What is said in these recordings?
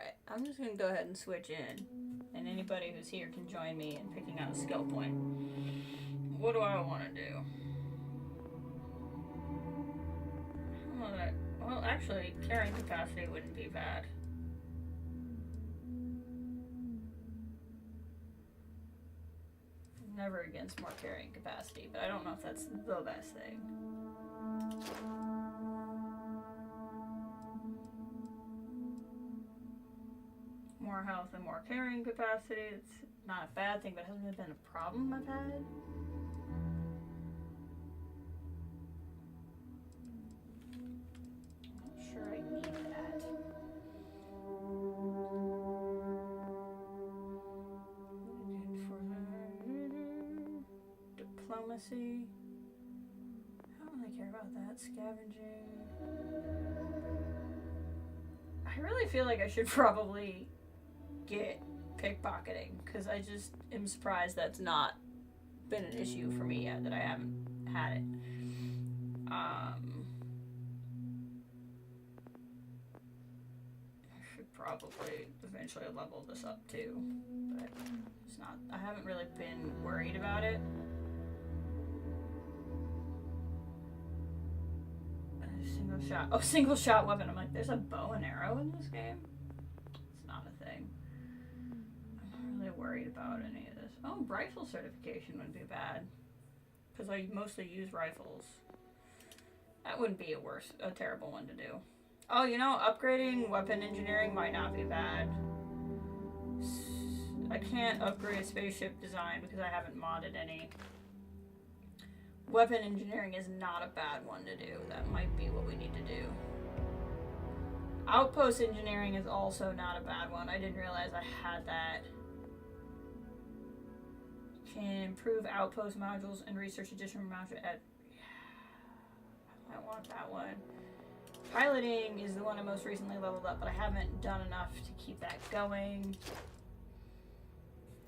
Alright, I'm just gonna go ahead and switch in. And anybody who's here can join me in picking out a skill point. What do I want to do? Well, actually, carrying capacity wouldn't be bad. Never against more carrying capacity, but I don't know if that's the best thing. More health and more carrying capacity. It's not a bad thing, but it hasn't really been a problem I've had. I'm not sure I need that. Diplomacy. I don't really care about that. Scavenging. I really feel like I should probably get pickpocketing, because I just am surprised that's not been an issue for me yet, that I haven't had it. I should probably eventually level this up too, but it's not, I haven't really been worried about it. Single shot. Oh, single shot weapon. I'm like, there's a bow and arrow in this game? It's not a thing. I'm not really worried about any of this. Oh, rifle certification wouldn't be bad, because I mostly use rifles. That wouldn't be a terrible one to do. Oh, you know, upgrading weapon engineering might not be bad. I can't upgrade spaceship design because I haven't modded any. Weapon engineering is not a bad one to do. That might be what we need to do. Outpost engineering is also not a bad one. I didn't realize I had that. Can improve outpost modules and research additional modules at... I want that one. Piloting is the one I most recently leveled up, but I haven't done enough to keep that going.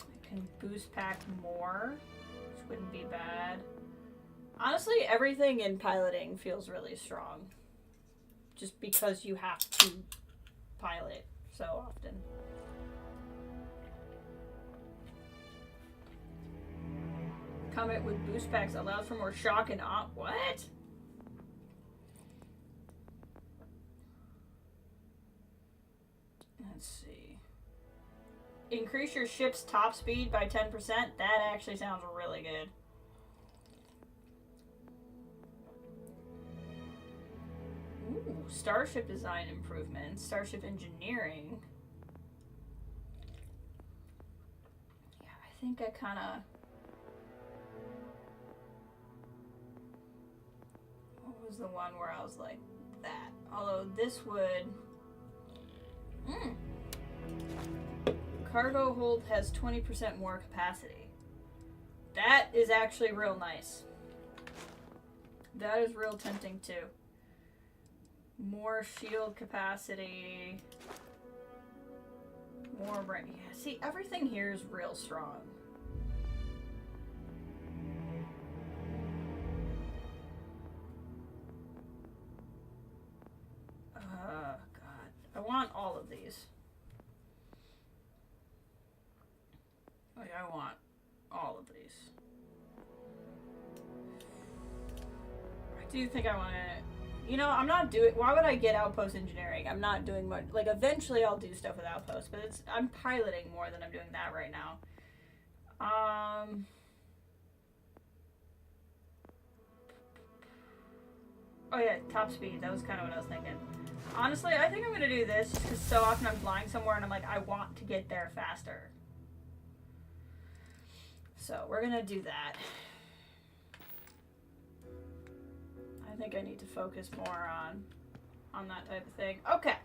I can boost pack more, which wouldn't be bad. Honestly, everything in piloting feels really strong. Just because you have to pilot so often. Combat with boost packs allows for more shock and what? Let's see. Increase your ship's top speed by 10%. That actually sounds really good. Ooh, starship design improvements, starship engineering. Yeah, I think I kind of... What was the one where I was like that? Although this would... Cargo hold has 20% more capacity. That is actually real nice. That is real tempting too. More shield capacity. More brain. Yeah, see, everything here is real strong. God. I want all of these. Like, I want all of these. I do think I want to... You know, I'm not doing... Why would I get outpost engineering? I'm not doing much... Like, eventually I'll do stuff with outposts, but it's... I'm piloting more than I'm doing that right now. Oh yeah, top speed. That was kind of what I was thinking. Honestly, I think I'm going to do this because so often I'm flying somewhere and I'm like, I want to get there faster. So, we're going to do that. I think I need to focus more on that type of thing. Okay.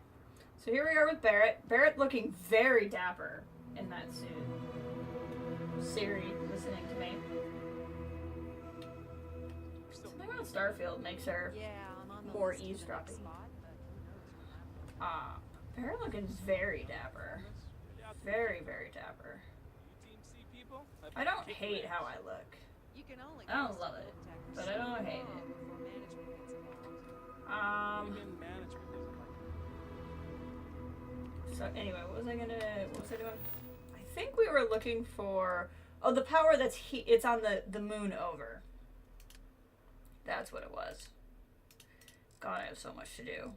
So here we are with Barrett. Barrett looking very dapper in that suit. Siri listening to me. Something about Starfield makes her more eavesdropping. Barrett looking very dapper. Very, very dapper. I don't hate how I look. I don't love it, but I don't hate it. So anyway, what was I doing? I think we were looking for, oh, the power that's it's on the moon over. That's what it was. God, I have so much to do.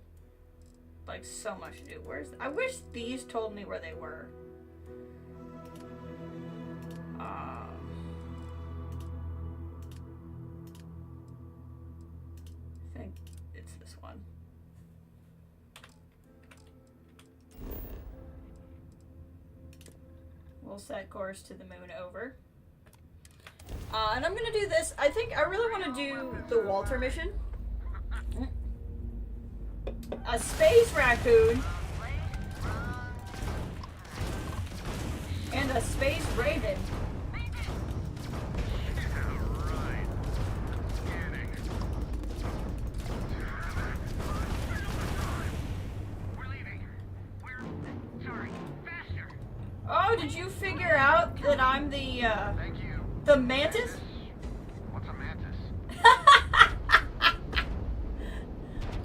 Like, so much to do. I wish these told me where they were. I think it's this one. We'll set course to the moon over. And I'm gonna do this. I think I really want to do the Walter mission. A space raccoon. And a space raven. Oh, did you figure out that I'm the mantis? What's a mantis?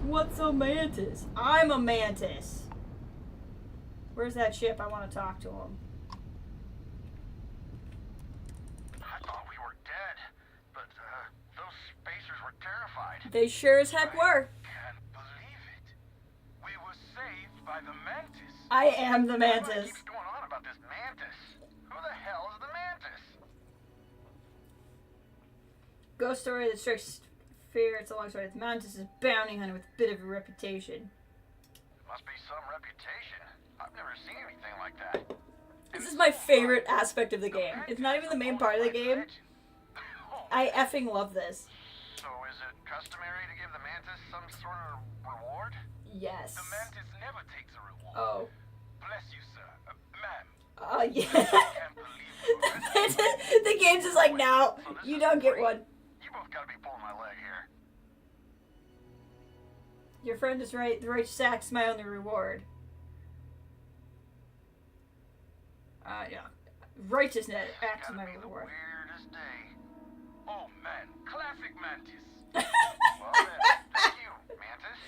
What's a mantis? I'm a mantis. Where's that ship? I want to talk to him. I thought we were dead, but those spacers were terrified. They sure as heck were. Can't believe it. We were saved by the mantis. I am the mantis. What keeps going on about this mantis? Who the hell is the mantis? Ghost story that strikes fear. It's a long story. The mantis is a bounty hunter with a bit of a reputation. Must be some reputation. I've never seen anything like that. This is my favorite aspect of the game. It's not even the main part of the game. I effing love this. So is it customary to give the mantis some sort of reward? Yes. The mantis never takes a reward. Oh. Bless you, sir. Ma'am. Yeah. Can't believe you. The game's just like, no, you don't get one. You both gotta be pulling my leg here. Your friend is right. The righteous act's my only reward. Yeah. Righteousness acts my Gotta be reward. the weirdest day. Oh man, classic mantis. Well then, thank you, mantis.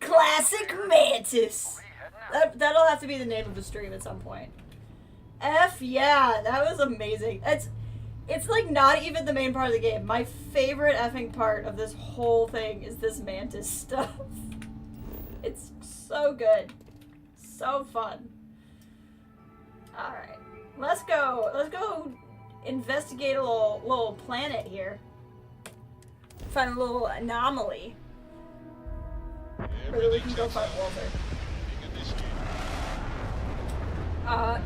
Classic mantis. Where you heading out? That'll have to be the name of the stream at some point. F yeah, that was amazing. It's like not even the main part of the game. My favorite effing part of this whole thing is this mantis stuff. It's so good. So fun. Alright. Let's go. Let's go investigate a little planet here. Find a little anomaly. Where we can go find Walter.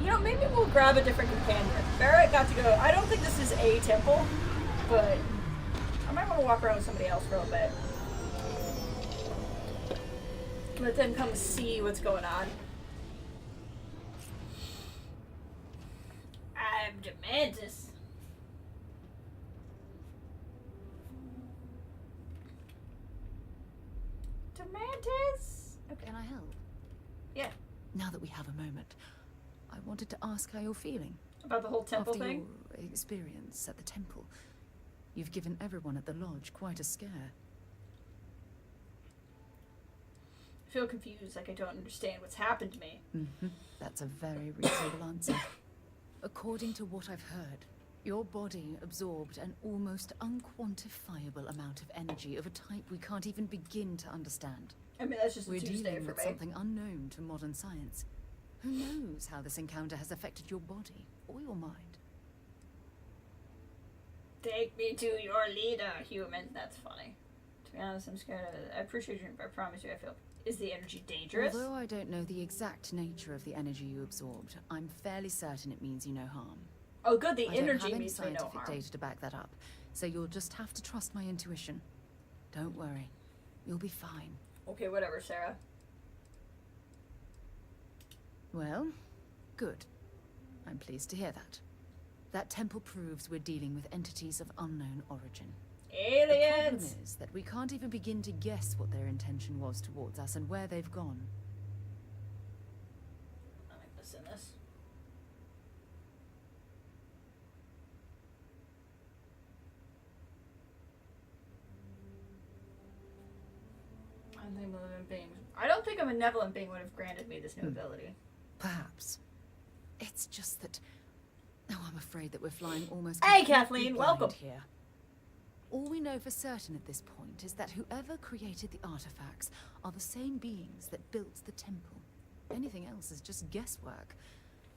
You know, maybe we'll grab a different companion. Barrett got to go. I don't think this is a temple, but I might want to walk around with somebody else for a little bit. Let them come see what's going on. I'm the mantis. The mantis? Okay. Can I help? Yeah. Now that we have a moment, I wanted to ask how you're feeling. About the whole temple After thing? your experience at the temple, you've given everyone at the lodge quite a scare. I feel confused, like I don't understand what's happened to me. That's a very reasonable answer. According to what I've heard, your body absorbed an almost unquantifiable amount of energy of a type we can't even begin to understand. I mean, that's just a We're Tuesday dealing for with me. something unknown to modern science. Who knows how this encounter has affected your body or your mind? Take me to your leader, human. That's funny. To be honest, I'm scared of it. I appreciate you, but I promise you I feel... Is the energy dangerous? Although I don't know the exact nature of the energy you absorbed, I'm fairly certain it means you no harm. Oh good, the I don't energy have any means me no scientific harm. data to back that up, so you'll just have to trust my intuition. Don't worry. You'll be fine. Okay, whatever, Sarah. Well, good. I'm pleased to hear that. That temple proves we're dealing with entities of unknown origin. The problem Aliens! is that we can't even begin to guess what their intention was towards us and where they've gone. Let me listen to this. I think malevolent beings. I don't think a benevolent being would have granted me this new ability. Perhaps. It's just that... Oh, I'm afraid that we're flying almost Hey, completely Kathleen, blind welcome. here. All we know for certain at this point is that whoever created the artifacts are the same beings that built the temple. Anything else is just guesswork.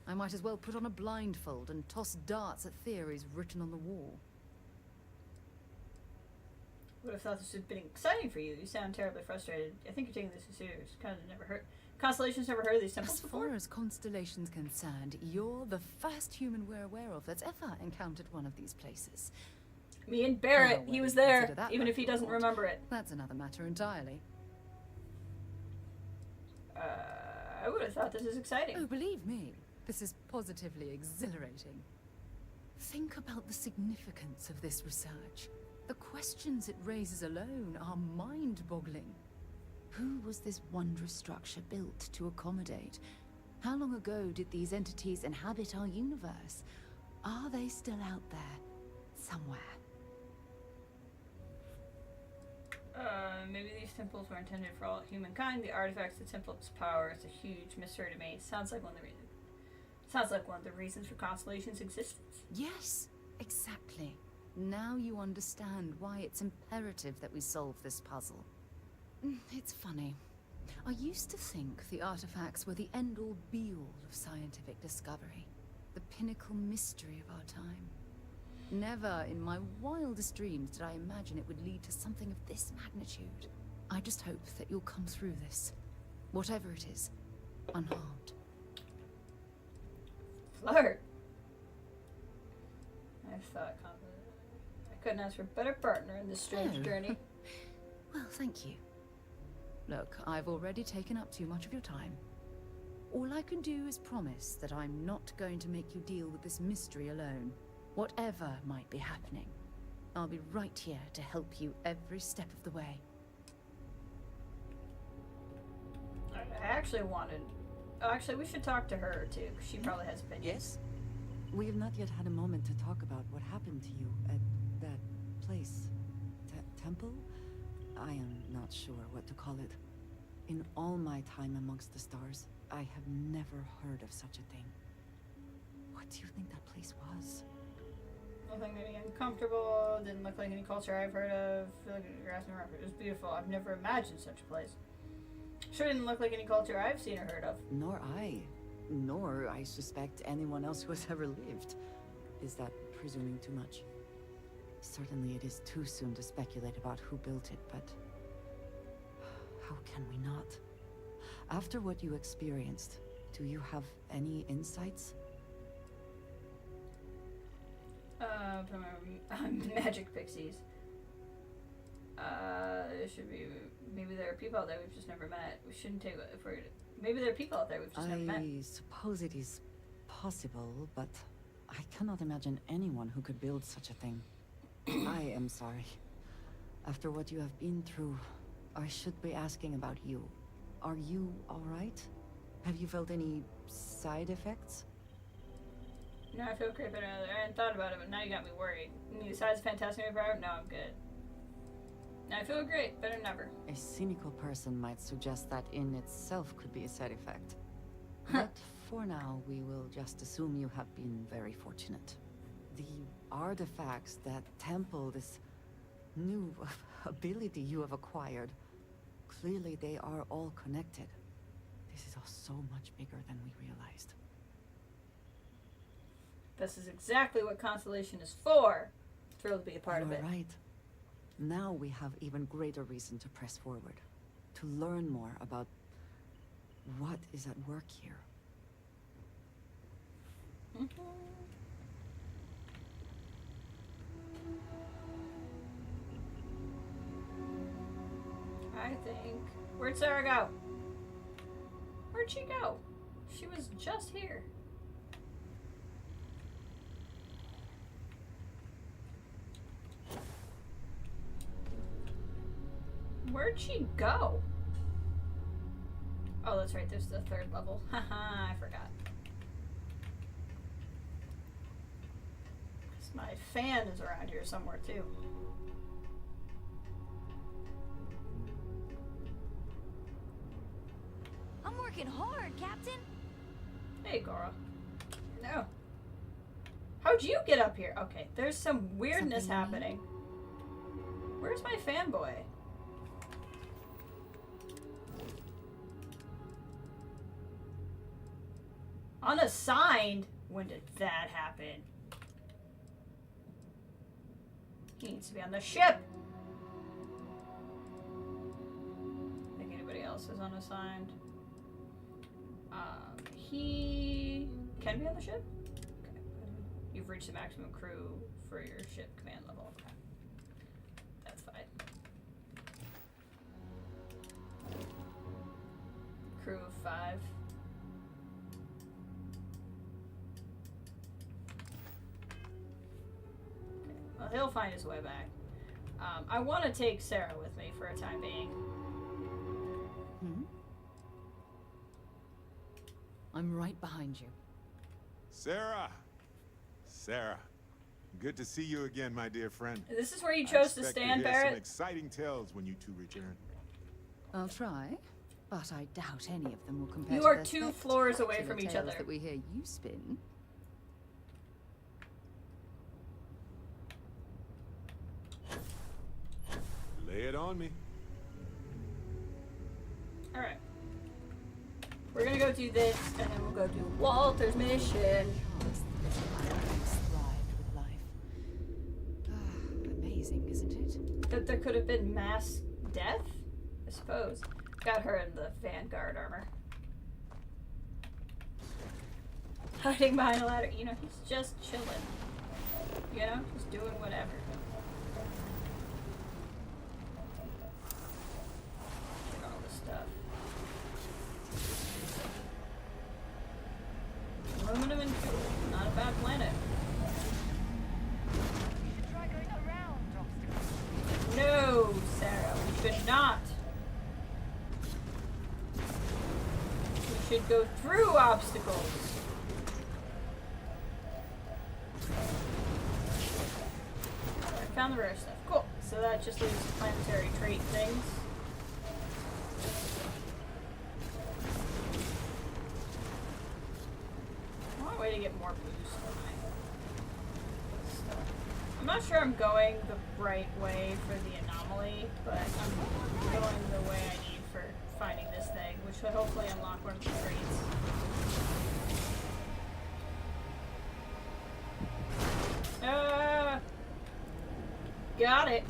I might as well put on a blindfold and toss darts at theories written on the wall. Would have thought this had been exciting for you. You sound terribly frustrated. I think you're taking this too serious. Kind of never heard. Constellation's never heard of these temples before? As far as Constellation's concerned, you're the first human we're aware of that's ever encountered one of these places. Me and Barrett, Well, he was whether you there, consider that even if he lucky or doesn't not, remember it. That's another matter entirely. I would have thought this is exciting. Oh, believe me, this is positively exhilarating. Think about the significance of this research. The questions it raises alone are mind-boggling. Who was this wondrous structure built to accommodate? How long ago did these entities inhabit our universe? Are they still out there, somewhere? Maybe these temples were intended for all humankind. The artifacts that temple its power is a huge mystery to me. Sounds like one of the reasons for Constellation's existence. Yes, exactly. Now you understand why it's imperative that we solve this puzzle. It's funny. I used to think the artifacts were the end-all be-all of scientific discovery. The pinnacle mystery of our time. Never in my wildest dreams did I imagine it would lead to something of this magnitude. I just hope that you'll come through this, whatever it is, unharmed. Flirt. I couldn't ask for a better partner in this strange journey. Well, thank you. Look, I've already taken up too much of your time. All I can do is promise that I'm not going to make you deal with this mystery alone. Whatever might be happening, I'll be right here to help you every step of the way. I actually wanted... Oh, actually, we should talk to her, too, because she probably has opinions. Yes? We have not yet had a moment to talk about what happened to you at that place. Temple? I am not sure what to call it. In all my time amongst the stars, I have never heard of such a thing. What do you think that place was? Nothing made me uncomfortable. Didn't look like any culture I've heard of. Feel like you're asking around. It was beautiful. I've never imagined such a place. Sure didn't look like any culture I've seen or heard of. Nor I. Nor, I suspect, anyone else who has ever lived. Is that presuming too much? Certainly it is too soon to speculate about who built it, but... how can we not? After what you experienced, do you have any insights? Magic pixies. It should be... Maybe there are people out there we've just never met. We shouldn't take it for... Maybe there are people out there we've just never met. I suppose it is possible, but I cannot imagine anyone who could build such a thing. I am sorry. After what you have been through, I should be asking about you. Are you alright? Have you felt any side effects? No, I feel great, but I hadn't thought about it, but now you got me worried. Besides Fantastic Forever, no, I'm good. I feel great, better than ever. A cynical person might suggest that in itself could be a side effect. But for now, we will just assume you have been very fortunate. The artifacts that temple this new ability you have acquired, clearly they are all connected. This is all so much bigger than we realized. This is exactly what Constellation is for. Thrilled to be a part of it. Right. Now we have even greater reason to press forward, to learn more about what is at work here. I think... Where'd Sarah go? Where'd she go? She was just here. Where'd she go? Oh, that's right. There's the third level. Haha, I forgot. My fan is around here somewhere, too. I'm working hard, Captain. Hey, Cora. No. How'd you get up here? Okay, there's some weirdness happening. Where's my fanboy? Unassigned? When did that happen? He needs to be on the ship. Think anybody else is unassigned? He can be on the ship? Okay. You've reached the maximum crew for your ship command level. Okay. That's fine. Crew of 5. Okay. Well, he'll find his way back. I want to take Sarah with me for a time being. I'm right behind you. Sarah! Sarah. Good to see you again, my dear friend. This is where you chose to I expect stand, hear some Barrett? exciting tales when you two return. I'll try, but I doubt any of them will compare You to are the 2 floors away from each tales other. that we hear you spin. Lay it on me. Alright. We're gonna go do this, and then we'll go do Walter's mission. Thrived with life. Amazing, isn't it? That there could have been mass death? I suppose. Got her in the Vanguard armor. Hiding behind a ladder. You know, he's just chilling. You know, just doing whatever. Get all this stuff. Aluminum and fuel. Not a bad planet. Try going around obstacles. No, Sarah, we should not. We should go through obstacles. I found the rare stuff. Cool. So that just leaves planetary trait things. I want a way to get more boost on my stuff. I'm not sure I'm going the right way for the anomaly, but I'm going the way I need for finding this thing, which will hopefully unlock one of the traits. Got it.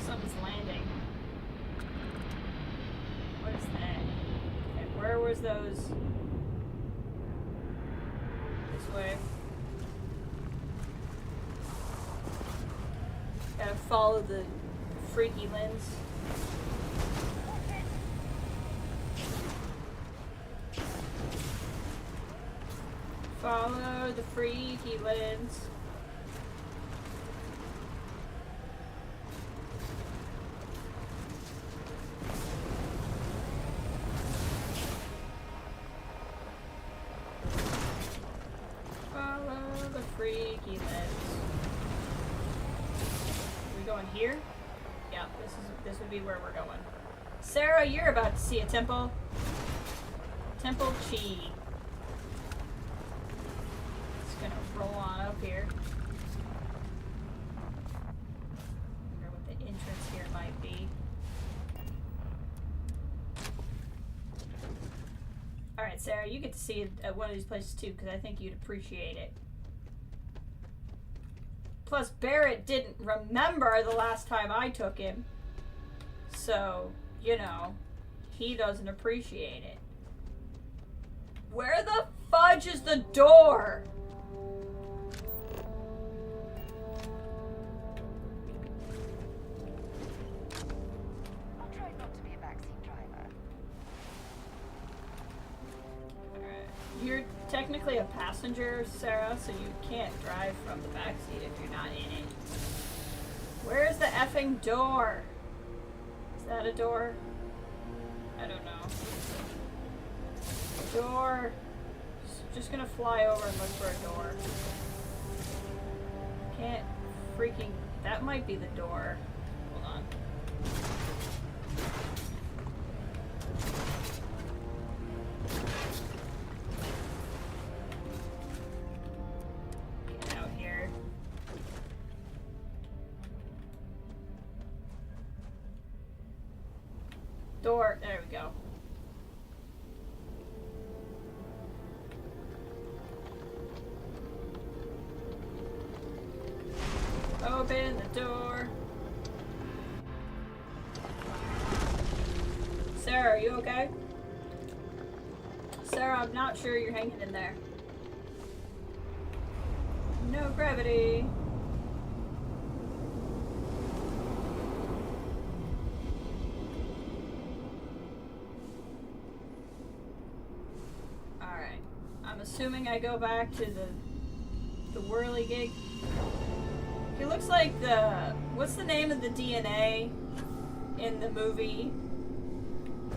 Something's landing. What is that? Okay, where was those? This way. Gotta follow the freaky lens. Follow the freaky lens. Follow the freaky lens. Are we going here? Yeah, this would be where we're going. Sarah, you're about to see a temple. Temple Chi. Gonna roll on up here. Wonder what the entrance here might be. Alright, Sarah, you get to see it at one of these places too, because I think you'd appreciate it. Plus, Barrett didn't remember the last time I took him. So, you know, he doesn't appreciate it. Where the fudge is the door? You're technically a passenger, Sarah, so you can't drive from the backseat if you're not in it. Where's the effing door? Is that a door? I don't know. Door. Just gonna fly over and look for a door. Can't freaking... That might be the door. Door. There we go. Open the door. Sarah, are you okay? Sarah, I'm not sure you're hanging in there. No gravity. Alright. I'm assuming I go back to the whirligig. He looks like the... What's the name of the DNA in the movie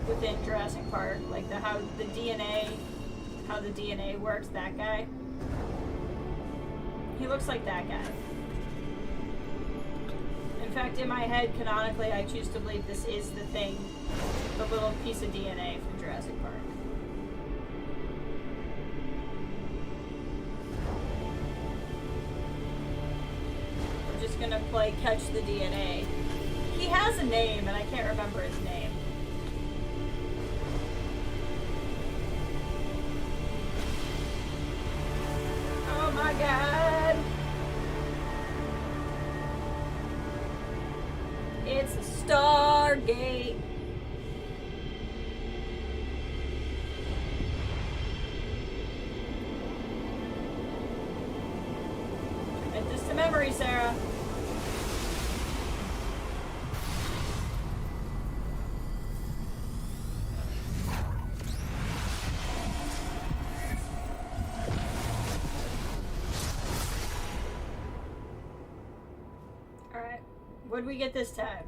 within Jurassic Park? Like how the DNA works, that guy? He looks like that guy. In fact, in my head, canonically, I choose to believe this is the thing. The little piece of DNA from Jurassic Park. Just gonna play catch the DNA. He has a name and I can't remember his name. Oh my god! It's a Stargate. Commit this to memory, Sarah. What'd we get this time?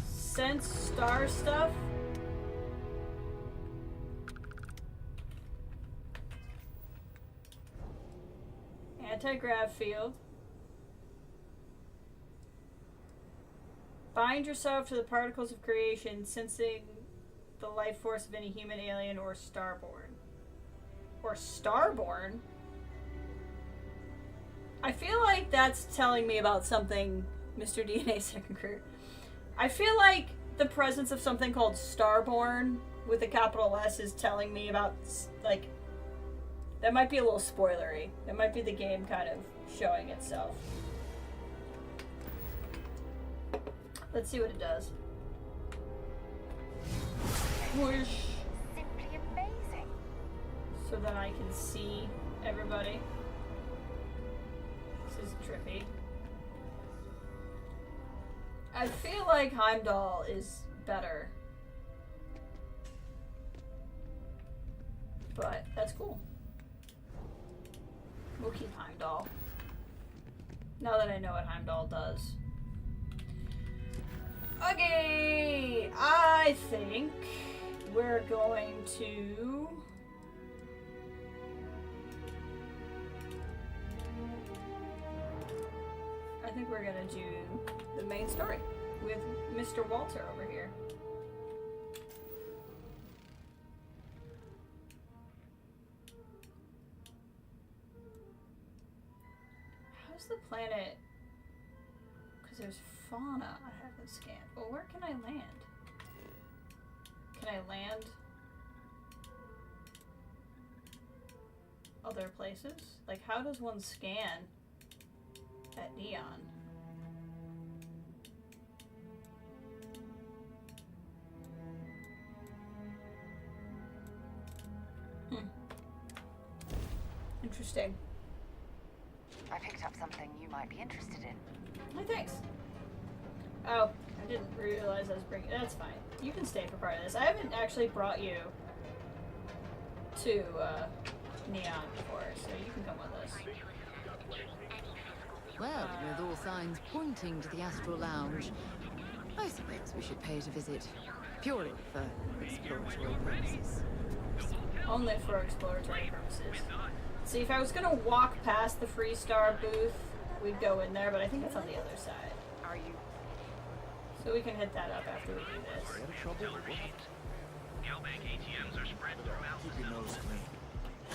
Sense star stuff? Anti-grav field. Bind yourself to the particles of creation, sensing the life force of any human, alien, or starborn. Or starborn? I feel like that's telling me about something, Mr. DNA second career. I feel like the presence of something called Starborn with a capital S is telling me about, like, that might be a little spoilery. It might be the game kind of showing itself. Let's see what it does. Whoosh. Simply amazing. So that I can see everybody. This is trippy. I feel like Heimdall is better. But that's cool. We'll keep Heimdall. Now that I know what Heimdall does. Okay, I think we're going to... I think we're gonna do the main story with Mr. Walter over here. How's the planet? Because there's fauna I haven't scanned. Well, where can I land? Can I land other places? Like, how does one scan at Neon? Interesting. I picked up something you might be interested in. Oh, thanks. Oh, I didn't realize I was bringing... That's fine. You can stay for part of this. I haven't actually brought you to Neon before, so you can come with us. Well, with all signs pointing to the Astral Lounge, I suppose we should pay it a visit, purely for exploratory purposes. Only for exploratory purposes. See, if I was gonna walk past the Freestar booth, we'd go in there, but I think it's on the other side. Are you? So we can hit that up after we do this. Galbank ATMs are spread throughout. Keep your nose clean.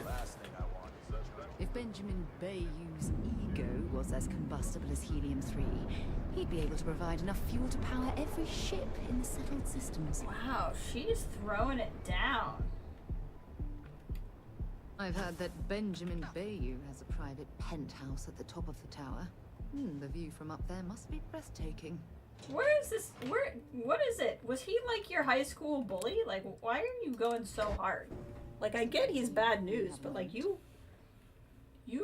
Last thing I want is a If Benjamin Bayou's ego was as combustible as helium-3, he'd be able to provide enough fuel to power every ship in the settled systems. Wow, she's throwing it down. I've heard that Benjamin Bayou has a private penthouse at the top of the tower. The view from up there must be breathtaking. Where is this? What is it? Was he like your high school bully? Like, why are you going so hard? Like, I get he's bad news, but like you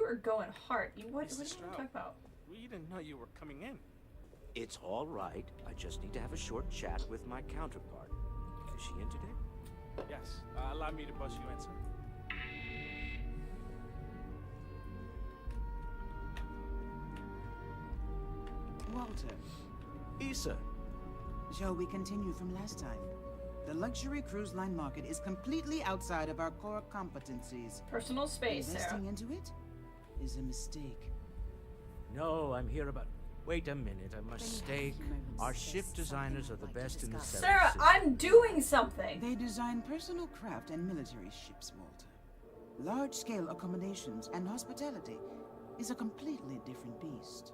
are going hard. What are you talking about? We didn't know you were coming in. It's all right. I just need to have a short chat with my counterpart. Is she in today? Yes. Allow me to buzz you in, sir. Walter, Issa. shall we continue from last time? The luxury cruise line market is completely outside of our core competencies. Personal space, Sarah. Investing into it is a mistake. No, I'm here about... Wait a minute, a mistake. Our ship designers are the best in the seven Sarah, systems. I'm doing something. They design personal craft and military ships, Walter. Large-scale accommodations and hospitality is a completely different beast.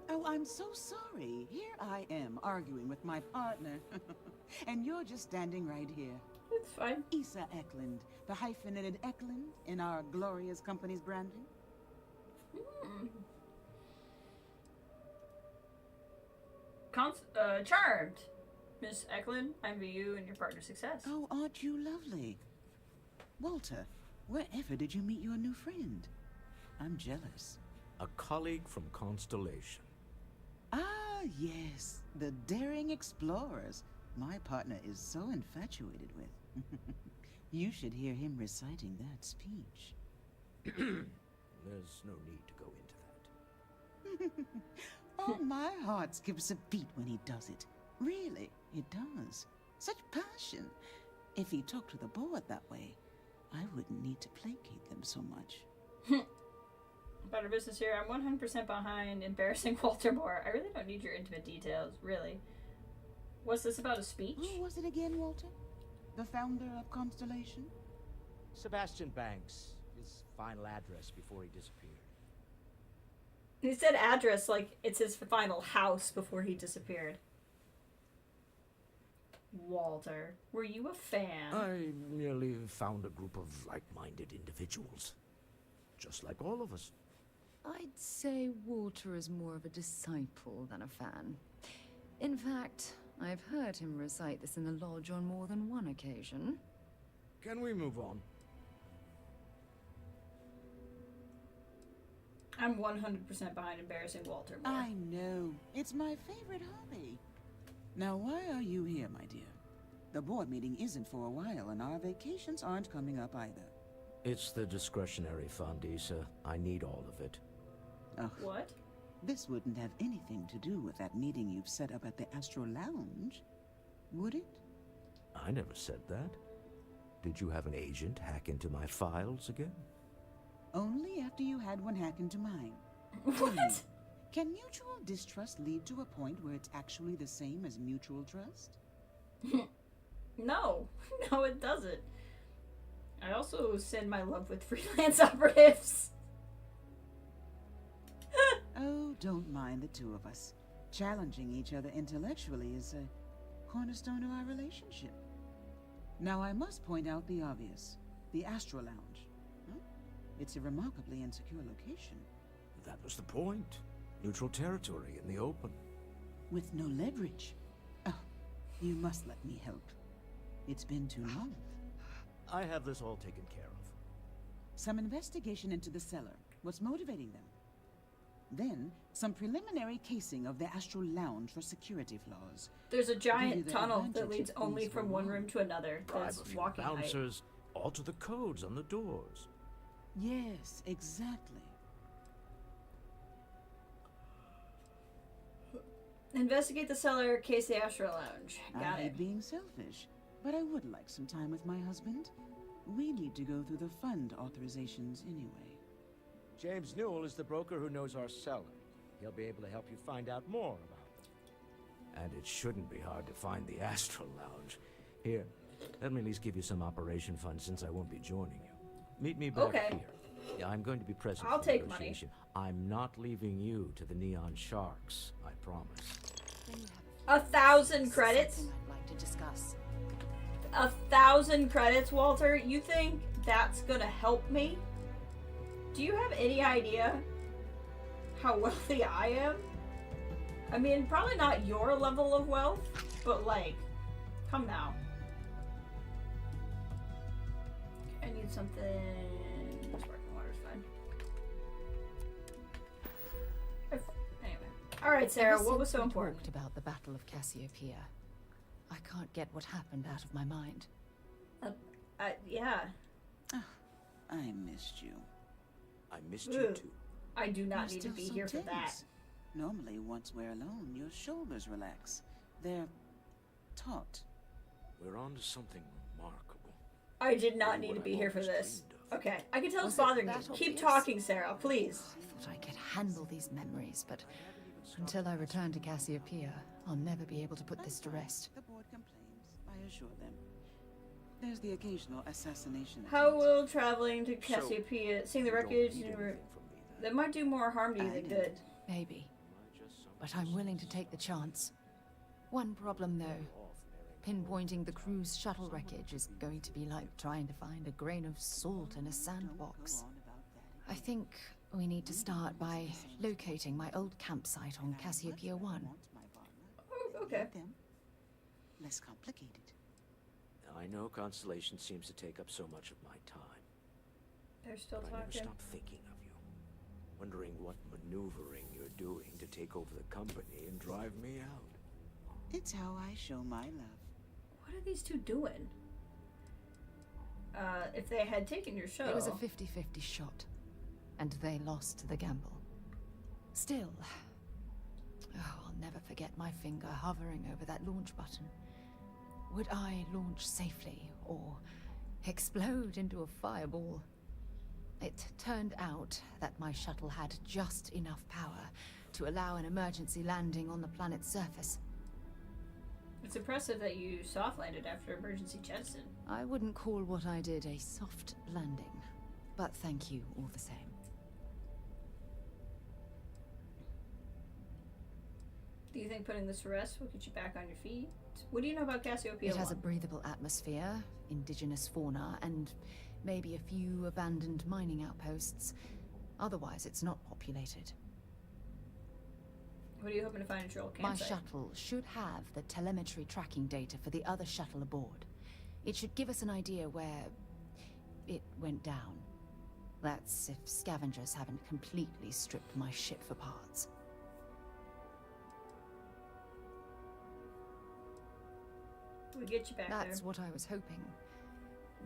Oh, I'm so sorry. Here I am arguing with my partner. And you're just standing right here. It's fine. Issa Eklund, the hyphenated Eklund in our glorious company's branding. Charmed. Miss Eklund, I envy you and your partner's success. Oh, aren't you lovely? Walter, wherever did you meet your new friend? I'm jealous. A colleague from Constellation. Ah, yes, the daring explorers. My partner is so infatuated with. You should hear him reciting that speech. There's no need to go into that. Oh, my heart skips a beat when he does it. Really, it does. Such passion. If he talked to the board that way, I wouldn't need to placate them so much. About our business here, I'm 100% behind embarrassing Walter Moore. I really don't need your intimate details, really. Was this about a speech? Who was it again, Walter? The founder of Constellation? Sebastian Banks. His final address before he disappeared. He said address like it's his final house before he disappeared. Walter, were you a fan? I merely found a group of like-minded individuals. Just like all of us. I'd say Walter is more of a disciple than a fan. In fact, I've heard him recite this in the lodge on more than one occasion. Can we move on? I'm 100% behind embarrassing Walter Moore. I know. It's my favorite hobby. Now, why are you here, my dear? The board meeting isn't for a while, and our vacations aren't coming up either. It's the discretionary fund, Issa. I need all of it. Ugh, What? this wouldn't have anything to do with that meeting you've set up at the Astro Lounge, would it? I never said that. Did you have an agent hack into my files again? Only after you had one hack into mine. What? Can mutual distrust lead to a point where it's actually the same as mutual trust? No. No, it doesn't. I also send my love with freelance operatives. Oh, don't mind the two of us. Challenging each other intellectually is a cornerstone of our relationship. Now, I must point out the obvious. The Astro Lounge. Huh? It's a remarkably insecure location. That was the point. Neutral territory in the open. With no leverage. Oh, you must let me help. It's been too long. I have this all taken care of. Some investigation into the cellar. What's motivating them? Then, some preliminary casing of the Astral Lounge for security flaws. There's a giant the tunnel that advantage leads it only brings from for one one. room to another. Bribe That's a few walking height. bouncers, alter the codes on the doors. Yes, exactly. Investigate the cellar, case the Astro Lounge. Got I it. hate being selfish, but I would like some time with my husband. We need to go through the fund authorizations anyway. James Newell is the broker who knows our cellar. He'll be able to help you find out more about them. And it shouldn't be hard to find the Astral Lounge. Here, let me at least give you some operation funds since I won't be joining you. Meet me back Okay. here. Yeah, I'm going to be present I'll for take money. negotiation. I'm not leaving you to the Neon Sharks, I promise. 1,000 credits? Something I'd like to discuss. 1,000 credits, Walter? You think that's gonna help me? Do you have any idea how wealthy I am? I mean, probably not your level of wealth, but like, come now. I need something. Sparkling water's fine. Anyway. Alright, Sarah, Ever what was since so we important? talked about the Battle of Cassiopeia, I can't get what happened out of my mind. Yeah. I missed you. I missed Ugh. you too. I do not You're need to still be so here for that. tense. Normally, once we're alone, your shoulders relax. They're taut. We're on to something remarkable. I did not Really need to what be I've here for always this. dreamed of. Okay, I can tell it's Was it bothering you. that Keep obvious? talking, Sarah, please. I thought I could handle these memories, but until I return to Cassiopeia, I'll never be able to put this to rest. The board complains. I assure them. There's the occasional assassination. How attempt. will traveling to Cassiopeia, seeing the You don't wreckage, need you know, anything from me, then. that might do more harm to you I than do. good. Maybe, Am I just some but I'm willing to take the chance. One problem, though. Pinpointing the cruise shuttle wreckage is going to be like trying to find a grain of salt in a sandbox. Go on about that. I think we need to start by locating my old campsite on Cassiopeia 1. Want my partner? Oh, okay. Let them. Less complicated. I know Constellation seems to take up so much of my time, They're still but I never talking. stop thinking of you. Wondering what maneuvering you're doing to take over the company and drive me out. It's how I show my love. What are these two doing? If they had taken your show. It was a 50-50 shot, and they lost the gamble. Still, I'll never forget my finger hovering over that launch button. Would I launch safely, or explode into a fireball? It turned out that my shuttle had just enough power to allow an emergency landing on the planet's surface. It's impressive that you soft landed after emergency jettison. I wouldn't call what I did a soft landing, but thank you all the same. Do you think putting this to rest will get you back on your feet? What do you know about Cassiopeia It has a 1? breathable atmosphere, indigenous fauna, and maybe a few abandoned mining outposts. Otherwise, it's not populated. What are you hoping to find at your old My campsite? shuttle should have the telemetry tracking data for the other shuttle aboard. It should give us an idea where it went down. That's if scavengers haven't completely stripped my ship for parts. We'll get you back That's there. what I was hoping.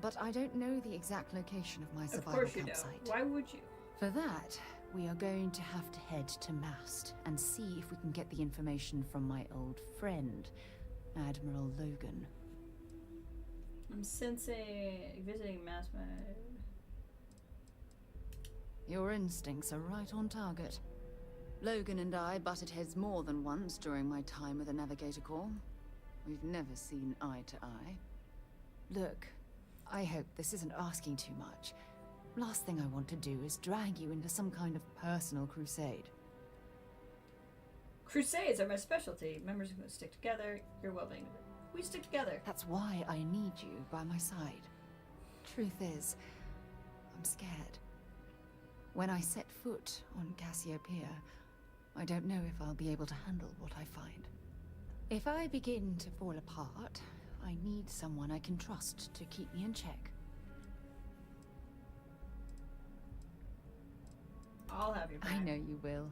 But I don't know the exact location of my Of survival course you campsite. don't. Why would you? For that, we are going to have to head to Mast and see if we can get the information from my old friend, Admiral Logan. I'm sensing visiting mass mode. Your instincts are right on target. Logan and I butted heads more than once during my time with the Navigator Corps. We've never seen eye to eye. Look, I hope this isn't asking too much. Last thing I want to do is drag you into some kind of personal crusade. Crusades are my specialty. Members who stick together, your well-being. We stick together. That's why I need you by my side. Truth is, I'm scared. When I set foot on Cassiopeia, I don't know if I'll be able to handle what I find. If I begin to fall apart, I need someone I can trust to keep me in check. I'll have your back. I know you will.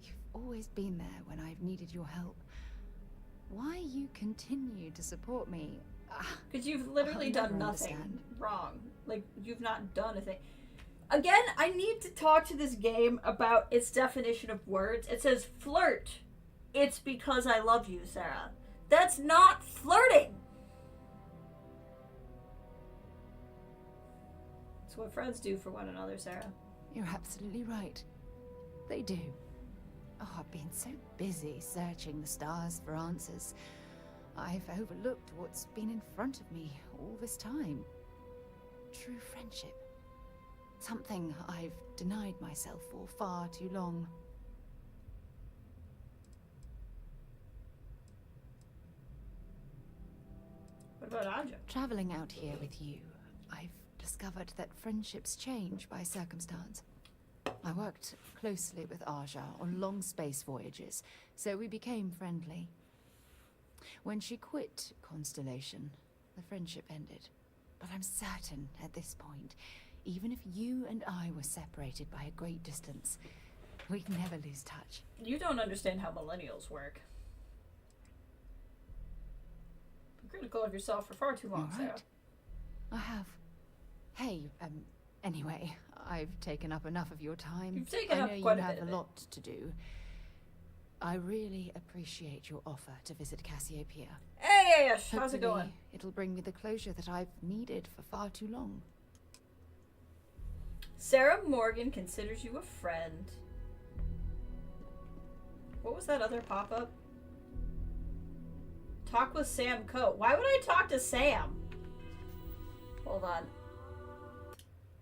You've always been there when I've needed your help. Why you continue to support me? Because you've literally I'll done never nothing understand. wrong. Like, you've not done a thing. Again, I need to talk to this game about its definition of words. It says flirt. It's because I love you, Sarah. That's not flirting. It's what friends do for one another, Sarah. You're absolutely right. They do. Oh, I've been so busy searching the stars for answers. I've overlooked what's been in front of me all this time. True friendship. Something I've denied myself for far too long. What about Aja? Traveling out here with you, I've discovered that friendships change by circumstance. I worked closely with Aja on long space voyages, so we became friendly. When she quit Constellation, the friendship ended. But I'm certain at this point, even if you and I were separated by a great distance, we'd never lose touch. You don't understand how millennials work. You're critical of yourself for far too long, You're Sarah. right. I have. Hey, anyway, I've taken up enough of your time. You've taken I up know quite you a have bit a of it. lot to do. I really appreciate your offer to visit Cassiopeia. Hey, how's it Hopefully, going? it'll bring me the closure that I've needed for far too long. Sarah Morgan considers you a friend. What was that other pop-up? Talk with Sam Coe. Why would I talk to Sam? Hold on.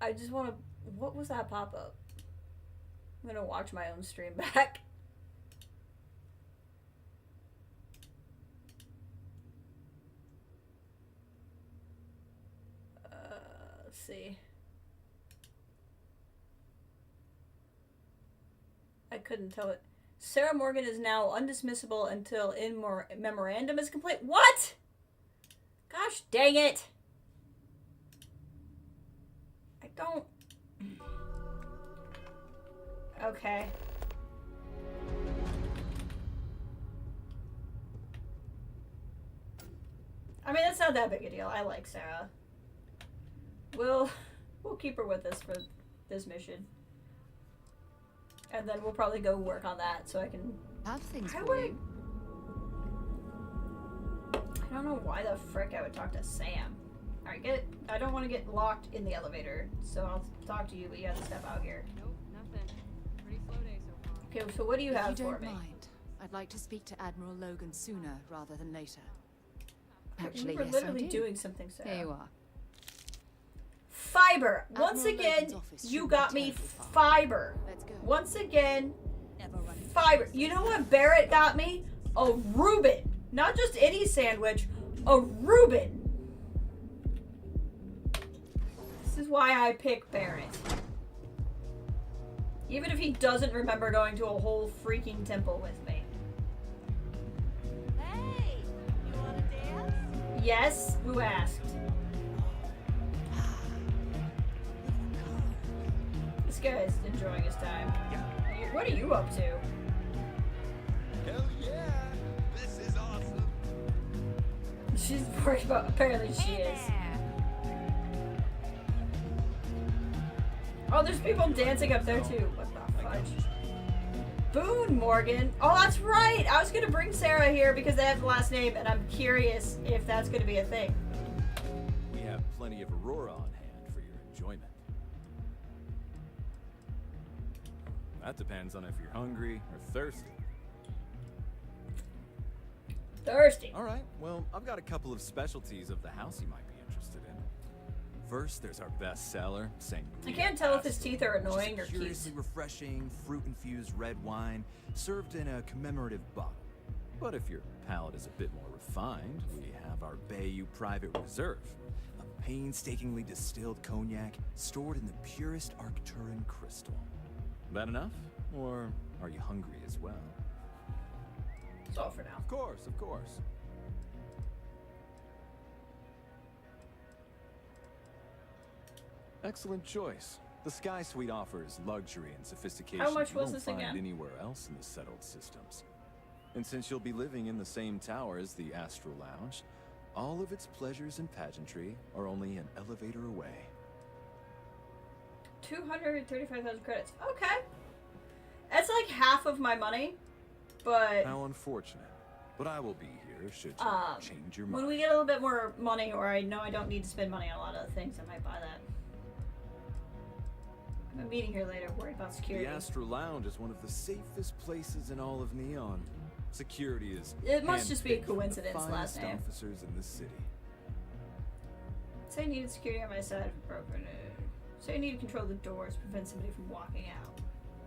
I just want to... What was that pop-up? I'm going to watch my own stream back. Let's see. I couldn't tell it. Sarah Morgan is now undismissible until memorandum is complete. What? Gosh dang it. I don't... Okay. I mean, that's not that big a deal. I like Sarah. We'll keep her with us for this mission. And then we'll probably go work on that so I can... Have things Why for would you. I don't know why the frick I would talk to Sam. Alright, I don't want to get locked in the elevator, so I'll talk to you, but you have to step out here. Nope, nothing. Pretty slow day so far. Okay, so what do you have If you for don't me? mind, I'd like to speak to Admiral Logan sooner rather than later. We Actually, were yes, literally I do. doing something, Sarah. Here you are. Fiber! Once Admiral again, Logan's office you shouldn't got be me terribly far. fiber. Let's go. Once again, Never running fiber. You know what Barrett got me? A Reuben. Not just any sandwich, a Reuben. This is why I pick Barrett. Even if he doesn't remember going to a whole freaking temple with me. Hey! You wanna dance? Yes, who asked? This guy's enjoying his time. What are you up to? Hell yeah! This is awesome! She's worried about. Apparently, she is. Oh, there's people dancing up there too. What the fudge? Boone Morgan. Oh, that's right. I was gonna bring Sarah here because they have the last name, and I'm curious if that's gonna be a thing. We have plenty of Aurora on hand for your enjoyment. That depends on if you're hungry or thirsty. Thirsty. All right, well, I've got a couple of specialties of the house you might be interested in. First, there's our best seller, St. I can't tell if his teeth are annoying or cute. Curiously refreshing, fruit-infused red wine, served in a commemorative bottle. But if your palate is a bit more refined, we have our Bayou Private Reserve, a painstakingly distilled cognac stored in the purest Arcturan crystal. That enough? Or are you hungry as well? That's all for now. Of course, of course. Excellent choice. The Sky Suite offers luxury and sophistication How much you was won't this find again? anywhere else in the settled systems. And since you'll be living in the same tower as the Astral Lounge, all of its pleasures and pageantry are only an elevator away. 235,000 credits. Okay. That's like half of my money, but How unfortunate. But I will be here should you change your mind. when we get a little bit more money, or I know I don't need to spend money on a lot of things, I might buy that. I have a meeting here later, worried about security. The Astral Lounge is one of the safest places in all of Neon. Security is It must just be a handpicked from coincidence, the last finest name. officers in the city. Say I needed security on my side for broken. So you need to control the doors, prevent somebody from walking out.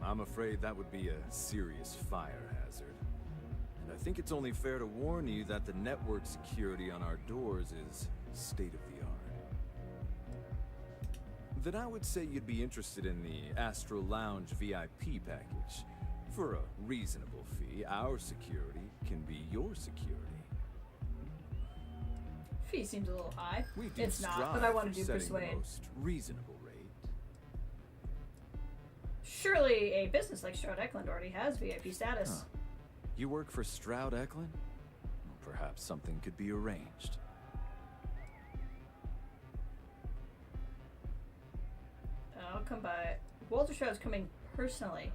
I'm afraid that would be a serious fire hazard. And I think it's only fair to warn you that the network security on our doors is state-of-the-art. Then I would say you'd be interested in the Astral Lounge VIP package. For a reasonable fee, our security can be your security. Fee seems a little high. We do It's not, but I want to do setting persuade. the most reasonable rate. Surely a business like Stroud Eklund already has VIP status. Huh. You work for Stroud Eklund? Perhaps something could be arranged. I'll come by. Walter Stroud's coming personally.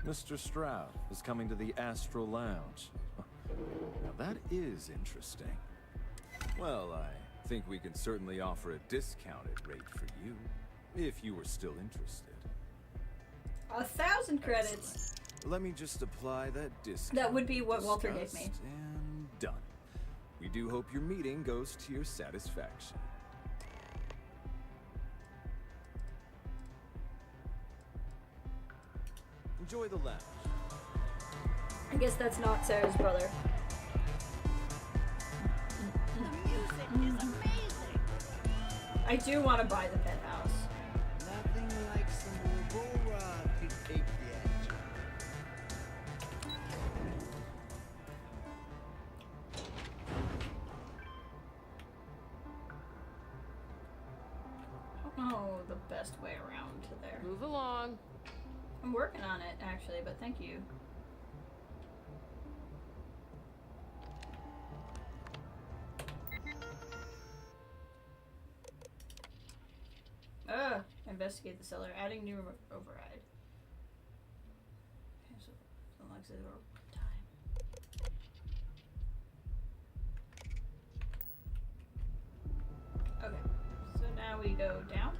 Mr. Stroud is coming to the Astral Lounge. Now that is interesting. Well, I think we can certainly offer a discounted rate for you, if you were still interested. 1,000 credits. Excellent. Let me just apply that discount. That would be what Walter gave me. And done. We do hope your meeting goes to your satisfaction. Enjoy the lounge. I guess that's not Sarah's brother. The music is amazing. I do want to buy the penthouse. Nothing like some Aurora to take the edge. I don't know the best way around to there. Move along. I'm working on it, actually, but thank you. Investigate the cellar. Adding new override. Okay, so unlocks the door one time. Okay, so now we go down.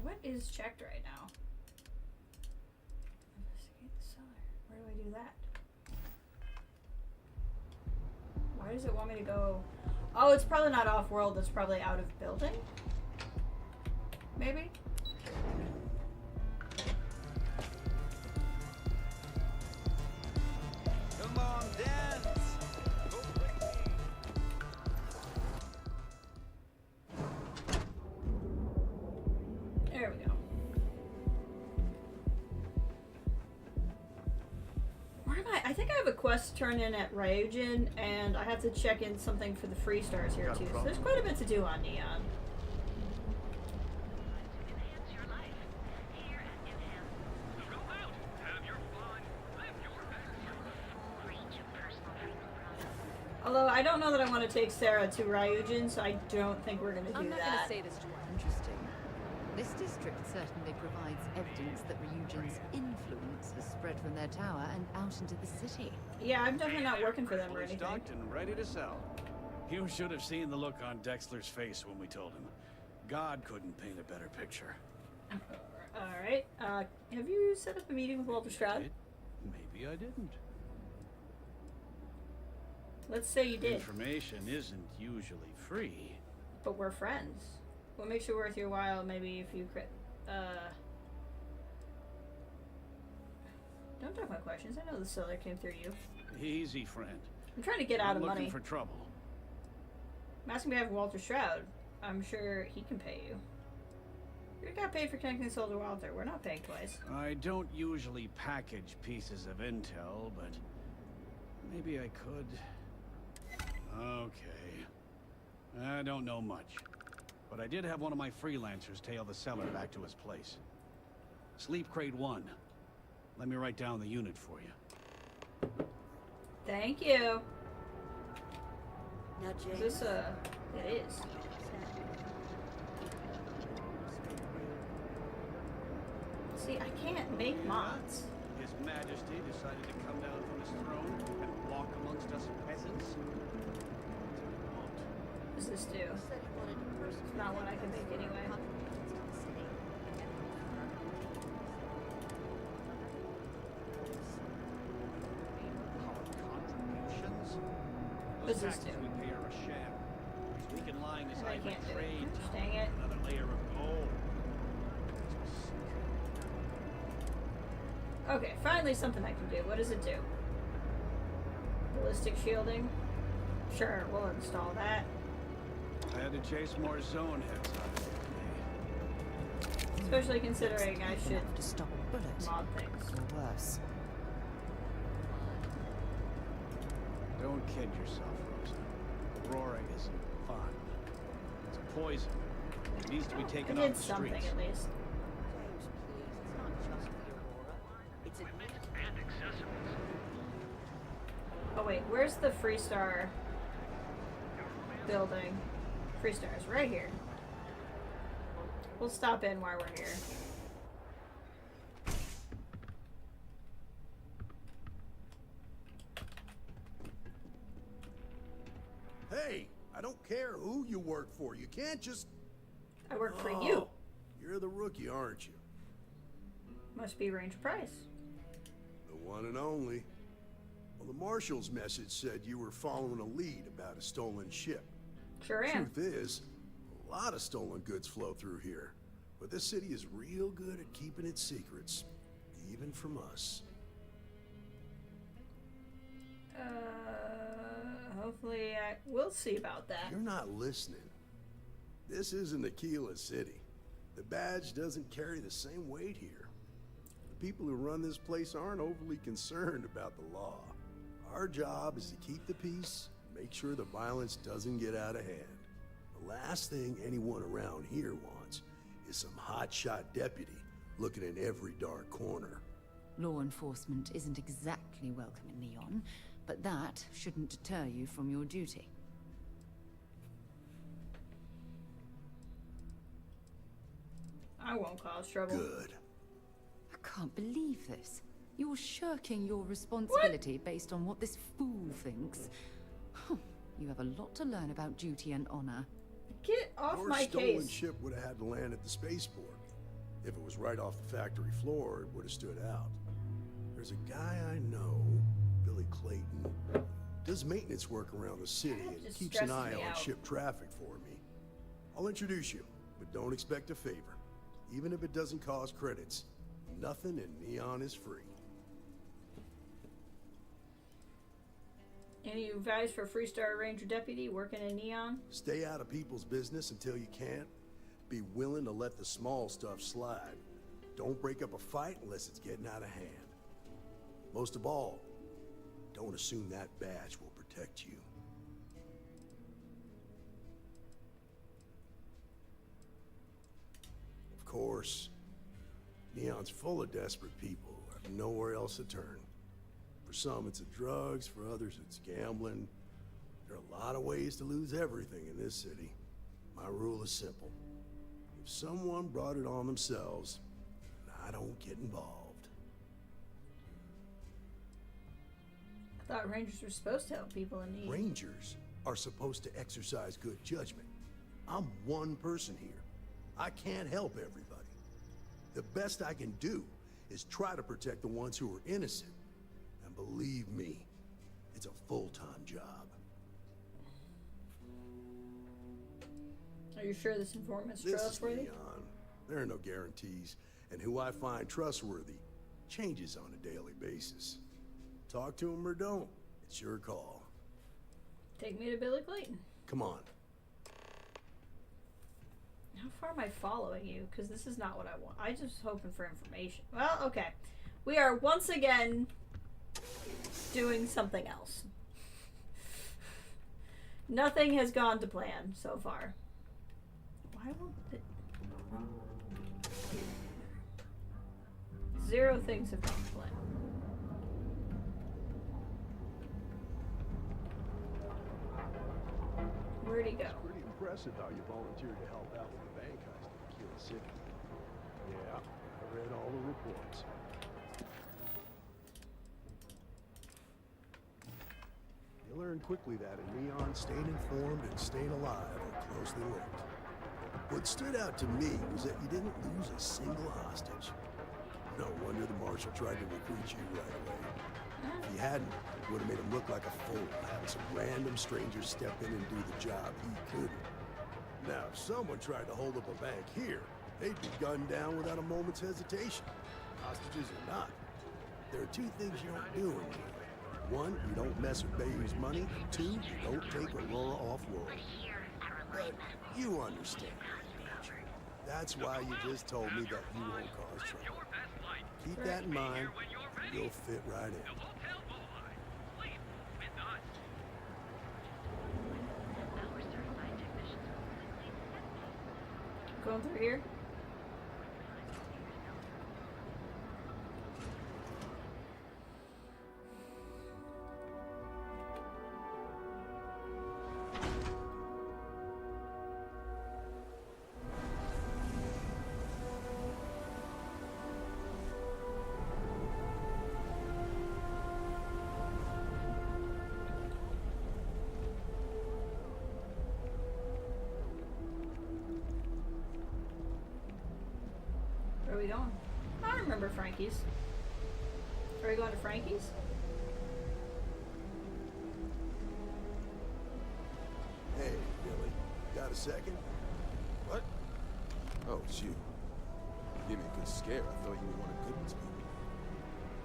What is checked right now? Investigate the cellar. Where do I do that? Why does it want me to go? Oh, it's probably not off-world. It's probably out of building? Maybe? Come on, dance! There we go. Where am I? I think I have a quest to turn in at Ryujin, and I have to check in something for the free stars here too. So there's quite a bit to do on Neon. Although I don't know that I want to take Sarah to Ryujin, so I don't think we're going to do I'm not that. going to say this to her. Interesting. This district certainly provides evidence that Ryujin's influence has spread from their tower and out into the city. Yeah, I'm definitely not working for them or Fully anything. stocked and ready to sell. You should have seen the look on Dexler's face when we told him. God couldn't paint a better picture. Alright, have you set up a meeting with Walter Stroud? Maybe I didn't. Let's say you did. Information isn't usually free. But we're friends. What makes it worth your while? Maybe if you don't duck my questions. I know the seller came through you. Easy, friend. I'm trying to get out of Looking money. for trouble. I'm asking behalf of Walter Stroud. I'm sure he can pay you. You got paid for connecting Soul to Walter. We're not paying twice. I don't usually package pieces of intel, but maybe I could. Okay. I don't know much. But I did have one of my freelancers tail the seller back to his place. Sleep Crate 1. Let me write down the unit for you. Thank you. Now, Is this it is. See, I can't make mods. His Majesty decided to come down from his throne and walk amongst us peasants. What does this do? It's not what I can make anyway. Contributions? What's this taxes do? we pay are a sham. This weekend lying is I either can't do trade it. Dang it. another layer of gold. Okay, finally something I can do. What does it do? Ballistic shielding? Sure, we'll install that. I had to chase more zone heads out of here. Especially considering I should Enough to stop a bullet. mod things. Or worse. Don't kid yourself, Rosa. Aurora isn't fun. It's a poison. It needs to be I taken did off the something streets. at least. It's an And accessories. Oh wait, where's the Freestar building? Freestar is right here. We'll stop in while we're here. Hey, I don't care who you work for. You can't just... I work for you. You're the rookie, aren't you? Must be Ranger Price. The one and only. Well, the Marshal's message said you were following a lead about a stolen ship. Sure am. Truth is, a lot of stolen goods flow through here. But this city is real good at keeping its secrets. Even from us. Hopefully we'll see about that. You're not listening. This isn't Aquila City. The badge doesn't carry the same weight here. The people who run this place aren't overly concerned about the law. Our job is to keep the peace, make sure the violence doesn't get out of hand. The last thing anyone around here wants is some hotshot deputy looking in every dark corner. Law enforcement isn't exactly welcome in Neon, but that shouldn't deter you from your duty. I won't cause trouble. Good. I can't believe this. You're shirking your responsibility based on what this fool thinks. You have a lot to learn about duty and honor. Get off Your my stolen case. ship would have had to land at the spaceport. If it was right off the factory floor, it would have stood out. There's a guy I know, Billy Clayton, does maintenance work around the city and just keeps an stresses eye me on out. ship traffic for me. I'll introduce you, but don't expect a favor. Even if it doesn't cost credits, nothing in Neon is free. Any advice for Freestar Ranger Deputy working in Neon? Stay out of people's business until you can't. Be willing to let the small stuff slide. Don't break up a fight unless it's getting out of hand. Most of all, don't assume that badge will protect you. Of course, Neon's full of desperate people who have nowhere else to turn. For some, it's the drugs. For others, it's gambling. There are a lot of ways to lose everything in this city. My rule is simple. If someone brought it on themselves, I don't get involved. I thought Rangers were supposed to help people in need. Rangers are supposed to exercise good judgment. I'm one person here. I can't help everybody. The best I can do is try to protect the ones who are innocent. And believe me, it's a full-time job. Are you sure this informant's This is trustworthy? Neon. There are no guarantees, and who I find trustworthy changes on a daily basis. Talk to him or don't. It's your call. Take me to Billy Clayton. Come on. How far am I following you? Because this is not what I want. I just hoping for information. Well, okay. We are once again doing something else. Nothing has gone to plan so far. Why won't it... Zero things have gone to plan. Where'd he go? It's pretty impressive how you volunteered to help out with the bank heist in Aquila City. Yeah, I read all the reports. You learn quickly that in Neon, staying informed and staying alive are closely linked. What stood out to me was that you didn't lose a single hostage. No wonder the Marshal tried to recruit you right away. If he hadn't, it would have made him look like a fool, having some random stranger step in and do the job he couldn't. Now, if someone tried to hold up a bank here, they'd be gunned down without a moment's hesitation. Hostages or not. There are two things you don't do in here. One, you don't mess with Bayou's money. Two, you don't take Aurora off-world. But you understand. That's why you just told me that you won't cause trouble. Keep that in mind, and you'll fit right in. Going through here? Where are we going? I don't remember Frankie's. Are we going to Frankie's? Hey, Billy, got a second? What? Oh, it's you. Give me a good scare. I thought you were one of Goodman's people.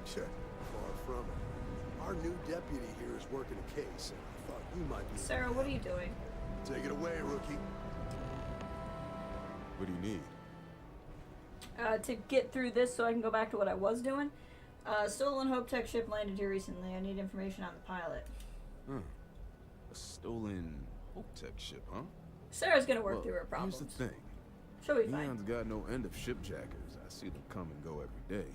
Sure, far from it. Our new deputy here is working a case, and I thought you might be... Sarah, what are you doing? Take it away, rookie. What do you need? To get through this so I can go back to what I was doing. Stolen Hope Tech ship landed here recently. I need information on the pilot. A stolen Hope-Tech ship, huh? Sarah's gonna work through her problems. Here's the thing. She'll be fine. Neon's got no end of shipjackers. I see them come and go every day.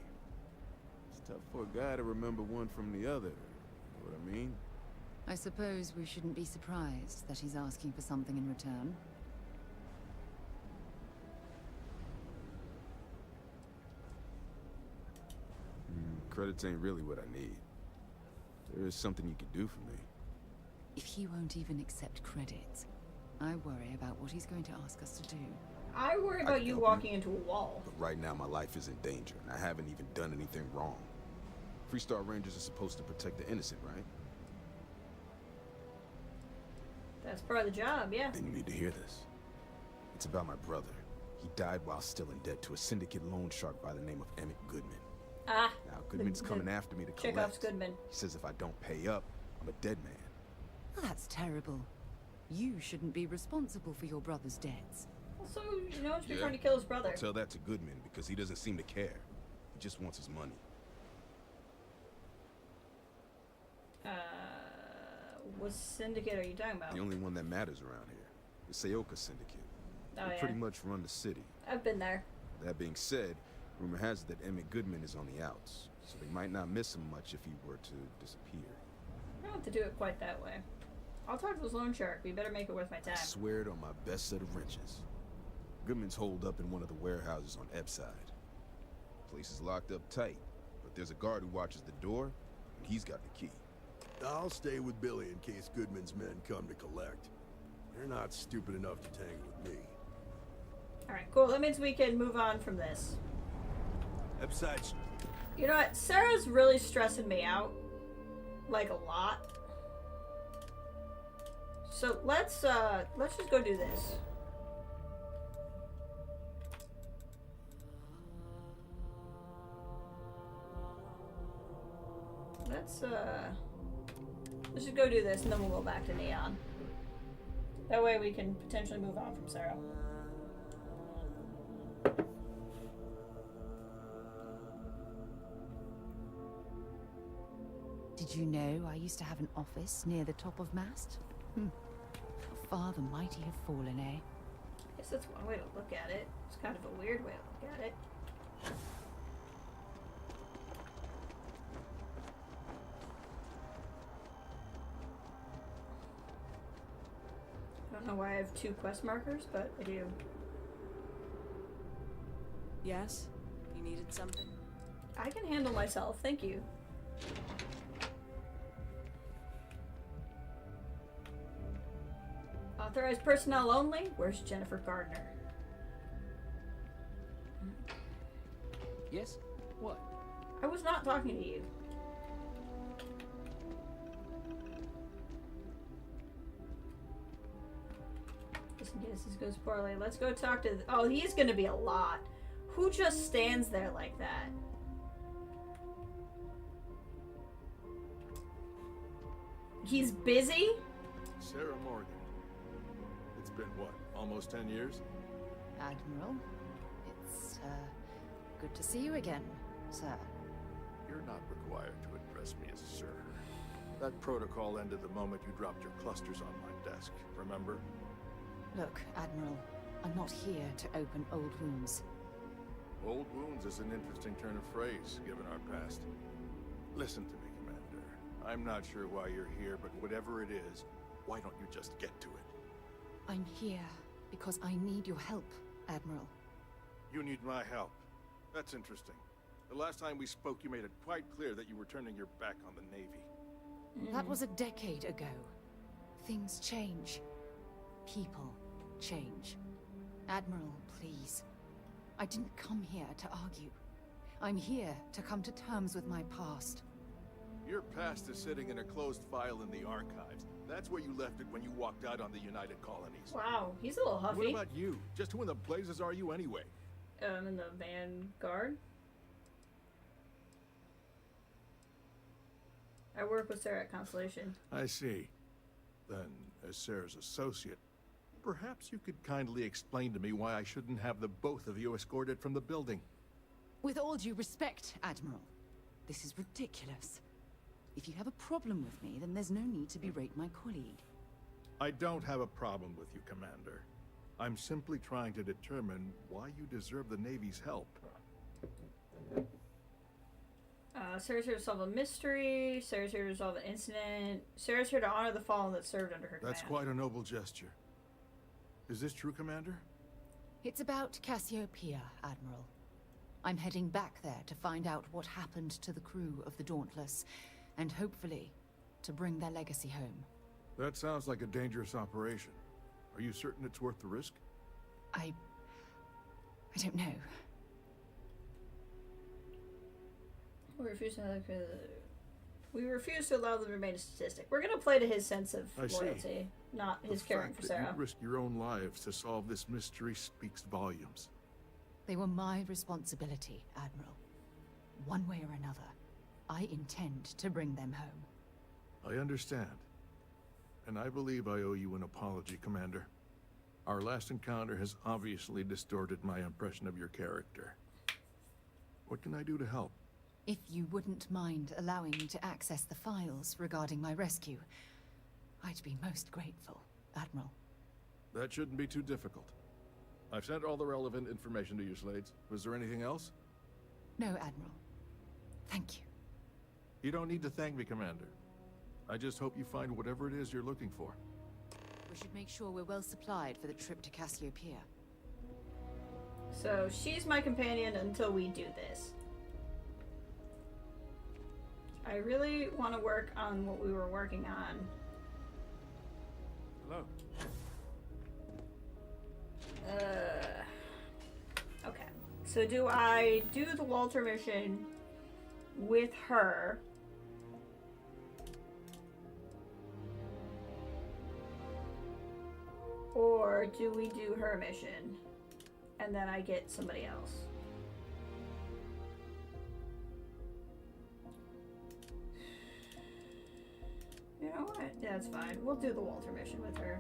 It's tough for a guy to remember one from the other. You know what I mean? I suppose we shouldn't be surprised that he's asking for something in return. Credits ain't really what I need. There is something you can do for me. If he won't even accept credit, I worry about what he's going to ask us to do. I worry about you walking into a wall. But right now, my life is in danger, and I haven't even done anything wrong. Freestar Rangers are supposed to protect the innocent, right? That's part of the job, yeah. Then you need to hear this. It's about my brother. He died while still in debt to a syndicate loan shark by the name of Emmett Goodman. Ah. Now, Goodman's coming after me to collect. Chekhov's Goodman. He says if I don't pay up, I'm a dead man. That's terrible. You shouldn't be responsible for your brother's debts. Also, you know, he's trying to kill his brother. I'll tell that to Goodman because he doesn't seem to care. He just wants his money. What syndicate are you talking about? The only one that matters around here. The Seoka Syndicate. Oh, They yeah. pretty much run the city. I've been there. That being said, rumor has it that Emmett Goodman is on the outs, so they might not miss him much if he were to disappear. I don't have to do it quite that way. I'll talk to this loan shark. We better make it worth my time. I swear it on my best set of wrenches. Goodman's holed up in one of the warehouses on Epside. Place is locked up tight, but there's a guard who watches the door, and he's got the key. I'll stay with Billy in case Goodman's men come to collect. They're not stupid enough to tangle with me. Alright, cool. That means we can move on from this. Epside. You know what? Sarah's really stressing me out. Like, a lot. So, let's just go do this. Let's just go do this, and then we'll go back to Neon. That way we can potentially move on from Sarah. Did you know I used to have an office near the top of Mast? Your father might have fallen, eh? I guess that's one way to look at it. It's kind of a weird way to look at it. I don't know why I have 2 quest markers, but I do. Yes? You needed something? I can handle myself, thank you. Authorized personnel only? Where's Jennifer Gardner? Yes? What? I was not talking to you. In case this goes poorly, let's go talk to. Oh, he's gonna be a lot. Who just stands there like that? He's busy? Sarah Morgan. It's been what, almost 10 years? Admiral, it's good to see you again, sir. You're not required to address me as sir. That protocol ended the moment you dropped your clusters on my desk, remember? Look, Admiral, I'm not here to open old wounds. Old wounds is an interesting turn of phrase, given our past. Listen to me, Commander. I'm not sure why you're here, but whatever it is, why don't you just get to it? I'm here because I need your help, Admiral. You need my help. That's interesting. The last time we spoke, you made it quite clear that you were turning your back on the Navy. That was a decade ago. Things change. People change. Admiral, please. I didn't come here to argue. I'm here to come to terms with my past. Your past is sitting in a closed file in the archives. That's where you left it when you walked out on the United Colonies. Wow, he's a little huffy. What about you? Just who in the blazes are you anyway? In the Vanguard. I work with Sarah at Constellation. I see. Then, as Sarah's associate, perhaps you could kindly explain to me why I shouldn't have the both of you escorted from the building. With all due respect, Admiral, this is ridiculous. If you have a problem with me, then there's no need to berate my colleague. I don't have a problem with you, Commander. I'm simply trying to determine why you deserve the Navy's help. Sarah's here to solve a mystery. Sarah's here to resolve an incident. Sarah's here to honor the fallen that served under her That's command. quite a noble gesture. Is this true, Commander? It's about Cassiopeia, Admiral. I'm heading back there to find out what happened to the crew of the Dauntless, and hopefully, to bring their legacy home. That sounds like a dangerous operation. Are you certain it's worth the risk? I don't know. We refuse to allow them to remain a statistic. We're gonna play to his sense of I see. loyalty, not his caring for The fact that Sarah. you risk your own lives to solve this mystery speaks volumes. They were my responsibility, Admiral. One way or another, I intend to bring them home. I understand. And I believe I owe you an apology, Commander. Our last encounter has obviously distorted my impression of your character. What can I do to help? If you wouldn't mind allowing me to access the files regarding my rescue, I'd be most grateful, Admiral. That shouldn't be too difficult. I've sent all the relevant information to you, Slades. Was there anything else? No, Admiral. Thank you. You don't need to thank me, Commander. I just hope you find whatever it is you're looking for. We should make sure we're well supplied for the trip to Cassiopeia. So she's my companion until we do this. I really want to work on what we were working on. Hello. Okay. So do I do the Walter mission with her? Or do we do her mission and then I get somebody else? You know what? Yeah, that's fine. We'll do the Walter mission with her.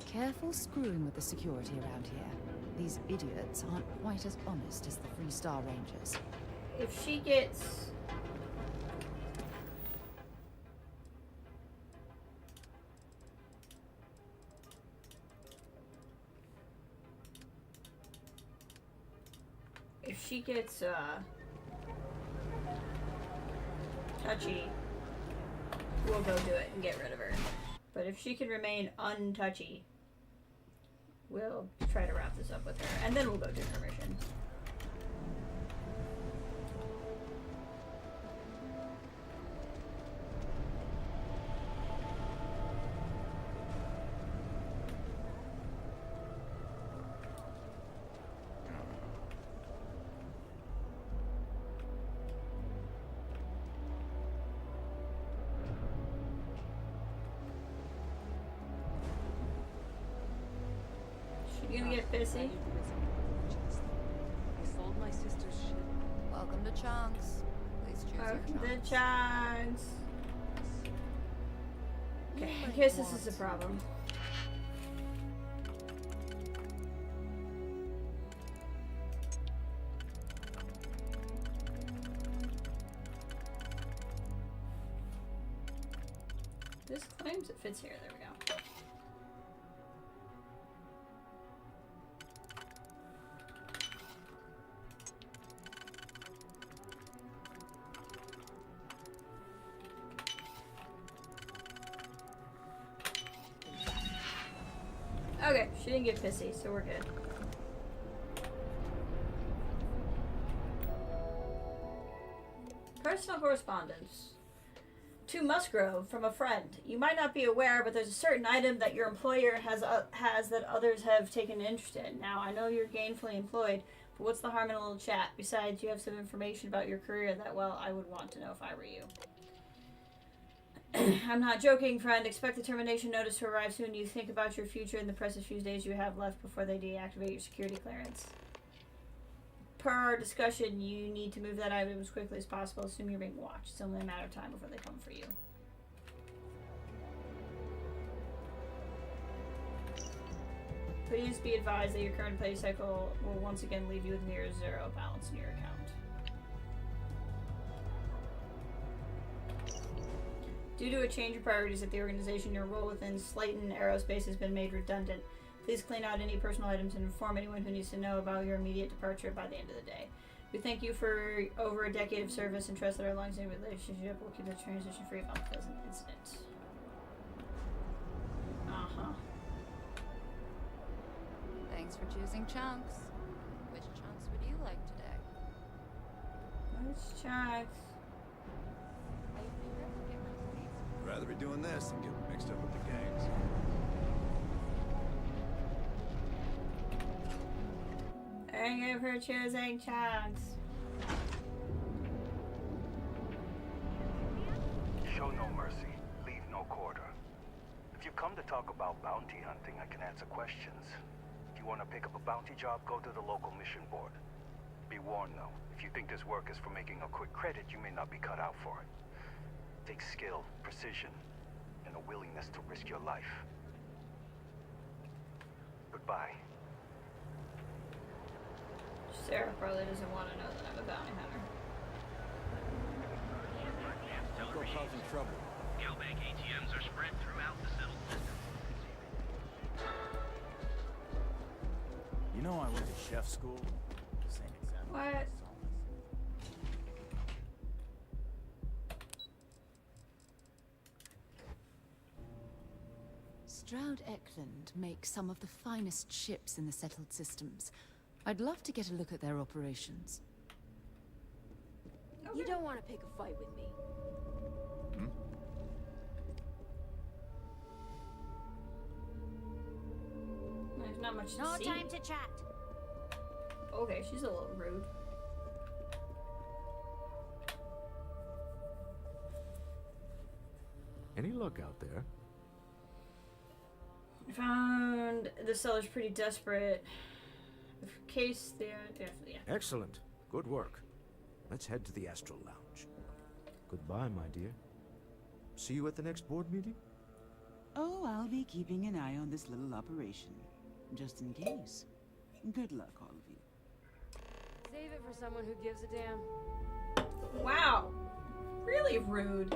Careful screwing with the security around here. These idiots aren't quite as honest as the Freestar Rangers. If she gets... If she gets, touchy, we'll go do it and get rid of her. But if she can remain untouchy, we'll try to wrap this up with her, and then we'll go do her mission. You gonna get pissy? I sold my sister's ship. Welcome to Chunks. Please choose Welcome your to chunks. Chunks. Okay, I guess this is a problem. This claims it fits here. There we go. Okay, she didn't get pissy, so we're good. Personal correspondence. To Musgrove from a friend. You might not be aware, but there's a certain item that your employer has that others have taken an interest in. Now, I know you're gainfully employed, but what's the harm in a little chat? Besides, you have some information about your career that, well, I would want to know if I were you. I'm not joking, friend. Expect the termination notice to arrive soon. You think about your future in the precious few days you have left before they deactivate your security clearance. Per our discussion, you need to move that item as quickly as possible. Assume you're being watched. It's only a matter of time before they come for you. Please be advised that your current pay cycle will once again leave you with near zero balance in your account. Due to a change of priorities at the organization, your role within Slayton Aerospace has been made redundant. Please clean out any personal items and inform anyone who needs to know about your immediate departure by the end of the day. We thank you for over a decade of service and trust that our long-standing relationship will keep the transition free of unpleasant incidents. Uh-huh. Thanks for choosing Chunks. Which chunks would you like today? Which chunks? I'd rather be doing this than getting mixed up with the gangs. Thank you for choosing Chunks. Show no mercy, leave no quarter. If you've come to talk about bounty hunting, I can answer questions. If you want to pick up a bounty job, go to the local mission board. Be warned though, if you think this work is for making a quick credit, you may not be cut out for it. Takes skill, precision, and a willingness to risk your life. Goodbye. Sarah probably doesn't want to know that I'm a bounty hunter. Don't go causing trouble. Galbank ATMs are spread throughout the settled district. You know I went to chef school? Same exact. What? Stroud Eklund makes some of the finest ships in the settled systems. I'd love to get a look at their operations. Okay. You don't want to pick a fight with me. There's not much to No see. time to chat. Okay, she's a little rude. Any luck out there? I found the seller's pretty desperate. In case they're definitely. Yeah. Excellent. Good work. Let's head to the Astral Lounge. Goodbye, my dear. See you at the next board meeting? Oh, I'll be keeping an eye on this little operation. Just in case. Good luck, all of you. Save it for someone who gives a damn. Wow. Really rude.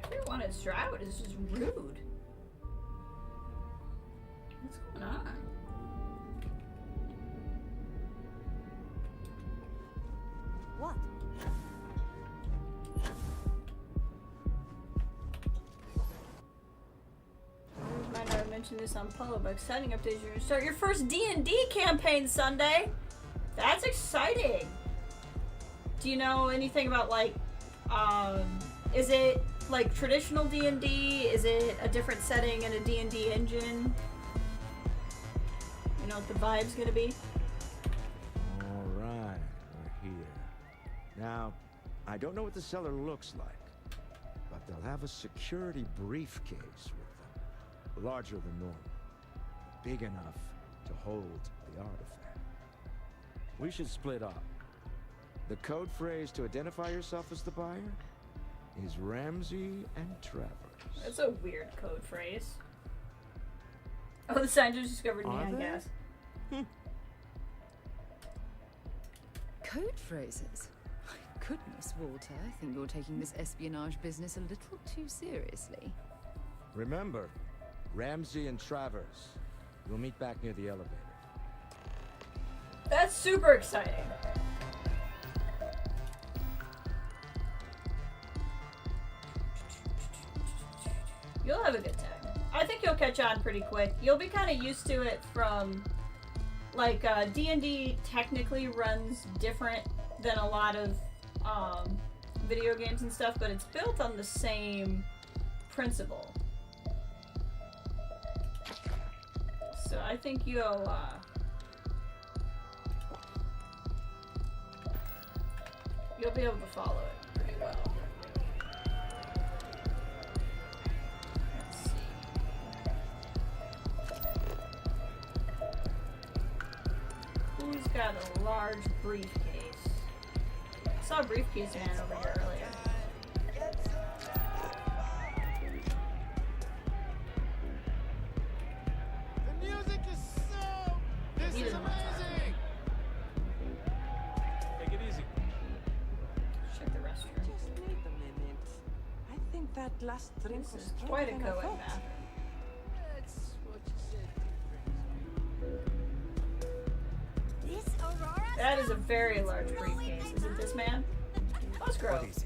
Everyone at Stroud is just rude. What's going on? What? I might not have mentioned this on Polo, but exciting updates. You're gonna start your first D&D campaign Sunday. That's exciting. Do you know anything about like, is it like traditional D&D? Is it a different setting and a D&D engine? You know what the vibe's gonna be? All right, we're here. Now, I don't know what the cellar looks like, but They'll have a security briefcase with them, larger than normal, big enough to hold the artifact. We should split up. The code phrase to identify yourself as the buyer is Ramsey and Travers. That's a weird code phrase. Oh, the scientists discovered neon gas. Code phrases? My goodness, Walter. I think you're taking this espionage business a little too seriously. Remember, Ramsey and Travers. We'll meet back near the elevator. That's super exciting. You'll have a good time. I think you'll catch on pretty quick. You'll be kind of used to it from, like, D&D technically runs different than a lot of video games and stuff, but it's built on the same principle. So I think you'll be able to follow it pretty well. Let's see. Who's got a large briefcase? I saw a briefcase man over here earlier. The music is so... This is amazing! Take it easy. Check the restroom. Just wait a minute. I think that last drink This was is stronger quite a than I co-ed thought. bathroom. That's what you said. This Aurora That is a very large briefcase. Is it this man? Let's grow. What is it?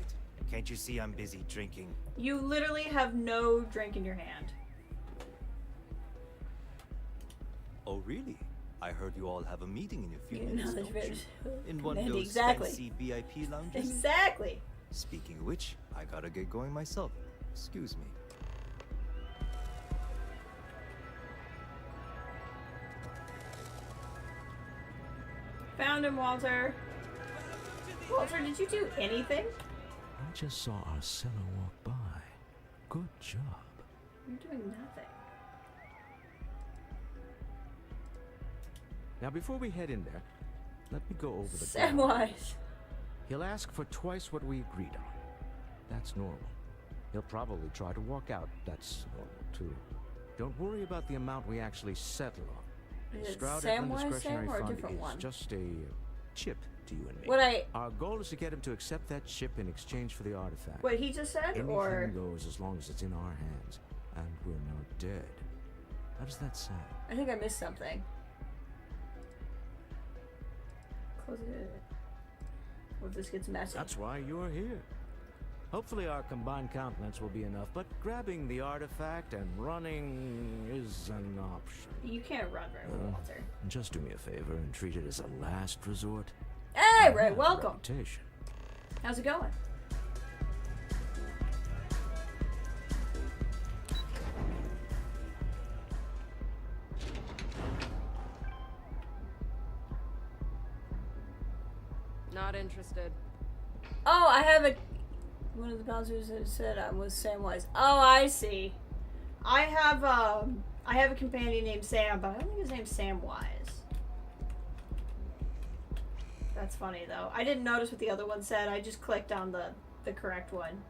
Can't you see I'm busy drinking? You literally have no drink in your hand. Oh, really? I heard you all have a meeting in a few You minutes, know, don't there's you? In one of Mandy, those exactly. fancy VIP lounges? Exactly. Speaking of which, I gotta get going myself. Excuse me. Found him, Walter. Walter, did you do anything? I just saw our seller walk by. Good job. You're doing nothing. Now, before we head in there, let me go over the Samwise. He'll ask for twice what we agreed on. That's normal. He'll probably try to walk out. That's normal, too. Don't worry about the amount we actually settle on. Is it Stroud Samwise discretionary Sam or a fund different is one? just a chip to you and me. What I- Our goal is to get him to accept that chip in exchange for the artifact. What he just said, Anything or goes as long as it's in our hands, and we're not dead. How does that sound? I think I missed something. Close it. What if this gets messy? That's why you're here. Hopefully our combined countenance will be enough, but grabbing the artifact and running is an option. You can't run very well, Walter. Just do me a favor and treat it as a last resort. Hey, Ray, welcome. Reputation. How's it going? Not interested. Oh, I have a... One of the bouncers said I was Samwise. Oh, I see. I have a companion named Sam, but I don't think his name's Samwise. That's funny, though. I didn't notice what the other one said. I just clicked on the correct one.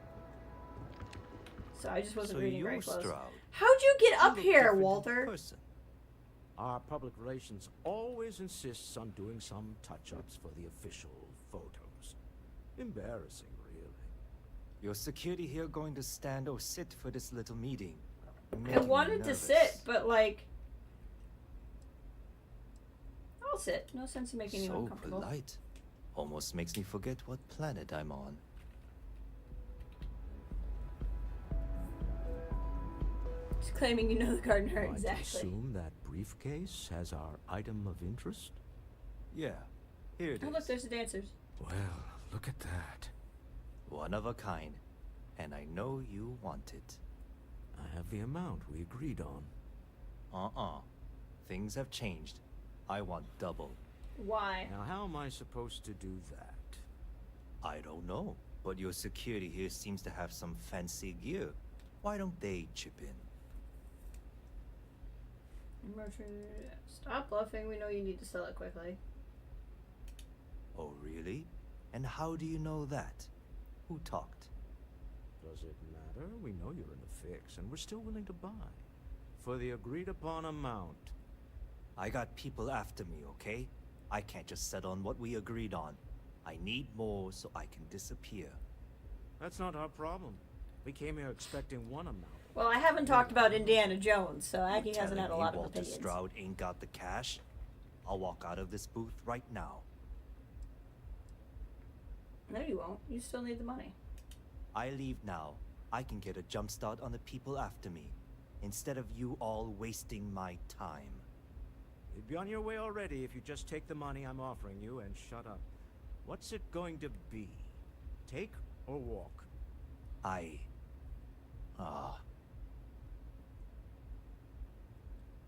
So I just wasn't reading very close. Stroud. How'd you get up look here, different in Walter? person. Our public relations always insists on doing some touch-ups for the official photos. Embarrassing, really. Your security here going to stand or sit for this little meeting? I Making me wanted to nervous. sit, but like... I'll sit. No sense in making you So uncomfortable. polite. Almost makes me forget what planet I'm on. Just claiming you know the gardener I'd exactly. assume that briefcase has our item of interest? Yeah, here it Oh, is. look, there's the dancers. Well, look at that. One of a kind. And I know you want it. I have the amount we agreed on. Things have changed. I want double. Why? Now, how am I supposed to do that? I don't know. But your security here seems to have some fancy gear. Why don't they chip in? Stop bluffing. We know you need to sell it quickly. Oh, really? And how do you know that? Who talked? Does it matter? We know you're in a fix, and we're still willing to buy. For the agreed-upon amount. I got people after me, okay? I can't just settle on what we agreed on. I need more so I can disappear. That's not our problem. We came here expecting one amount. Well, I haven't talked about Indiana Jones, so You Aggie hasn't had a telling lot me of Walter opinions. Stroud ain't got the cash? I'll walk out of this booth right now. No, you won't. You still need the money. I leave now. I can get a jump start on the people after me, instead of you all wasting my time. You'd be on your way already if you just take the money I'm offering you and shut up. What's it going to be? Take or walk?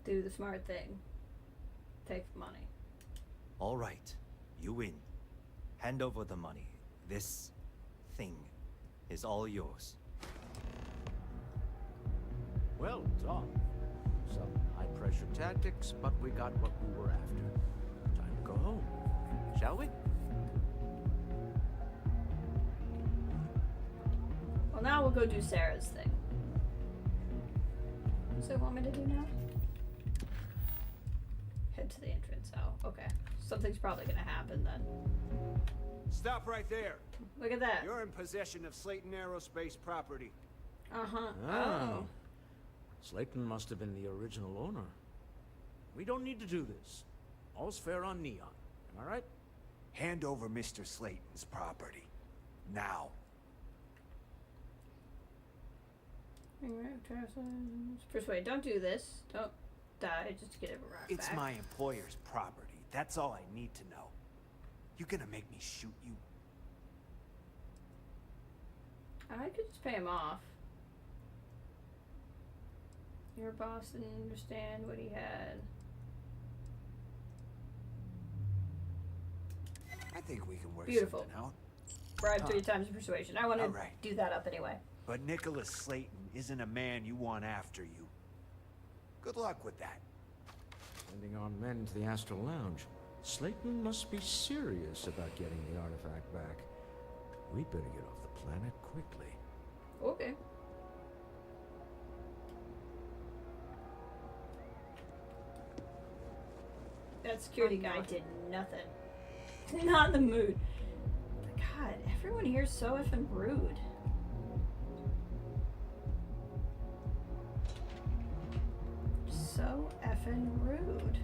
Do the smart thing. Take the money. All right. You win. Hand over the money. This thing is all yours. Well done. Some high-pressure tactics, but we got what we were after. Time to go home, shall we? Well, now we'll go do Sarah's thing. What does it want me to do now? Head to the entrance. Oh, okay. Something's probably gonna happen then. Stop right there. Look at that. You're in possession of Slayton Aerospace property. Uh-huh. Oh. Slayton must have been the original owner. We don't need to do this. All's fair on Neon. Am I right? Hand over Mr. Slayton's property. Now. Persuade. Don't do this. Don't die. Just get it back. It's my employer's property. That's all I need to know. You gonna make me shoot you? I could just pay him off. Your boss didn't understand what he had. I think we can work Beautiful. something out. Bribe 3 times persuasion. I want to Alright. do that up anyway. But Nicholas Slayton isn't a man you want after you. Good luck with that. Sending our men to the Astral Lounge. Slayton must be serious about getting the artifact back. We'd better get off the planet quickly. Okay. That security guy did nothing. Not in the mood. God, everyone here's so effing rude. So effing rude.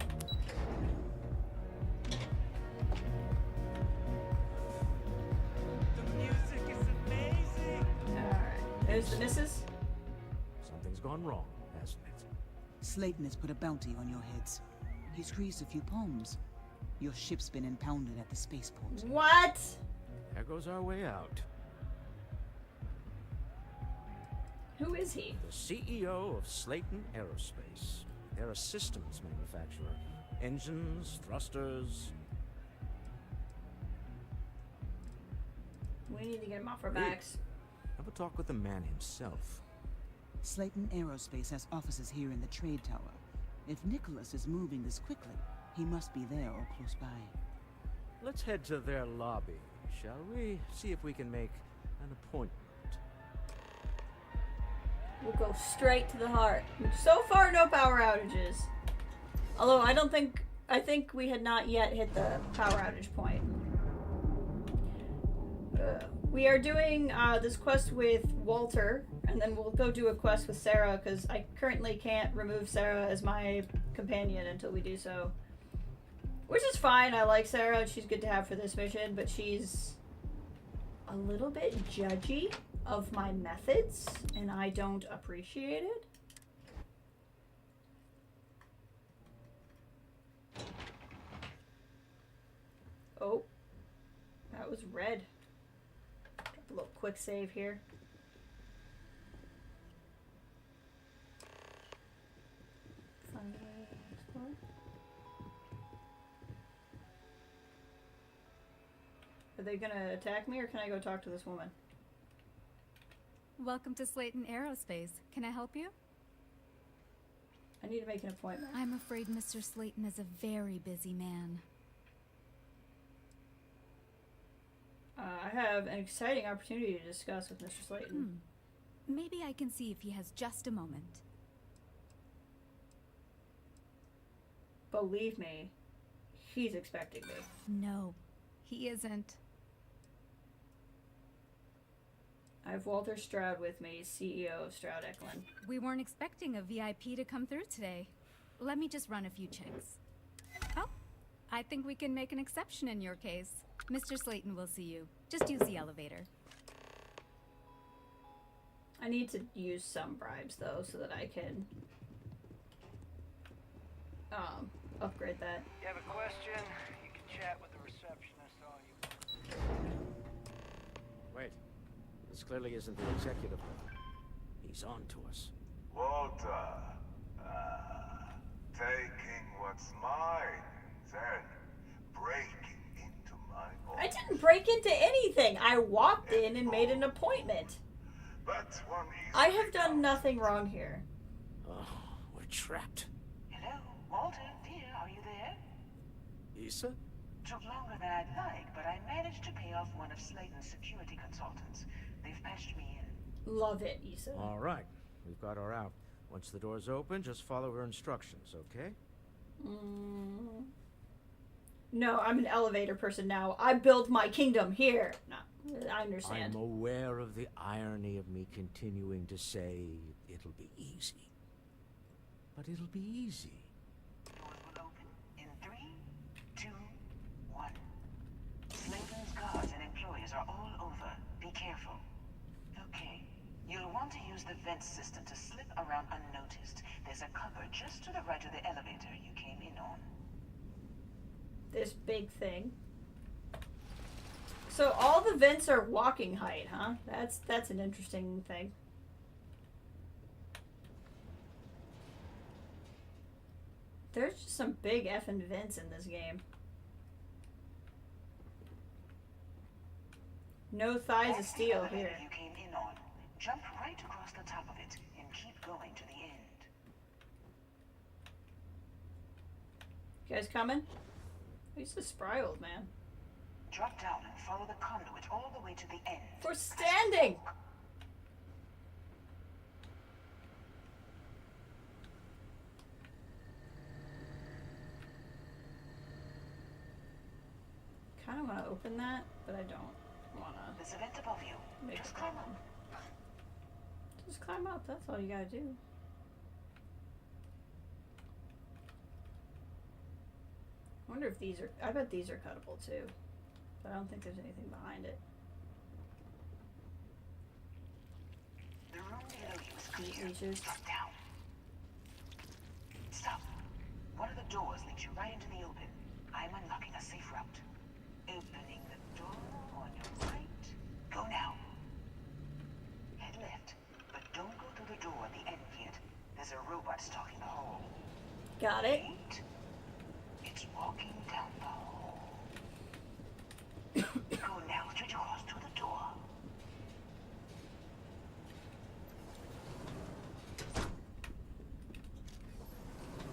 The music is amazing. Alright, there's the missus. Something's gone wrong, hasn't it? Slayton has put a bounty on your heads. He's greased a few palms. Your ship's been impounded at the spaceport. What? There goes our way out. Who is he? The CEO of Slayton Aerospace. They're a systems manufacturer. Engines, thrusters. We need to get him off our backs. Have a talk with the man himself. Slayton Aerospace has offices here in the trade tower. If Nicholas is moving this quickly, he must be there or close by. Let's head to their lobby, shall we? See if we can make an appointment. We'll go straight to the heart. So far, no power outages. Although I think we had not yet hit the power outage point. We are doing this quest with Walter, and then we'll go do a quest with Sarah, because I currently can't remove Sarah as my companion until we do so. Which is fine, I like Sarah, she's good to have for this mission, but she's a little bit judgy of my methods, and I don't appreciate it. Oh, that was red. A little quick save here. Are they gonna attack me, or can I go talk to this woman? Welcome to Slayton Aerospace. Can I help you? I need to make an appointment. I'm afraid Mr. Slayton is a very busy man. I have an exciting opportunity to discuss with Mr. Slayton. Maybe I can see if he has just a moment. Believe me, he's expecting me. No, he isn't. I have Walter Stroud with me, CEO of Stroud Eklund. We weren't expecting a VIP to come through today. Let me just run a few checks. Oh, I think we can make an exception in your case. Mr. Slayton will see you. Just use the elevator. I need to use some bribes, though, so that I can upgrade that. You have a question? You can chat with the receptionist all you Wait. This clearly isn't the executive. He's on to us. Walter, taking what's mine, then breaking into my home. I didn't break into anything. I walked in and made an appointment. But one I have done nothing wrong here. Oh, we're trapped. Hello, Walter, dear, are you there? Issa? Took longer than I'd like, but I managed to pay off one of Slayton's security consultants. They've patched me in. Love it, Issa. All right. We've got her out. Once the door's open, just follow her instructions, okay? No, I'm an elevator person now. I build my kingdom here. No, I understand. I'm aware of the irony of me continuing to say it'll be easy. But it'll be easy. Doors will open in 3, 2, 1. Slayton's guards and employees are all over. Be careful. Okay. You'll want to use the vent system to slip around unnoticed. There's a cupboard just to the right of the elevator you came in on. This big thing. So all the vents are walking height, huh? That's an interesting thing. There's just some big effing vents in this game. No thighs of steel here. You came in on. Jump right across the top of it and keep going to the end. You guys coming? He's a spry old man. Drop down and follow the conduit all the way to the end. We're standing! Kinda wanna open that, but I don't wanna. There's a vent above you. Just climb up. Just climb up, that's all you gotta do. I wonder if these are, I bet these are cuttable too. But I don't think there's anything behind it. The room below you is clear. Leeches. Drop down. Stop. One of the doors leads you right into the open. I'm unlocking a safe route. Opening the door on your right. Go now. Head left, but don't go through the door at the end yet. There's a robot stalking the hall. Got it. Wait. It's walking down the hall. Go now, straight across to the door.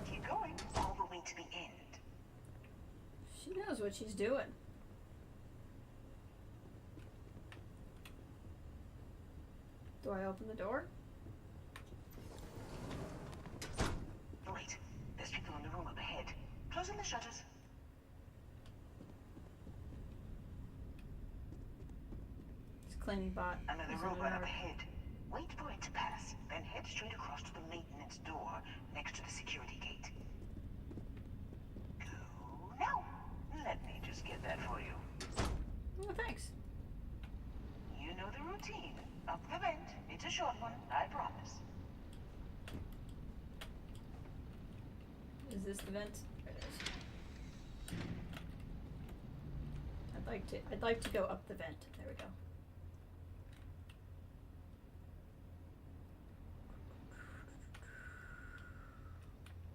Keep going all the way to the end. She knows what she's doing. Do I open the door? Wait, there's people in the room up ahead. Closing the shutters. It's a cleaning bot. Another Is it robot up another- ahead. Wait for it to pass, then head straight across to the maintenance door next to the security gate. Go now. Let me just get that for you. Oh, thanks. You know the routine. Up the vent. It's a short one, I promise. Is this the vent? There it is. I'd like to go up the vent. There we go.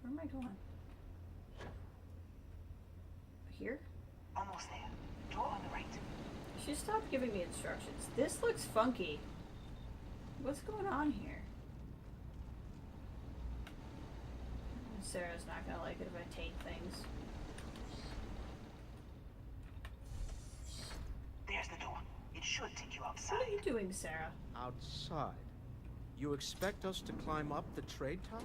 Where am I going? Here? Almost there. Door on the right. you stop giving me instructions? This looks funky. What's going on here? Sarah's not gonna like it if I taint things. There's the door. It should take you outside. What are you doing, Sarah? Outside? You expect us to climb up the trade tower?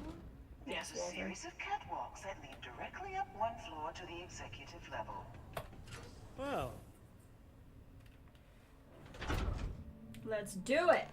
There's a series of catwalks that lead directly up one floor to the executive level. Well, let's do it.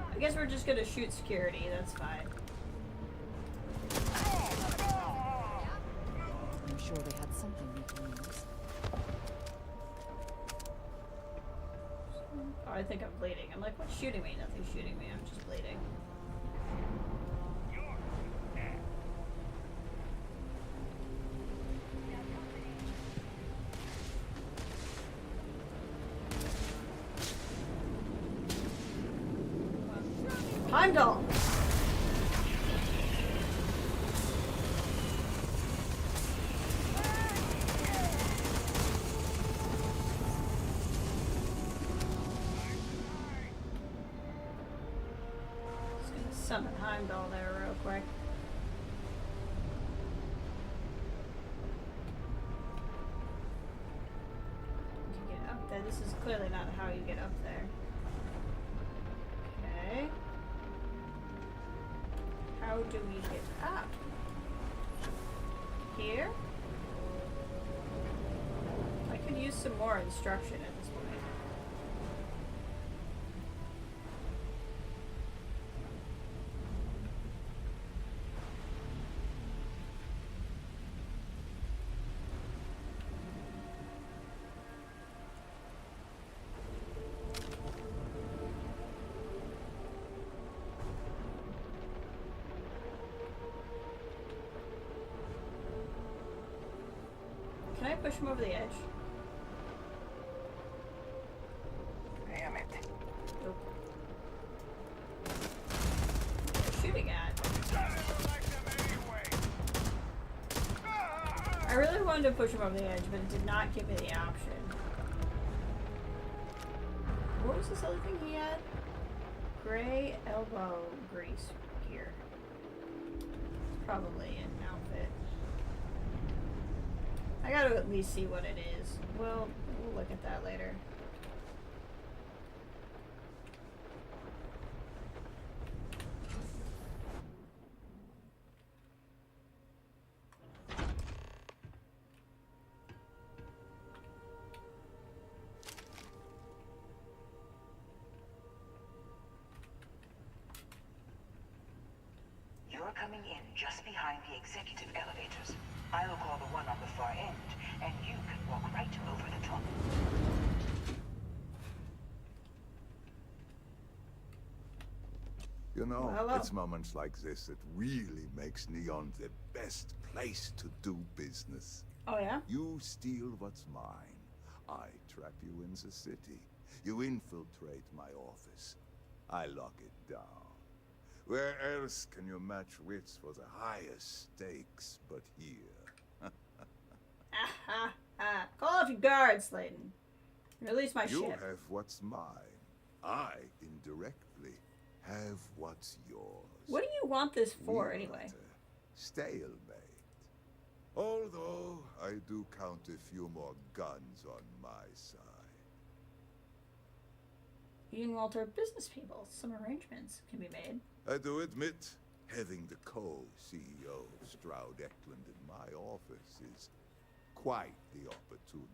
I guess we're just gonna shoot security, that's fine. I'm sure they had something we can use. Oh, I think I'm bleeding. I'm like, what's shooting me? Nothing's shooting me, I'm just bleeding. Heimdall! Just gonna summon Heimdall there real quick. To get up there, this is clearly not how you get up there. Okay. How do we get up? Here? I could use some more instruction at this point. Can I push him over the edge? Damn it. Nope. What are you shooting at? I really wanted to push him over the edge, but it did not give me the option. What was this other thing he had? Gray elbow grease gear. It's probably an outfit. I gotta at least see what it is. We'll look at that later. You're coming in just behind the executive elevators. I'll call the one on the far end, and you can walk right over the top. You know, Hello. it's moments like this that really makes Neon the best place to do business. Oh yeah? You steal what's mine. I trap you in the city. You infiltrate my office. I lock it down. Where else can you match wits for the highest stakes but here? Call off your guards, Slayton. Release my You ship. have what's mine. I, indirectly, have what's yours. What do you want this for, We're anyway? at a stalemate. Although, I do count a few more guns on my side. You and Walter are business people. Some arrangements can be made. I do admit, having the co-CEO of Stroud Eklund in my office is quite the opportunity.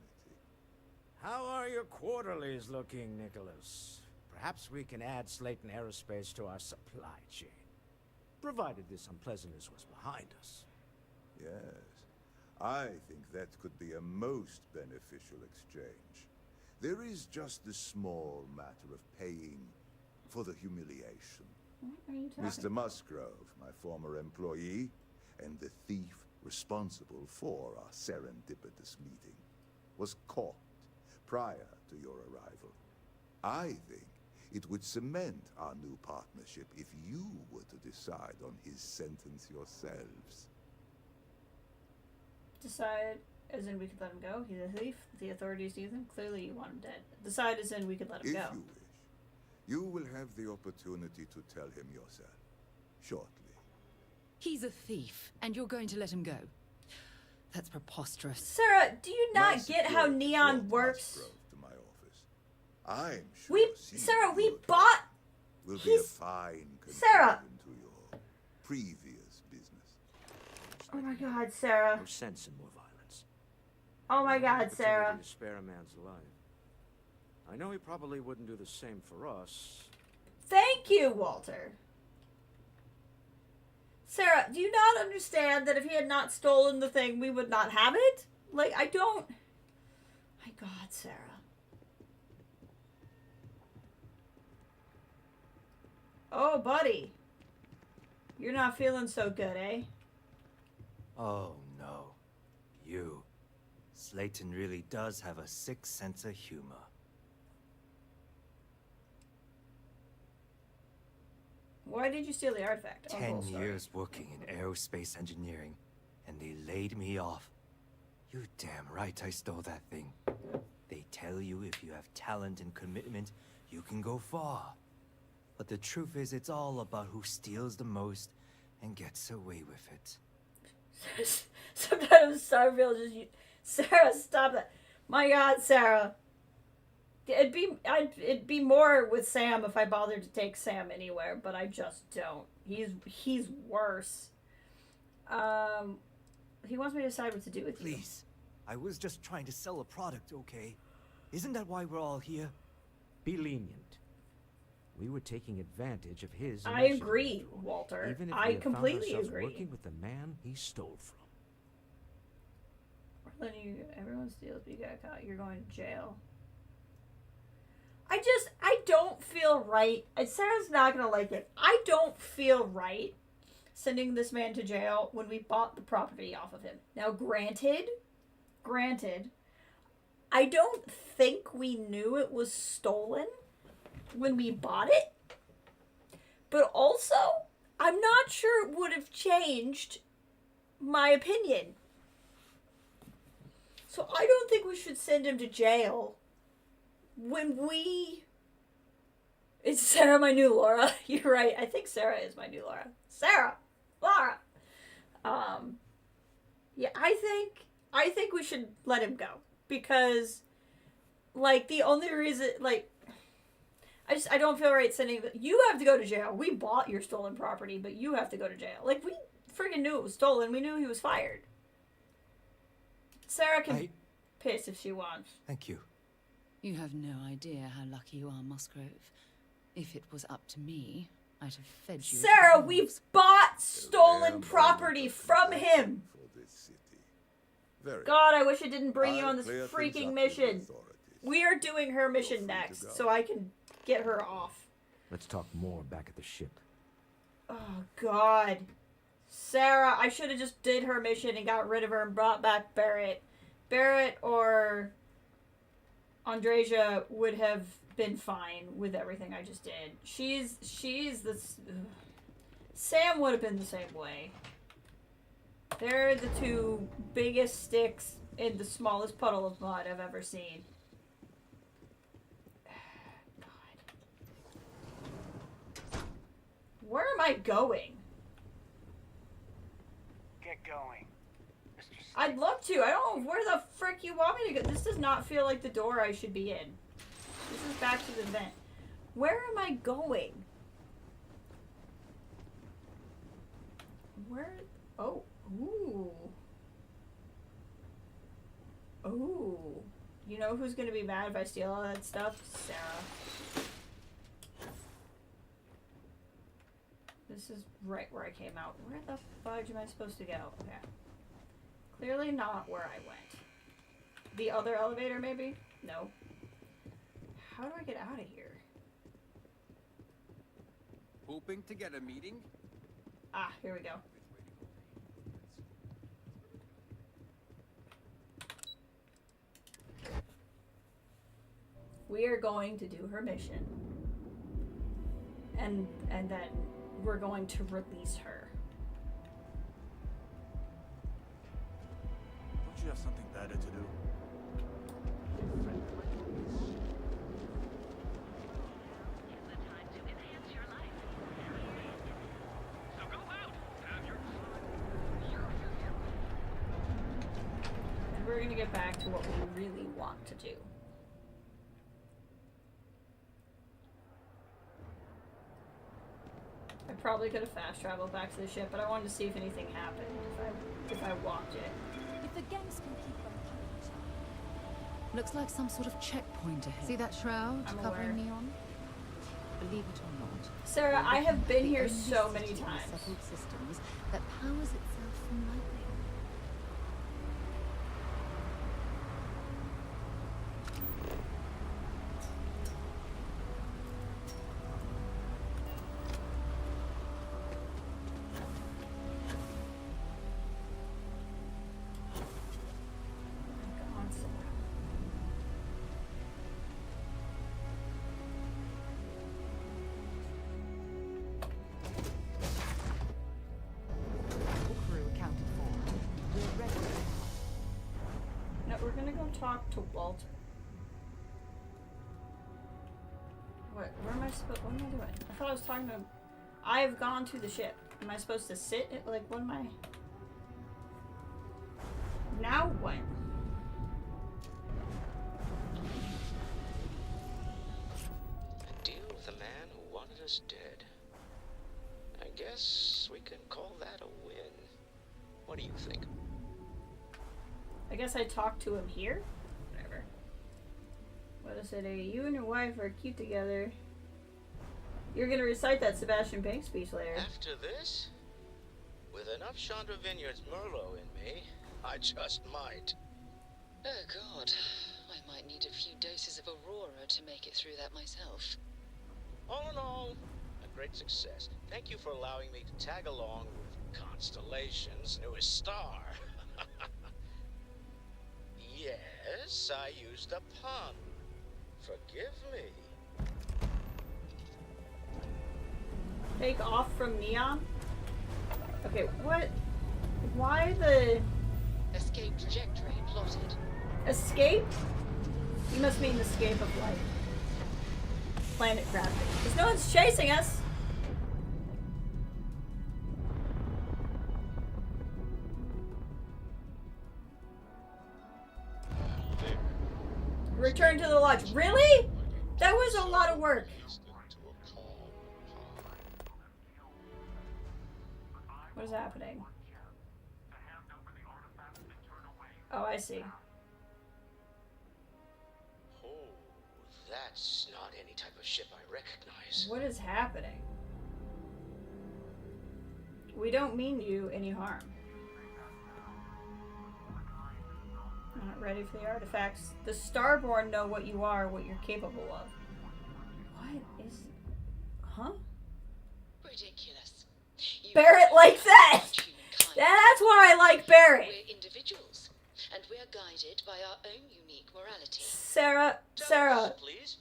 How are your quarterlies looking, Nicholas? Perhaps we can add Slayton Aerospace to our supply chain, provided this unpleasantness was behind us. Yes, I think that could be a most beneficial exchange. There is just the small matter of paying for the humiliation. What are you talking Mr. Musgrove, my former employee, and the thief responsible for our serendipitous meeting, was caught prior to your arrival. I think it would cement our new partnership if you were to decide on his sentence yourselves. Decide as in we could let him go? He's a thief? The authorities use him? Clearly you want him dead. Decide as in we could let him If go. you wish, you will have the opportunity to tell him yourself, shortly. He's a thief, and you're going to let him go. That's preposterous. Sarah, do you not My get how security Neon brought works? Musgrove to my office. I'm sure Sarah, we bought... will be a fine Sarah! conclusion to your previous business. Oh my god, Sarah. No sense in more violence. Oh my god, Opportunity Sarah. to spare a man's life. I know he probably wouldn't do the same for us. Thank you, Walter. Sarah, do you not understand that if he had not stolen the thing, we would not have it? Like, I don't... My god, Sarah. Oh, buddy. You're not feeling so good, eh? Oh no. You. Slayton really does have a sick sense of humor. Why did you steal the artifact? Oh, 10 cool story. years working in aerospace engineering, and they laid me off. You damn right I stole that thing. They tell you if you have talent and commitment, you can go far. But the truth is, it's all about who steals the most and gets away with it. Sometimes Starfield just... Sarah, stop that. My god, Sarah. It'd be more with Sam if I bothered to take Sam anywhere, but I just don't. He's worse. He wants me to decide what to do with you. Please. I was just trying to sell a product, okay? Isn't that why we're all here? Be lenient. We were taking advantage of his I initiative, agree, after all. Walter. Even if I we have completely found ourselves agree. working with the man he stole from. Everyone steals, but you got caught. You're going to jail. I don't feel right. Sarah's not going to like it. I don't feel right sending this man to jail when we bought the property off of him. Now, granted, I don't think we knew it was stolen when we bought it. But also, I'm not sure it would have changed my opinion. So I don't think we should send him to jail when we... Is Sarah my new Laura? You're right. I think Sarah is my new Laura. Sarah! Laura! Yeah, I think we should let him go. Because, like, the only reason, like... I don't feel right sending... You have to go to jail. We bought your stolen property, but you have to go to jail. Like, we freaking knew it was stolen. We knew he was fired. Sarah can piss if she wants. Thank you. You have no idea how lucky you are, Musgrove. If it was up to me, I'd have fed you. Sarah, we've bought stolen property from him! God, I wish it didn't bring you on this freaking mission. We are doing her mission next, so I can get her off. Let's talk more back at the ship. Oh, God. Sarah, I should have just did her mission and got rid of her and brought back Barrett. Barrett or Andreja would have been fine with everything I just did. She's the... Sam would have been the same way. They're the two biggest sticks in the smallest puddle of mud I've ever seen. God. Where am I going? Get going. I'd love to. I don't know where the frick you want me to go. This does not feel like the door I should be in. This is back to the vent. Where am I going? Where? Oh. Ooh. Ooh. You know who's going to be mad if I steal all that stuff? Sarah. This is right where I came out. Where the fudge am I supposed to go? Okay. Clearly not where I went. The other elevator, maybe? No. How do I get out of here? hoping to get a meeting? Ah, here we go. We are going to do her mission. And then we're going to release her. Don't you have something better to do? And we're gonna get back to what we really want to do. I probably could have fast traveled back to the ship, but I wanted to see if anything happened if I walked it. If the gangs can keep on killing each other. Looks like some sort of checkpoint ahead. See that shroud I'm covering aware. neon? Believe it or not, Sarah, I have been here the so only many system in times. settled systems that powers itself from lightning. Crew accounted for. We're ready. No, we're gonna go talk to Walter. What? Where am I supposed? What am I doing? I thought I was talking to him. I have gone to the ship. Am I supposed to sit? Like, what am I? Now what? A deal with a man who wanted us dead. I guess we can call that a win. What do you think? I guess I talked to him here? Whatever. What is it? You and your wife are cute together. You're gonna recite that Sebastian Banks speech later. After this? With enough Chandra Vineyards Merlot in me, I just might. Oh God, I might need a few doses of Aurora to make it through that myself. All in all, a great success. Thank you for allowing me to tag along with Constellation's newest star. Yes, I used a pun. Forgive me. Take off from Neon? Okay, what? Why the... Escape trajectory plotted. Escape? You must mean escape of life. Planet crafting. Because no one's chasing us! Return to the lodge. Really? That was a lot of work. What is happening? Oh, I see. Oh, that's not any type of ship I recognize. What is happening? We don't mean you any harm. Not ready for the artifacts. The Starborn know what you are, what you're capable of. What is... Huh? Ridiculous. Barrett like that! That's why I like Barrett! We're individuals, and we're guided by our own unique morality. Sarah, Please?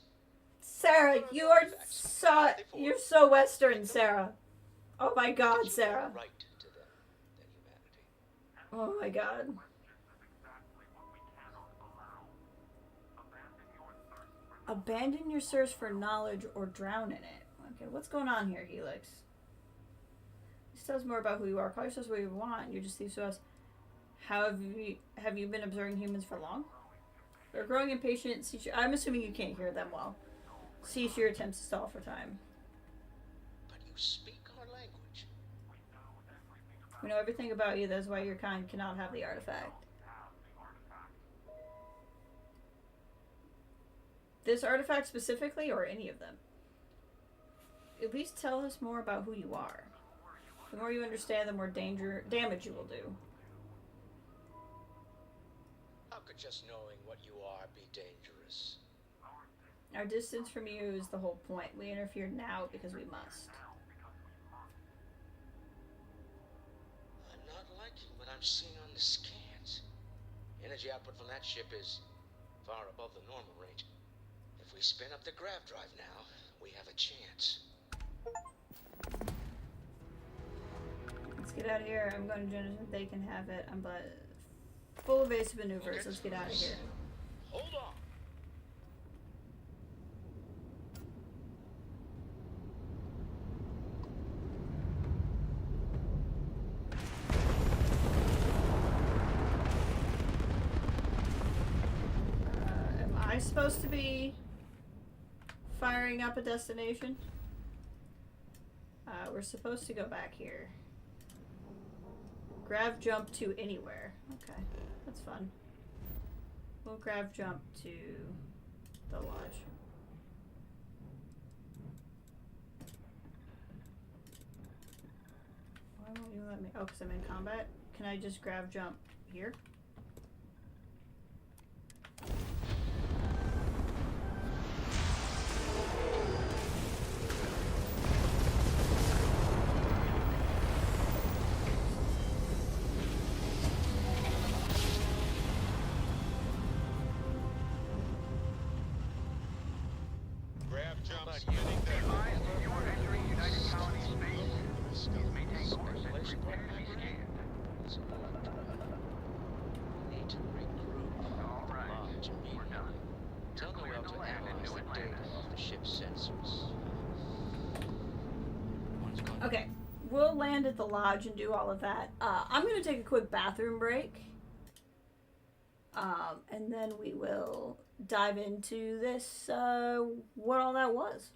Sarah, you are so... You're so Western, Sarah. Oh my God, Sarah. Right to them than humanity. Oh my God. Abandon your search for knowledge or drown in it. Okay, what's going on here, Helix? This tells more about who you are. Call yourselves what you want. You're just thieves to us. How have you been observing humans for long? They're growing impatient. I'm assuming you can't hear them well. Cease your attempts to stall for time. But you speak our language. We know everything about you. That's why your kind cannot have the artifact. This artifact specifically, or any of them? At least tell us more about who you are. The more you understand, the more damage you will do. How could just knowing what you are be dangerous? Our distance from you is the whole point. We interfere now because we must. seeing on the scans. Energy output from that ship is far above the normal range. If we spin up the grav drive now, we have a chance. Let's get out of here. I'm going to Genesis. They can have it. I'm but full evasive maneuvers. Let's get out of here. Hold on. Am I supposed to be firing up a destination? We're supposed to go back here. Grav jump to anywhere. Okay, that's fun. We'll grav jump to the lodge. Why won't you let me? Oh, because I'm in combat? Can I just grav jump here? Okay, we'll land at the lodge and do all of that. I'm going to take a quick bathroom break. And then we will dive into this, what all that was.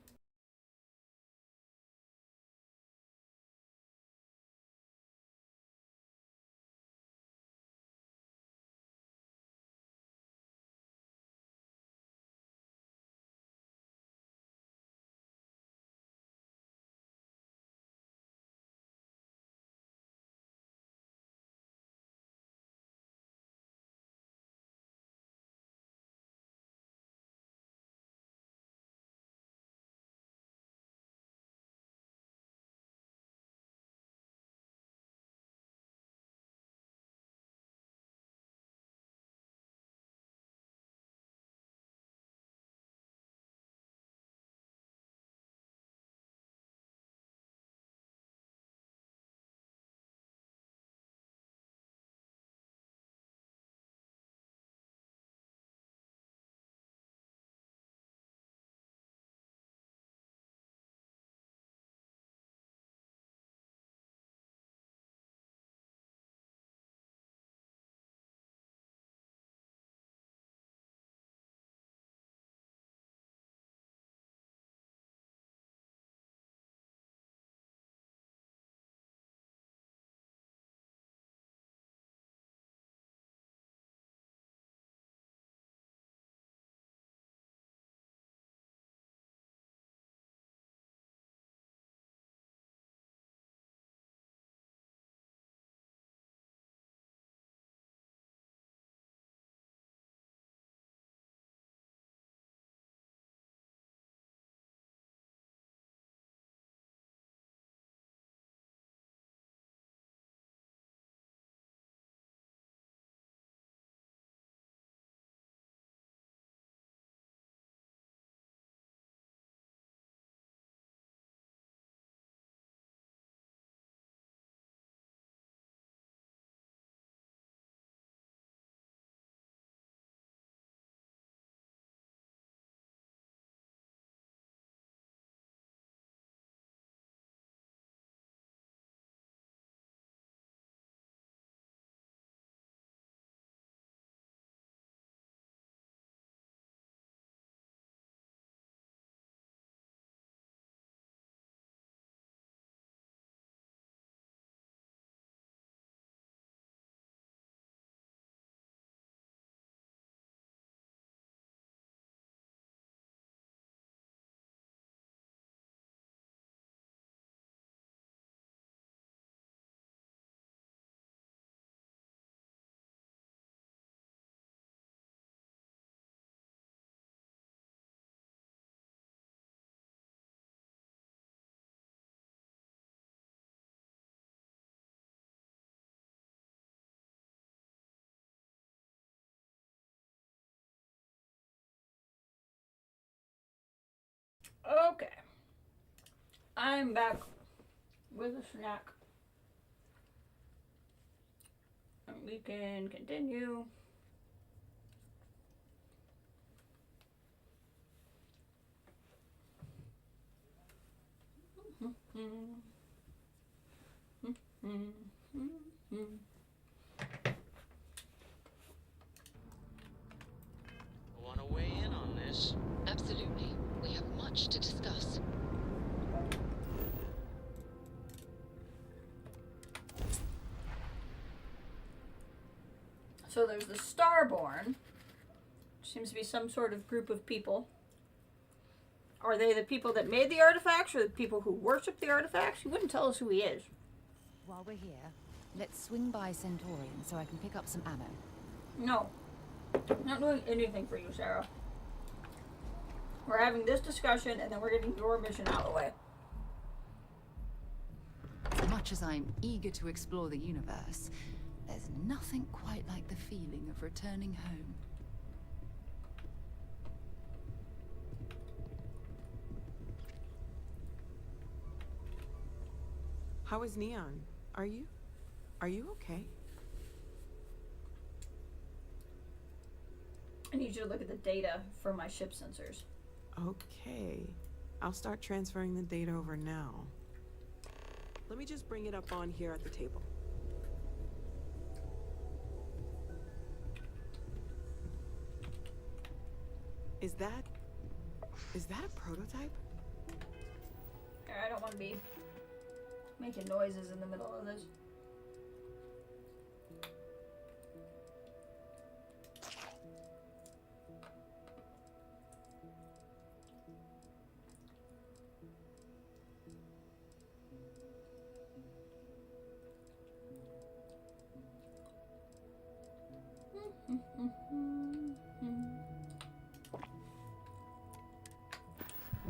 Okay. I'm back with a snack. And we can continue. Want to weigh in on this? Absolutely. We have much to discuss. So there's the Starborn. Seems to be some sort of group of people. Are they the people that made the artifacts or the people who worship the artifacts? He wouldn't tell us who he is. While we're here, let's swing by Centaurian so I can pick up some ammo. No. Not doing anything for you, Sarah. We're having this discussion and then we're getting your mission out of the way. As much as I'm eager to explore the universe, there's nothing quite like the feeling of returning home. How is Neon? Are you okay? I need you to look at the data for my ship sensors. Okay. I'll start transferring the data over now. Let me just bring it up on here at the table. Is that a prototype? I don't want to be making noises in the middle of this.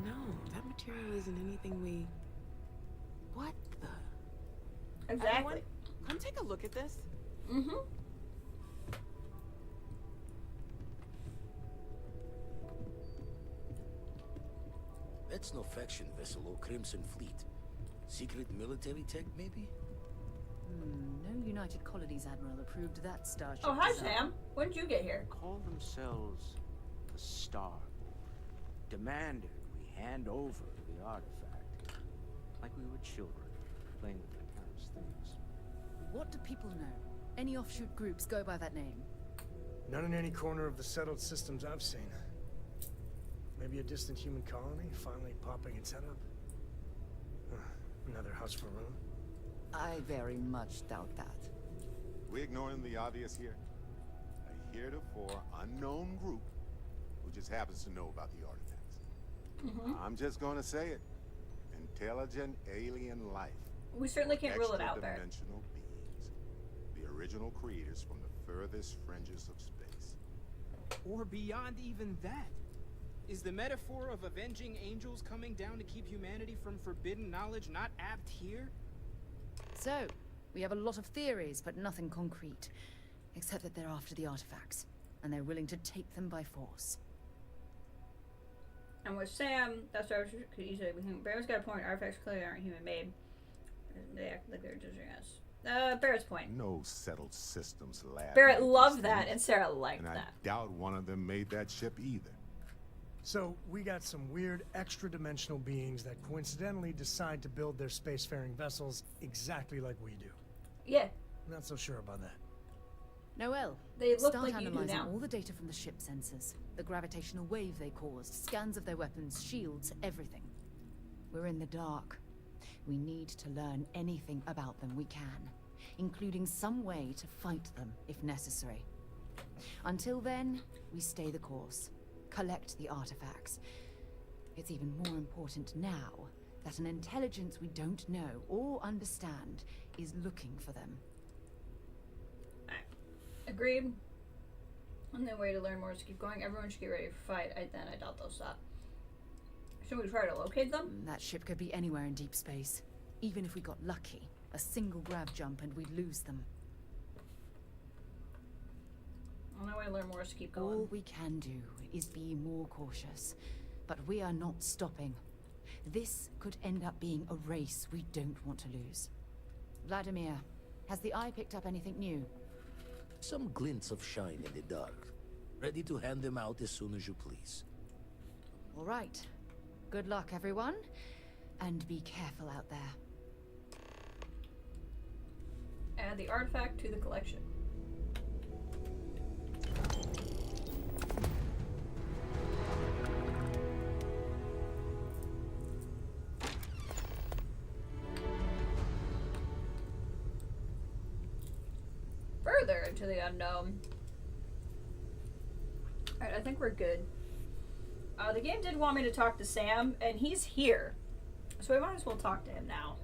No, that material isn't anything we... What the... Exactly. Everyone, come take a look at this. Mm-hmm. That's no faction vessel or Crimson Fleet. Secret military tech, maybe? No United Colonies Admiral approved that starship. Oh, hi, design. Sam. When did you get here? Call themselves the Star. Demanded we hand over the artifact. Like we were children, playing with their parents' things. What do people know? Any offshoot groups go by that name? Not in any corner of the settled systems I've seen. Maybe a distant human colony finally popping its head up. Another house for room. I very much doubt that. We ignoring the obvious here? A heretofore unknown group who just happens to know about the artifacts. I'm just gonna say it. Intelligent alien life. We certainly can't rule it out, Barrett. Extra-dimensional beings. The original creators from the furthest fringes of space. Or beyond even that. Is the metaphor of avenging angels coming down to keep humanity from forbidden knowledge not apt here? So, we have a lot of theories, but nothing concrete. Except that they're after the artifacts, and they're willing to take them by force. And with Sam, that's why could easily be human. Barrett's got a point. Artifacts clearly aren't human-made. They act like they're judging us. Barrett's point. No settled systems lab. Barrett loved that, and Sarah liked and I that. doubt one of them made that ship either. So, we got some weird extra-dimensional beings that coincidentally decide to build their spacefaring vessels exactly like we do. Yeah. Not so sure about that. Noel, They look start like you do analyzing now. all the data from the ship sensors, the gravitational wave they caused, scans of their weapons, shields, everything. We're in the dark. We need to learn anything about them we can, including some way to fight them if necessary. Until then, we stay the course. Collect the artifacts. It's even more important now that an intelligence we don't know or understand is looking for them. Agreed. And the way to learn more is to keep going. Everyone should get ready for fight. I doubt they'll stop. Should we try to locate them? That ship could be anywhere in deep space. Even if we got lucky, a single grav jump and we'd lose them. The way to learn more is to keep going. All we can do is be more cautious. But we are not stopping. This could end up being a race we don't want to lose. Vladimir, has the Eye picked up anything new? Some glints of shine in the dark. Ready to hand them out as soon as you please. All right. Good luck, everyone. And be careful out there. Add the artifact to the collection. Further into the unknown. Alright, I think we're good. The game did want me to talk to Sam, and he's here. So we might as well talk to him now.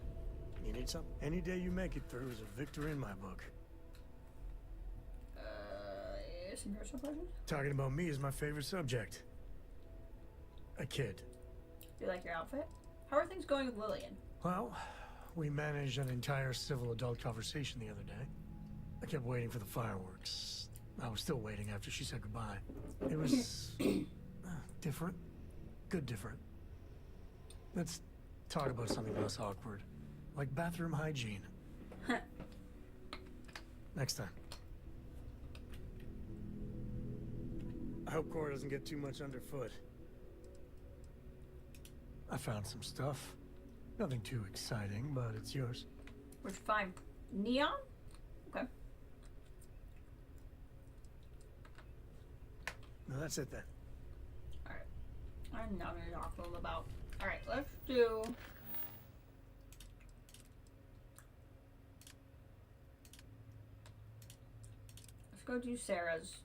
You need something? Any day you make it through is a victory in my book. Some personal questions? Talking about me is my favorite subject. A kid. Do you like your outfit? How are things going with Lillian? Well, we managed an entire civil adult conversation the other day. I kept waiting for the fireworks. I was still waiting after she said goodbye. It was different. Good different. Let's talk about something less awkward. Like bathroom hygiene. Next time. I hope Cora doesn't get too much underfoot. I found some stuff. Nothing too exciting, but it's yours. Which fine. Neon? Okay. No, that's it then. Alright. I'm not gonna talk to him about. Alright, let's do. Let's go do Sarah's.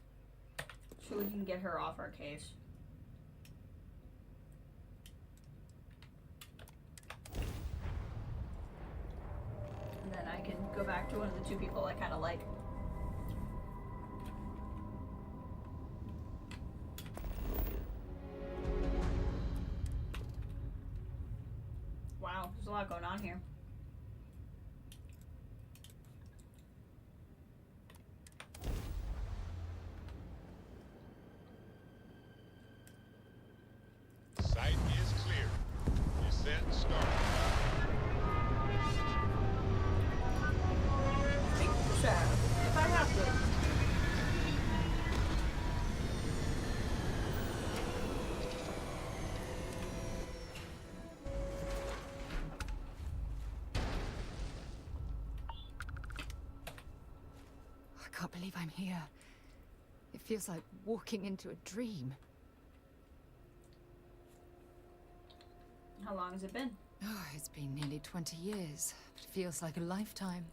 So we can get her off our case. And then I can go back to one of the two people I kind of like. Wow, there's a lot going on here. Site is clear. Descent started. Sure, if I have to. I can't believe I'm here. It feels like walking into a dream. How long has it been? Oh, it's been nearly 20 years. But it feels like a lifetime.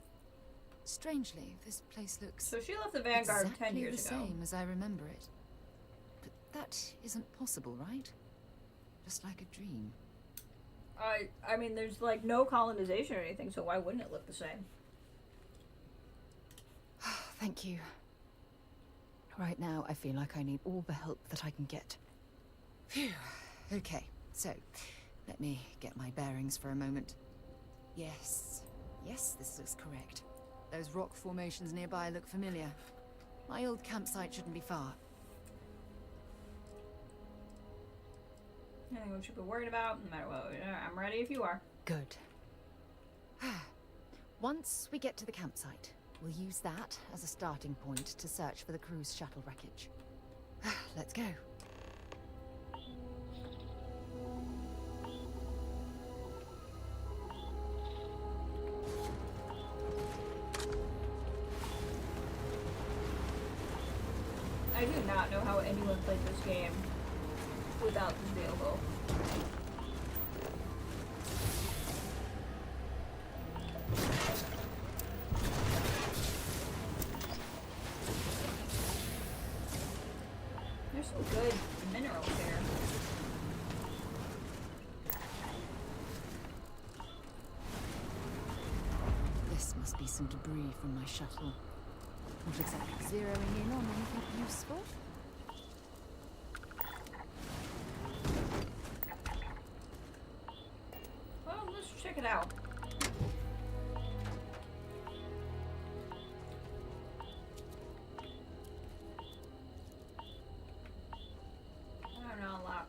Strangely, this place looks So she left the Vanguard exactly 10 years the ago. same as I remember it. But that isn't possible, right? Just like a dream. I mean, there's like no colonization or anything, so why wouldn't it look the same? Thank you. Right now, I feel like I need all the help that I can get. Phew. Okay, so let me get my bearings for a moment. Yes, this looks correct. Those rock formations nearby look familiar. My old campsite shouldn't be far. Nothing we should be worried about, no matter what. I'm ready if you are. Good. Once we get to the campsite, we'll use that as a starting point to search for the cruise shuttle wreckage. Let's go. I do not know how anyone played this game without this vehicle. There's some good minerals here. This must be some debris from my shuttle. Not exactly zeroing in on anything useful. Well, let's check it out. I don't know a lot.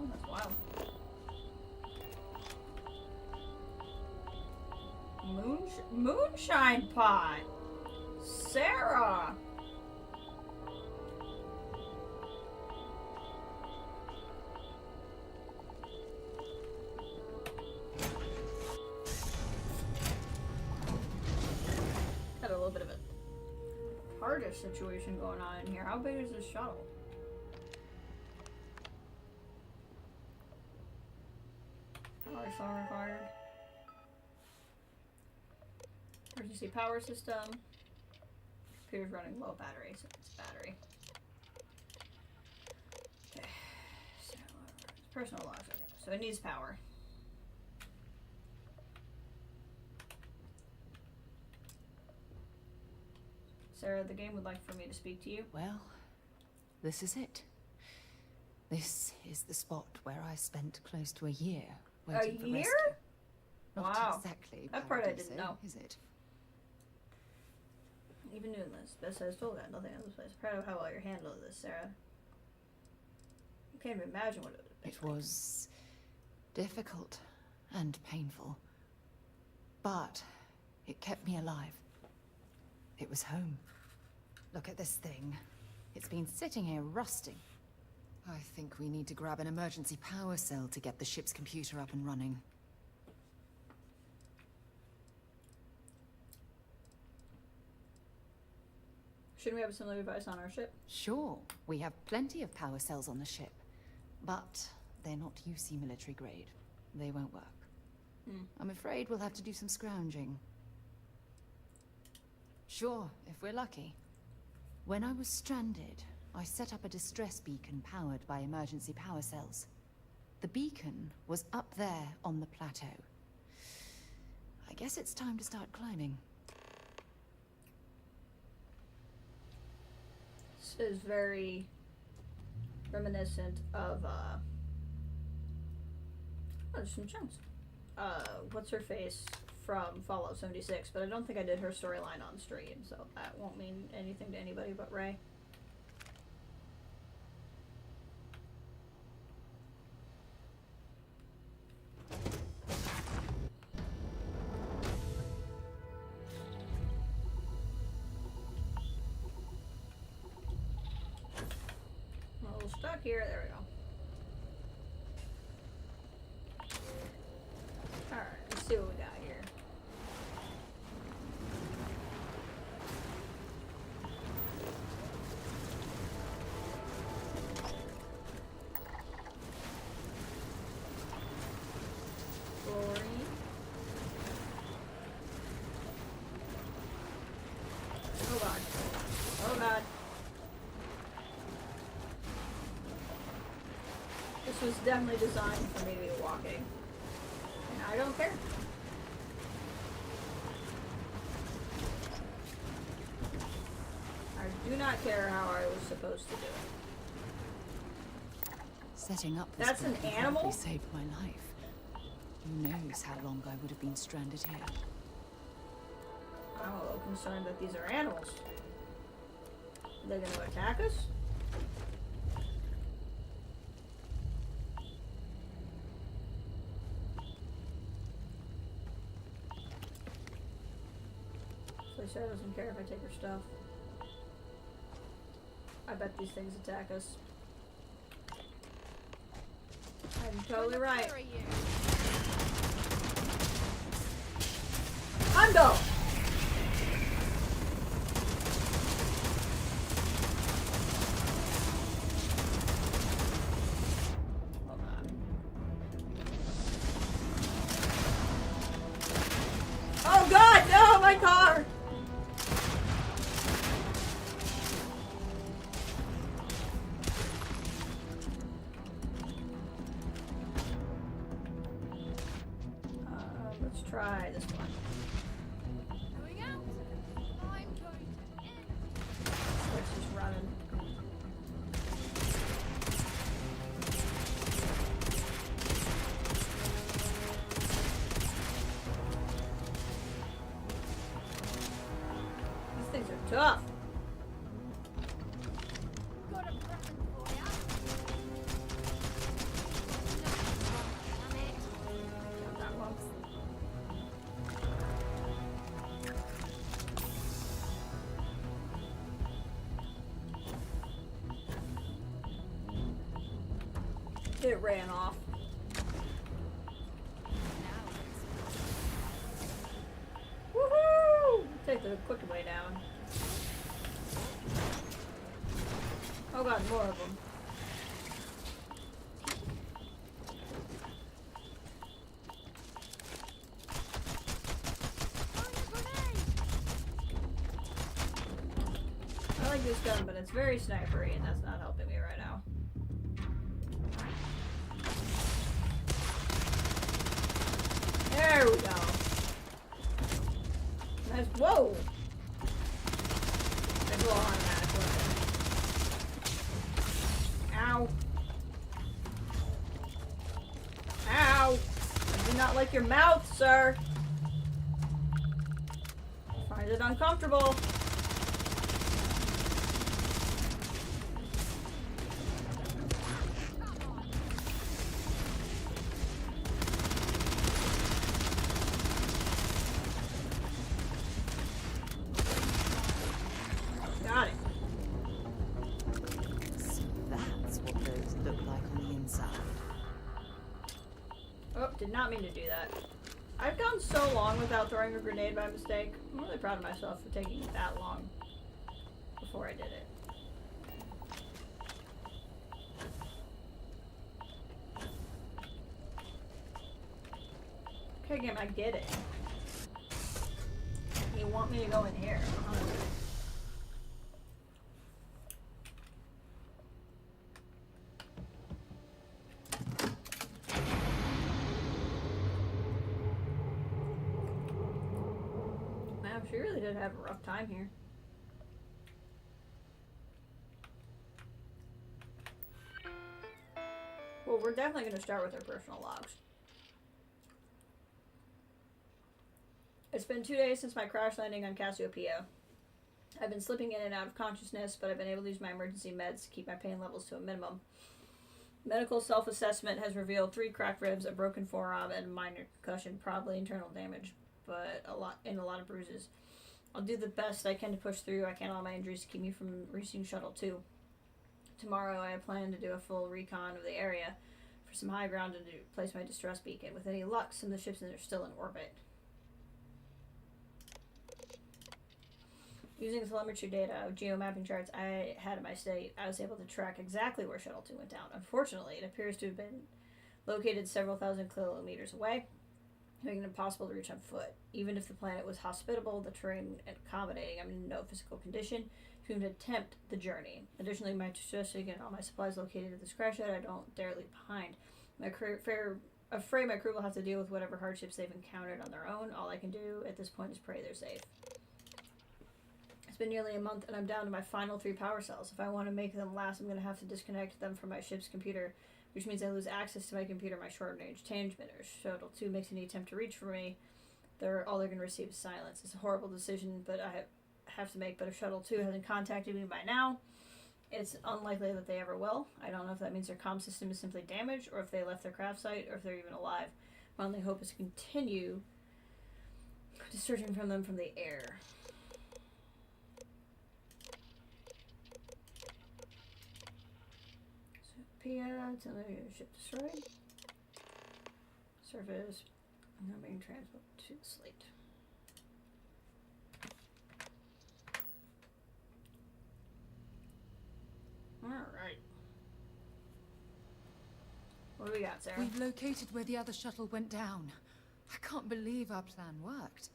Oh, that's wild. Moonshine pot. Sarah. Got a little bit of a TARDIS situation going on in here. How big is this shuttle? Power cell required. Emergency power system. Computer's running low battery, so it's battery. Okay. So, personal logs. Okay, so it needs power. Sarah, the game would like for me to speak to you. Well, this is it. This is the spot where I spent close to a year waiting for rescue. Not Wow. exactly That part I paradiso, didn't know. is it? Even doing this, best I was told that nothing else place. Proud of how well you're handling this, Sarah. You can't even imagine what it would have been. It was difficult and painful, but it kept me alive. It was home. Look at this thing. It's been sitting here rusting. I think we need to grab an emergency power cell to get the ship's computer up and running. Shouldn't we have a similar device on our ship? Sure, we have plenty of power cells on the ship, but they're not UC military grade. They won't work. I'm afraid we'll have to do some scrounging. Sure, if we're lucky. When I was stranded, I set up a distress beacon powered by emergency power cells. The beacon was up there on the plateau. I guess it's time to start climbing. This is very reminiscent of, oh, there's some chunks. What's her face from Fallout 76, but I don't think I did her storyline on stream, so that won't mean anything to anybody but Ray. I'm a little stuck here. There we go. Alright, let's see what we got here. Chlorine. Oh god. Oh god. This was definitely designed for me to be walking. And I don't care. I do not care how I was supposed to do it. Setting up this That's an beacon animal? probably saved my life. Who knows how long I would have been stranded here. I'm a little concerned that these are animals. Are they gonna attack us? So Sarah doesn't care if I take her stuff. I bet these things attack us. I'm totally right. Hondo! Oh god, no, my car! Let's try this one. Going out. I'm going to end. Let's just running. These things are tough. Got a present for ya. It ran off. Woohoo! Take the quick way down. Oh god, more of them. I like this gun, but it's very snipery, and that's not helping me right now. There we go. Nice. Whoa! Nice little automatic weapon. Ow. Ow! I do not like your mouth, sir. I find it uncomfortable. Got it. So that's what those look like on the inside. Oh, did not mean to do that. I've gone so long without throwing a grenade by mistake. I'm really proud of myself for taking that long before I did it. Okay, game, I get it. You want me to go in here? Wow, she really did have a rough time here. Well, we're definitely going to start with our personal logs. It's been 2 days since my crash landing on Cassiopeia. I've been slipping in and out of consciousness, but I've been able to use my emergency meds to keep my pain levels to a minimum. Medical self-assessment has revealed 3 cracked ribs, a broken forearm, and minor concussion, probably internal damage, but a lot of bruises. I'll do the best I can to push through. I can't allow my injuries to keep me from reaching Shuttle 2. Tomorrow I plan to do a full recon of the area for some high ground and to place my distress beacon. With any luck, some of the ships are still in orbit. Using the telemetry data of geomapping charts I had in my state, I was able to track exactly where Shuttle 2 went down. Unfortunately, it appears to have been located several thousand kilometers away, making it impossible to reach on foot. Even if the planet was hospitable, the terrain accommodating, I'm in no physical condition to even attempt the journey. Additionally, my distress beacon and all my supplies located at this crash site, I don't dare leave behind. Afraid my crew will have to deal with whatever hardships they've encountered on their own. All I can do at this point is pray they're safe. It's been nearly a month and I'm down to my final 3 power cells. If I want to make them last, I'm going to have to disconnect them from my ship's computer, which means I lose access to my computer, my short-range transmitters. Shuttle 2 makes any attempt to reach for me, all they're going to receive is silence. It's a horrible decision, but I have to make. But if Shuttle 2 hasn't contacted me by now, it's unlikely that they ever will. I don't know if that means their comm system is simply damaged, or if they left their craft site, or if they're even alive. My only hope is to continue searching for them from the air. Tell me ship destroyed. Surface. Now being transported to the slate. Alright. What do we got, Sarah? We've located where the other shuttle went down. I can't believe our plan worked.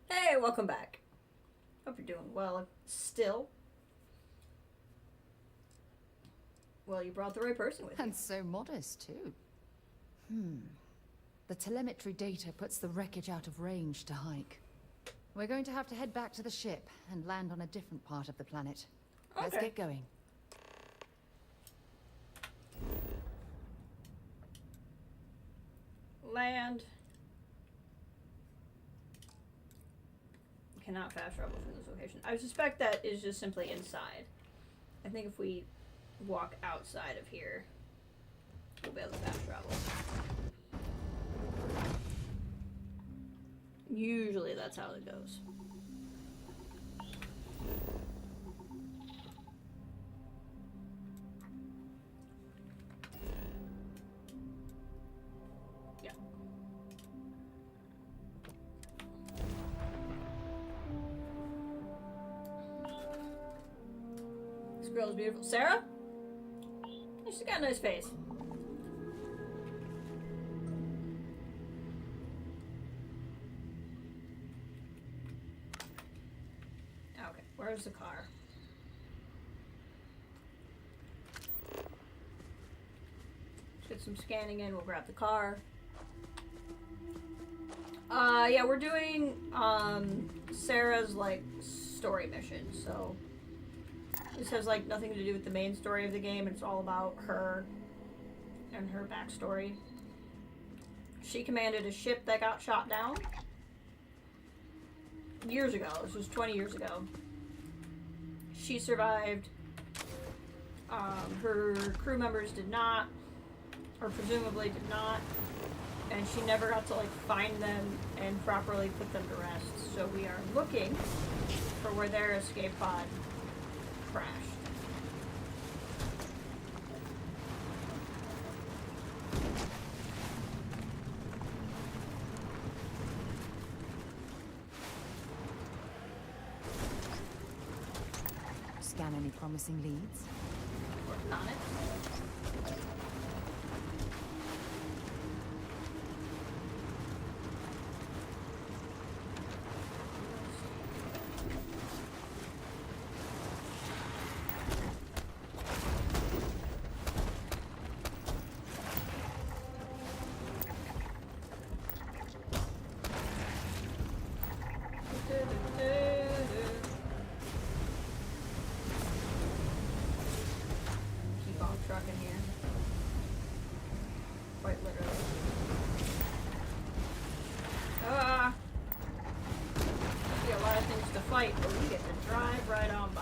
Hey, welcome back. Hope you're doing well still. Well, you brought the right person with you. And so modest, too. The telemetry data puts the wreckage out of range to hike. We're going to have to head back to the ship and land on a different part of the planet. Let's get going. Land. Cannot fast travel from this location. I suspect that is just simply inside. I think if we walk outside of here, we'll be able to fast travel. Usually that's how it goes. This girl is beautiful. Sarah? She's got a nice face. Okay, where's the car? Let's get some scanning in. We'll grab the car. Yeah, we're doing, Sarah's, like, story mission, so this has, like, nothing to do with the main story of the game. It's all about her and her backstory. She commanded a ship that got shot down years ago. This was 20 years ago. She survived. Her crew members did not, or presumably did not. And she never got to, like, find them and properly put them to rest. So we are looking for where their escape pod crashed. Scan any promising leads? Working on it. Keep on trucking here. Quite literally. Ah! See a lot of things to fight, but we get to drive right on by.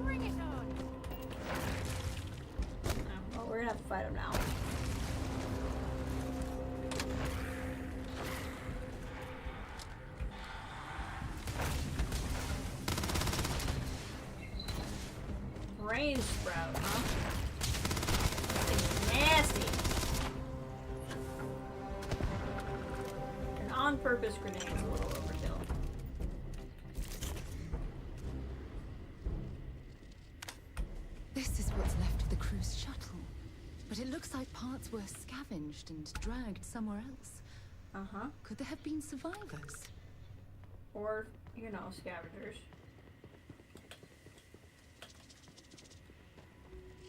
Bring it on. Oh, well, we're gonna have to fight them now. Brain sprout, huh? That thing's nasty. An on-purpose grenade's a little overkill. This is what's left of the cruise shuttle. But it looks like parts were scavenged and dragged somewhere else. Uh-huh. Could there have been survivors? Or, you know, scavengers.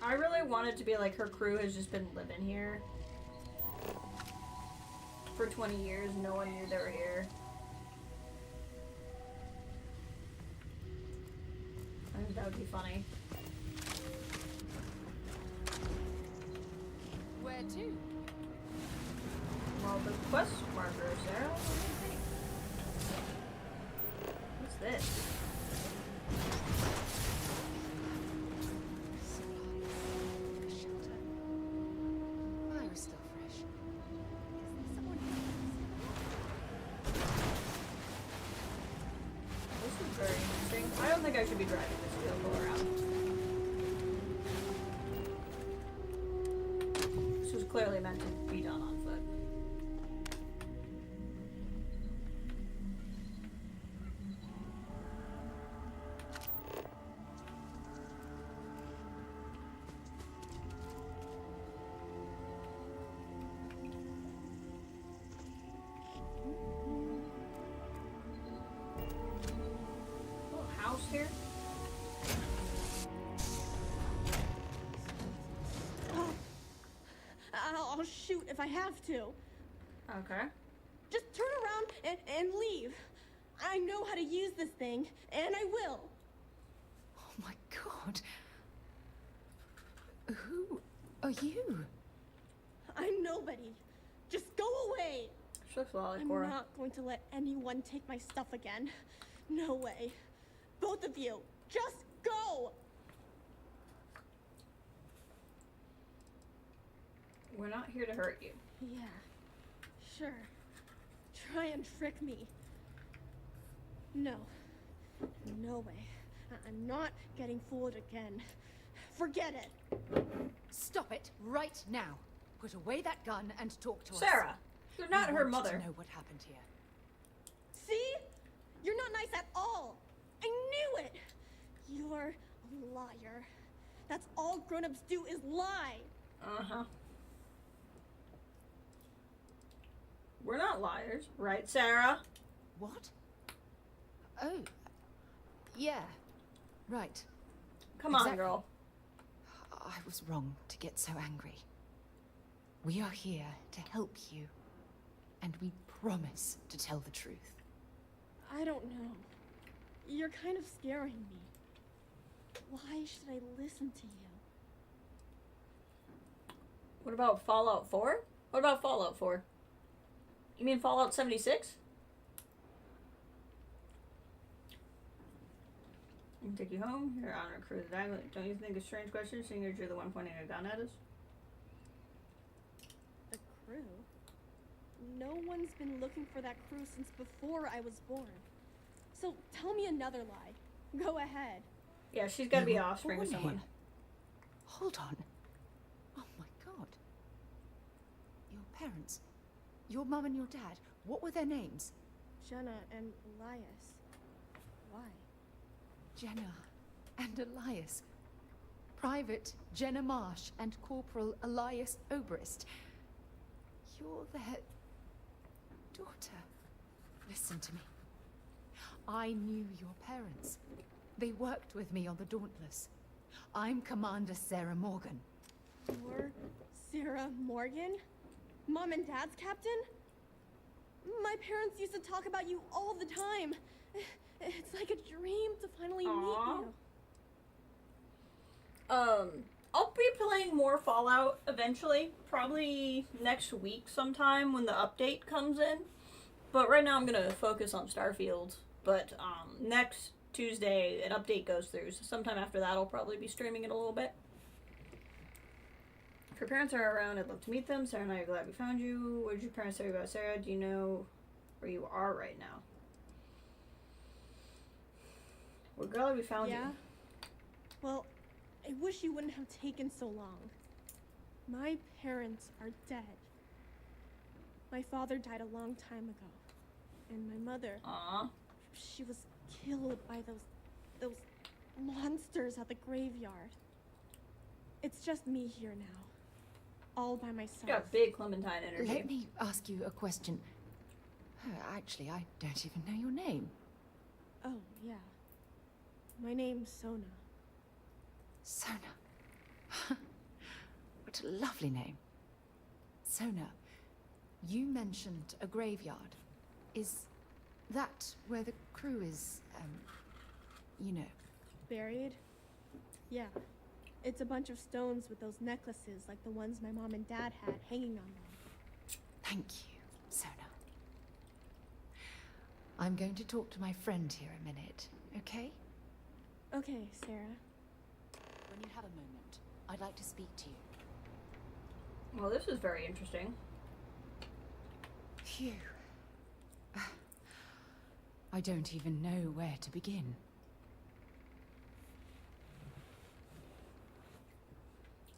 I really wanted to be like her crew has just been living here for 20 years. No one knew they were here. I think that would be funny. Where to? Well, the quest marker, Sarah. What's this? Fire's still fresh. This is very interesting. I don't think I should be driving this vehicle around. This was clearly meant to be done on foot. Little house here. I'll shoot if I have to. Okay. Just turn around and leave. I know how to use this thing, and I will. Oh my god. Who are you? I'm nobody. Just go away. She looks a lot like I'm Cora. not going to let anyone take my stuff again. No way. Both of you, just go. We're not here to hurt you. Yeah, sure. Try and trick me. No. No way. I'm not getting fooled again. Forget it. Stop it right now. Put away that gun and talk to us. Sarah, you're not We her want mother. to know what happened here. See? You're not nice at all. I knew it. You're a liar. That's all grown-ups do is lie. Uh-huh. We're not liars, right, Sarah? What? Oh. Yeah. Right. Come on, girl. I was wrong to get so angry. We are here to help you, and we promise to tell the truth. I don't know. You're kind of scaring me. Why should I listen to you? What about Fallout 4? What about Fallout 4? You mean Fallout 76? I can take you home. You're on a cruise. Don't you think it's a strange question, seeing as you're the one pointing a gun at us? The crew? No one's been looking for that crew since before I was born. So tell me another lie. Go ahead. Yeah, she's got to be offspring of someone. Hold on. Oh my god. Your parents. Your mum and your dad. What were their names? Jenna and Elias. Why? Jenna and Elias. Private Jenna Marsh and Corporal Elias Obrist. You're their daughter. Listen to me. I knew your parents. They worked with me on the Dauntless. I'm Commander Sarah Morgan. You're Sarah Morgan? Mom and Dad's captain? My parents used to talk about you all the time. It's like a dream to finally meet you. I'll be playing more Fallout eventually. Probably next week sometime when the update comes in. But right now I'm going to focus on Starfield. But next Tuesday an update goes through. So sometime after that I'll probably be streaming it a little bit. If your parents are around, I'd love to meet them. Sarah and I are glad we found you. What did your parents tell you about Sarah? Do you know where you are right now? We're glad we found you. Well, I wish you wouldn't have taken so long. My parents are dead. My father died a long time ago. And my mother... She was killed by those monsters at the graveyard. It's just me here now. All by myself. You got big Clementine energy. Let me ask you a question. Actually, I don't even know your name. Oh, yeah. My name's Sona. Sona. What a lovely name. Sona, you mentioned a graveyard. Is that where the crew is, you know? Buried? Yeah. It's a bunch of stones with those necklaces like the ones my mom and dad had hanging on them. Thank you, Sona. I'm going to talk to my friend here a minute, okay? Okay, Sarah. When you have a moment, I'd like to speak to you. Well, this is very interesting. Phew. I don't even know where to begin.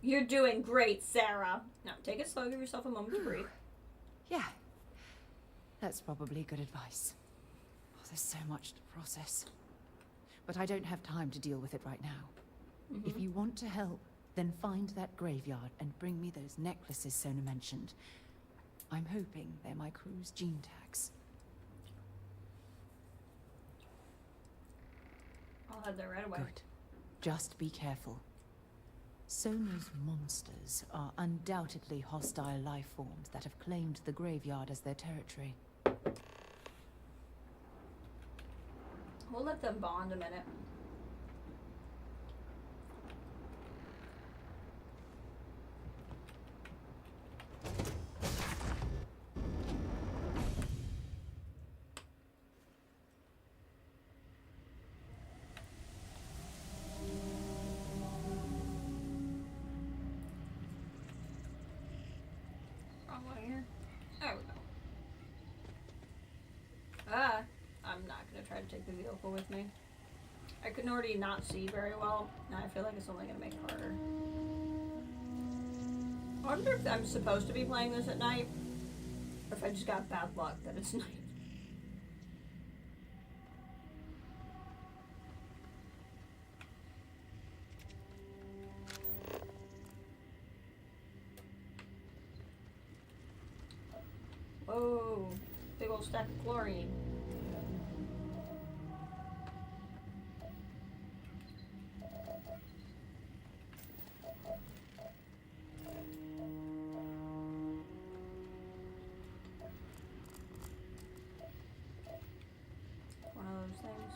You're doing great, Sarah. Now, take it slow. Give yourself a moment to breathe. Yeah. That's probably good advice. Oh, there's so much to process. But I don't have time to deal with it right now. If you want to help, then find that graveyard and bring me those necklaces Sona mentioned. I'm hoping they're my crew's gene tags. I'll head there right away. Good. Just be careful. Sona's monsters are undoubtedly hostile life forms that have claimed the graveyard as their territory. We'll let them bond a minute. Wrong one here. There we go. I'm not gonna try to take the vehicle with me. I can already not see very well. Now I feel like it's only gonna make it harder. I wonder if I'm supposed to be playing this at night, or if I just got bad luck that it's night. Whoa, big old stack of chlorine. One of those things.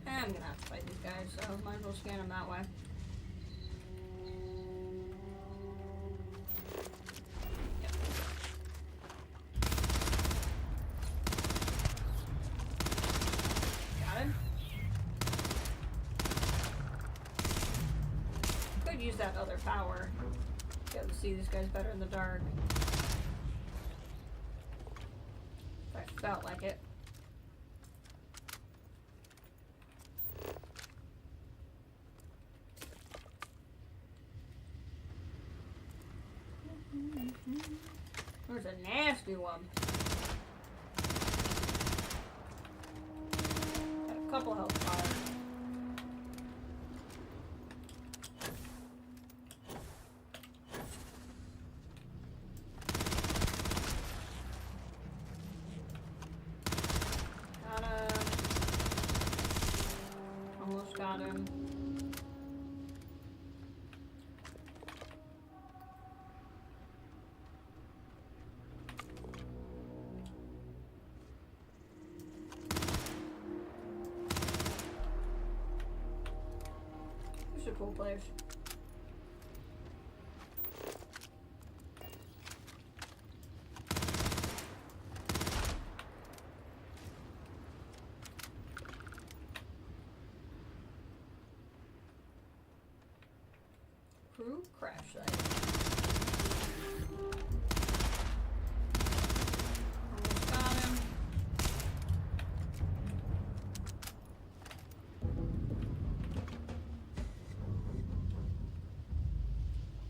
I'm gonna have to fight these guys, so might as well scan them that way. Use that other power. Be able to see these guys better in the dark. If I felt like it. There's a nasty one. Got a couple health bars. Got him. These are cool players. Crew crash site. Almost got him.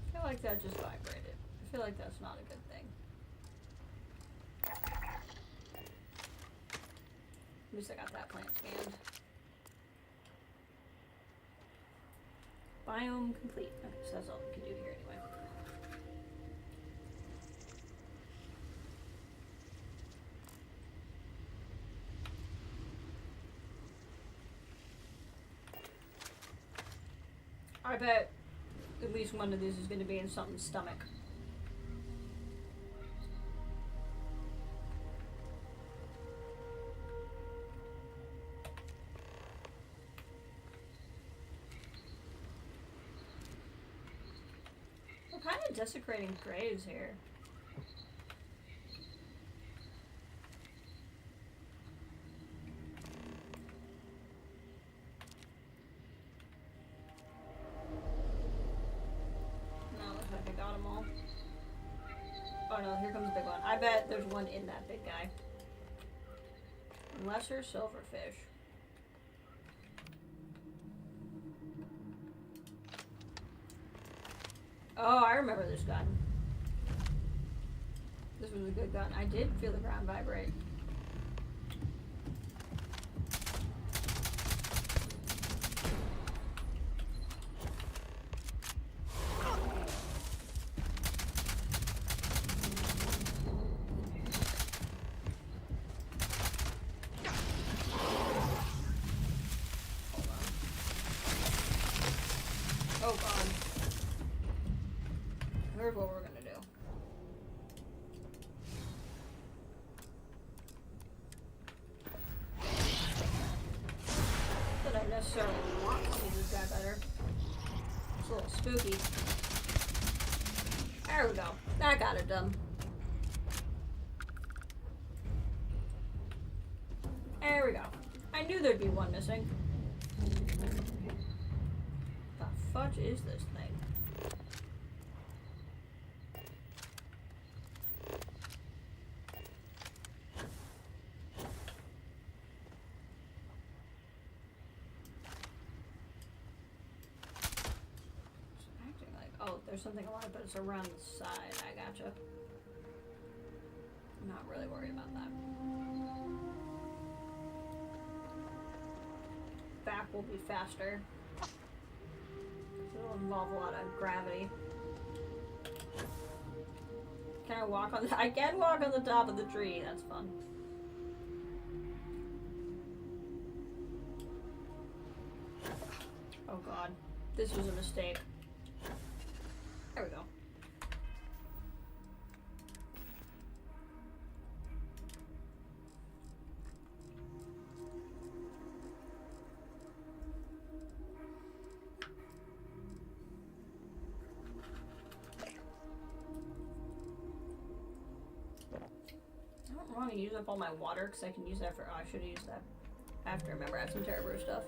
I feel like that just vibrated. I feel like that's not a good thing. At least I got that plant scanned. Biome complete. Okay, so that's all we can do here anyway. I bet at least one of these is going to be in something's stomach. Kind of desecrating graves here. No, looks like I got them all. Oh no, here comes the big one. I bet there's one in that big guy. Lesser silverfish. Oh, I remember this gun. This was a good gun. I did feel the ground vibrate. Oh god. Here's what we're gonna do. Not that I necessarily want to see this guy better. It's a little spooky. There we go. That got it done. There we go. I knew there'd be one missing. The fudge is this thing? There's something alive, but it's around the side. I gotcha. I'm not really worried about that. Back will be faster. It'll involve a lot of gravity. Can I walk on the... I can walk on the top of the tree. That's fun. Oh god. This was a mistake. There we go. I don't want to use up all my water because I can use that for... Oh, I should have used that after. Remember, I have some Terror stuff.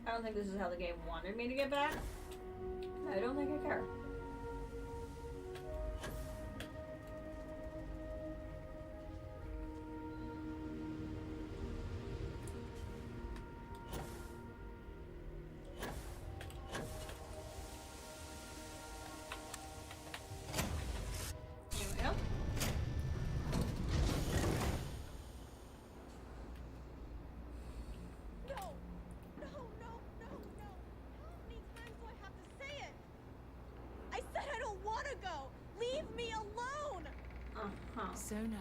I don't think this is how the game wanted me to get back. I don't think I care. Here we go. So now,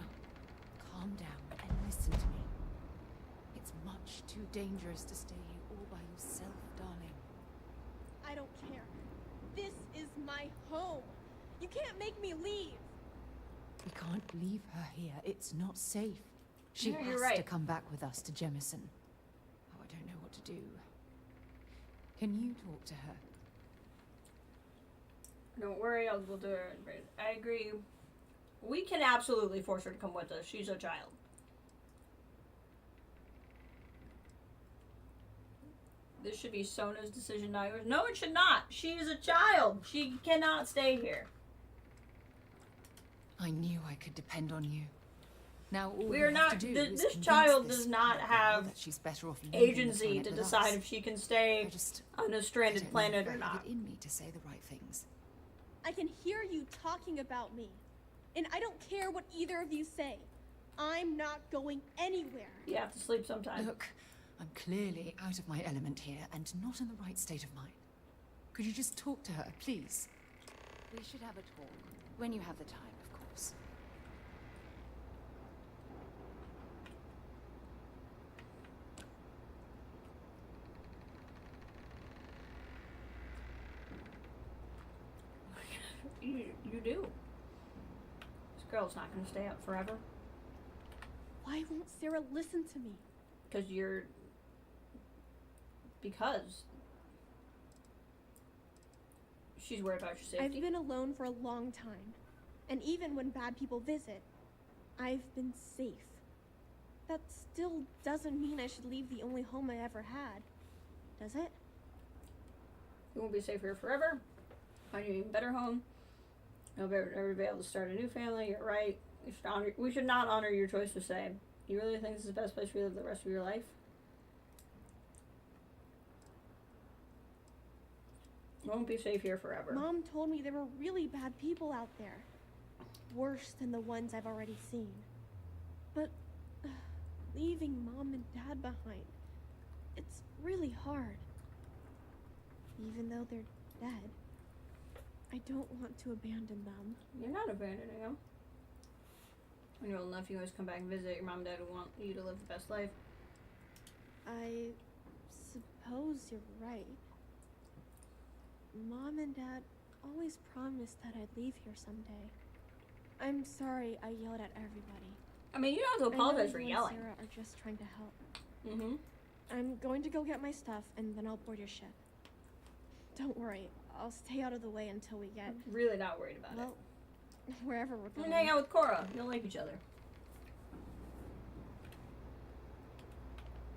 calm down and listen to me. It's much too dangerous to stay here all by yourself, darling. I don't care. This is my home. You can't make me leave. We can't leave her here. It's not safe. She Yeah, has you're right. to come back with us to Jemison. Oh, I don't know what to do. Can you talk to her? Don't worry, we'll do it. I agree. We can absolutely force her to come with us. She's a child. This should be Sona's decision, not yours. No, it should not. She is a child. She cannot stay here. I knew I could depend on you. Now all We are have not. to do is This convince child this does not girl have that she's better off leaving the agency planet to with decide us. if she can stay on a stranded planet or not. It in me to say the right things. I can hear you talking about me. And I don't care what either of you say. I'm not going anywhere. You have to sleep sometime. Look, I'm clearly out of my element here and not in the right state of mind. Could you just talk to her, please? We should have a talk. When you have the time, of course. You do. This girl's not going to stay up forever. Why won't Sarah listen to me? Because you're... Because... She's worried about your safety. I've been alone for a long time. And even when bad people visit, I've been safe. That still doesn't mean I should leave the only home I ever had. Does it? You won't be safe here forever. Find you an even better home. You'll never be able to start a new family. You're right. We should not honor your choice to stay. You really think this is the best place for you to live the rest of your life? You won't be safe here forever. Mom told me there were really bad people out there. Worse than the ones I've already seen. But leaving Mom and Dad behind, it's really hard. Even though they're dead, I don't want to abandon them. You're not abandoning them. When you're old enough, you always come back and visit. Your mom and dad who want you to live the best life. I suppose you're right. Mom and Dad always promised that I'd leave here someday. I'm sorry I yelled at everybody. I mean, you don't have to apologize for yelling. I know you and Sarah are just trying to help. Mm-hmm. I'm going to go get my stuff, and then I'll board your ship. Don't worry, I'll stay out of the way until we get... I'm really not worried about well, wherever we're it. going. And hang out with Cora. You'll like each other.